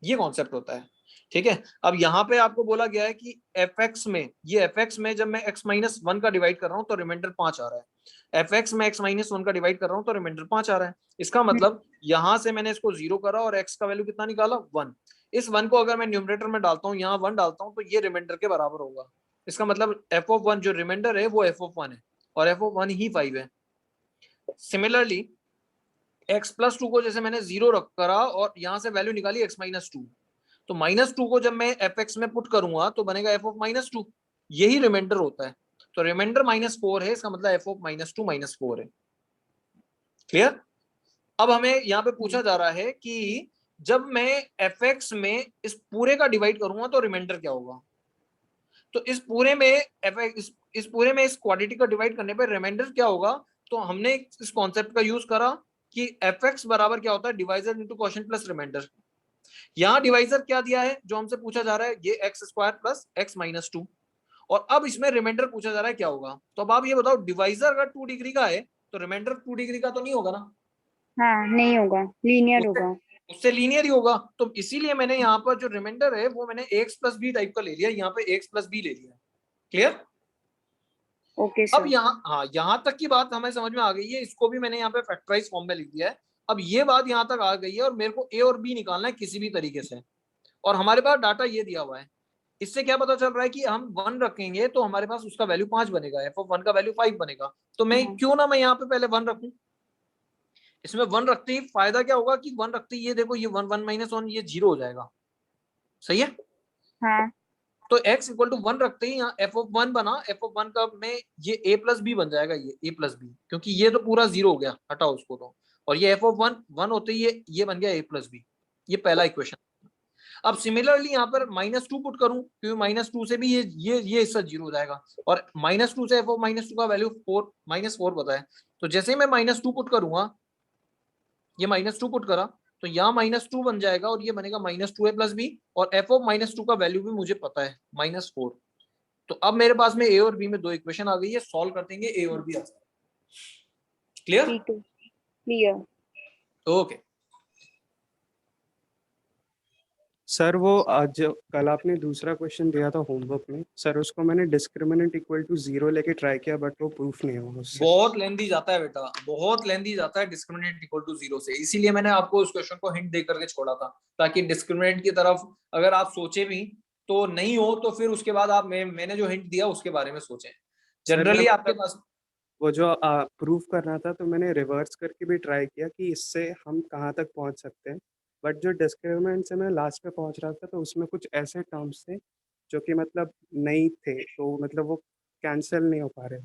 ये कॉन्सेप्ट होता है, ठीक है। अब यहाँ पे आपको बोला गया है कि एफ एक्स में, ये एफ एक्स में जब मैं एक्स माइनस वन का डिवाइड कर रहा हूँ तो रिमाइंडर 5 आ रहा है, एफ एक्स में एक्स माइनस वन का डिवाइड कर रहा हूँ तो रिमाइंडर 5 आ रहा है। इसका मतलब यहाँ से मैंने इसको जीरो करा और एक्स का वैल्यू कितना निकाला? 1। इस 1 को अगर मैं न्यूमरेटर में डालता हूँ, यहाँ 1 डालता हूँ, तो ये रिमाइंडर के बराबर होगा। इसका मतलब एफ ऑफ 1 जो रिमाइंडर है वो एफ ऑफ 1 है, और एफ ऑफ 1 ही 5 है। सिमिलरली एक्स प्लस 2 को जैसे मैंने जीरो रख करा और यहाँ से वैल्यू निकाली एक्स माइनस 2, तो -2 को जब मैं एफ एक्स में पुट करूंगा तो बनेगा एफ ऑफ -2, यही रिमाइंडर होता है। तो रिमाइंडर -4 है, इसका मतलब एफ ऑफ -2 -4 है। क्लियर? अब हमें यहाँ पे पूछा जा रहा है कि जब मैं एफ एक्स में इस पूरे का डिवाइड करूंगा तो रिमाइंडर क्या होगा। तो इस पूरे में इस पूरे में इस क्वांटिटी का डिवाइड करने पर रिमाइंडर क्या होगा। तो हमने इस कॉन्सेप्ट का यूज करा कि एफ एक्स बराबर क्या होता है, divisor into quotient plus remainder. यहाँ डिवाइजर क्या दिया है जो हमसे पूछा जा रहा है, ये x square plus x minus 2, और अब इसमें रिमाइंडर पूछा जा रहा है क्या होगा। तो अब आप ये बताओ, डिवाइजर अगर 2 डिग्री का है तो रिमाइंडर 2 डिग्री का तो नहीं होगा ना, हाँ नहीं होगा, लीनियर उससे होगा। उससे लीनियर ही होगा। तो इसीलिए मैंने यहाँ पर जो रिमाइंडर है वो मैंने एक्स प्लस बी टाइप का ले लिया, यहाँ पे एक्स प्लस बी ले लिया। क्लियर? ओके अब सर। यहाँ, हाँ यहाँ तक की बात हमें समझ में आ गई है, इसको भी मैंने यहाँ पे फैक्टराइज फॉर्म में लिख दिया है। अब ये बात यहाँ तक आ गई है और मेरे को ए और बी निकालना है किसी भी तरीके से, और हमारे पास डाटा ये दिया हुआ है। इससे क्या पता चल रहा है कि हम 1 रखेंगे तो हमारे पास उसका वैल्यू 5 बनेगा, एफ ऑफ 1 का वैल्यू 5 बनेगा। तो मैं क्यों ना मैं यहाँ पे पहले 1 रखूं। इसमें 1 रखते ही फायदा क्या होगा कि 1 रखते ही ये देखो, ये 1 1 माइनस 1 ये 0 हो जाएगा। सही है? हाँ तो x इक्वल टू 1 रखते ही यहाँ एफ ऑफ 1 बना, एफ ऑफ 1 का में ये a प्लस बी बन जाएगा, ये a प्लस बी, क्योंकि ये तो पूरा 0 हो गया, हटाओ उसको तो, और ये एफ ऑफ 1 होते ही ये बन गया a प्लस बी। ये पहला इक्वेशन। अब सिमिलरली यहाँ पर -2 पुट करूं, क्योंकि -2 से भी ये हिस्सा 0 हो जाएगा, और -2 से एफ ऑफ -2 का वैल्यू 4 -4 पता है। तो जैसे ही मैं -2 पुट करूंगा, ये -2 पुट करा तो यहाँ -2 बन जाएगा और ये बनेगा -2a प्लस बी, और एफ ऑफ -2 का वैल्यू भी मुझे पता है -4। तो अब मेरे पास में ए और बी में 2 इक्वेशन आ गई है, सॉल्व कर देंगे, ए और बी आ जाएगा। क्लियर? ठीक है। क्लियर। ओके सर वो आज कल आपने दूसरा क्वेश्चन दिया था होमवर्क में सर, उसको मैंने डिस्क्रिमिनेंट इक्वल टू 0 लेके ट्राई किया बट वो प्रूफ नहीं हुआ उससे। बहुत लेंदी जाता है बेटा, बहुत लेंदी जाता है डिस्क्रिमिनेंट इक्वल टू 0 से, इसीलिए मैंने आपको उस क्वेश्चन को हिंट दे करके छोड़ा था, ताकि डिस्क्रिमिनेंट की तरफ अगर आप सोचे भी तो नहीं हो तो फिर उसके बाद आप मैंने जो हिंट दिया उसके बारे में सोचें। जनरली आपके पास वो जो प्रूफ करना था तो मैंने रिवर्स करके भी ट्राई किया कि इससे हम कहाँ तक पहुँच सकते हैं, बट जो डिस्क्रिमिनेंट से मैं लास्ट में पहुँच रहा था तो उसमें कुछ ऐसे टर्म्स थे जो कि मतलब नहीं थे, तो मतलब वो कैंसिल नहीं हो पा रहे।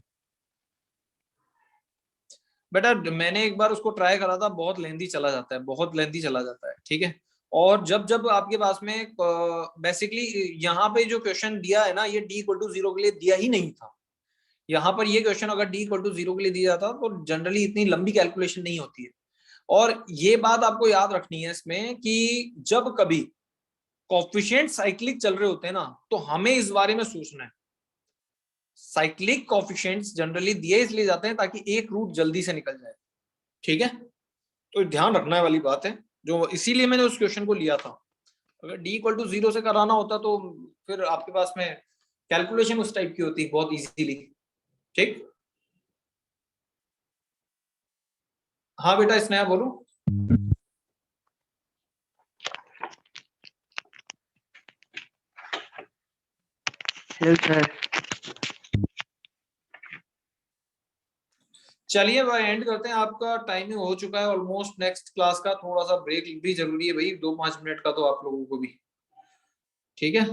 बेटा मैंने एक बार उसको ट्राई करा था, बहुत लेंदी चला जाता है, बहुत लेंदी चला जाता है, ठीक है। और जब जब आपके पास में बेसिकली यहाँ पे जो क्वेश्चन दिया है ना, ये d इक्वल टू 0 के लिए दिया ही नहीं था। यहाँ पर ये क्वेश्चन अगर d इक्वल टू 0 के लिए दिया जाता तो जनरली इतनी लंबी कैलकुलेशन नहीं होती है। और ये बात आपको याद रखनी है इसमें कि जब कभी कोफिशिएंट साइक्लिक चल रहे होते हैं ना, तो हमें इस बारे में सोचना है। साइक्लिक कोफिशिएंट्स जनरली दिए इसलिए जाते हैं ताकि एक रूट जल्दी से निकल जाए, ठीक है। तो ध्यान रखने वाली बात है, जो इसीलिए मैंने उस क्वेश्चन को लिया था। अगर d इक्वल टू 0 से कराना होता तो फिर आपके पास में कैलकुलेशन उस टाइप की होती बहुत इजीली, ठीक। हाँ बेटा स्नेहा बोलो। सर चलिए भाई एंड करते हैं, आपका टाइमिंग हो चुका है ऑलमोस्ट। नेक्स्ट क्लास का थोड़ा सा ब्रेक भी जरूरी है भाई, 2-5 मिनट का तो आप लोगों को भी, ठीक है।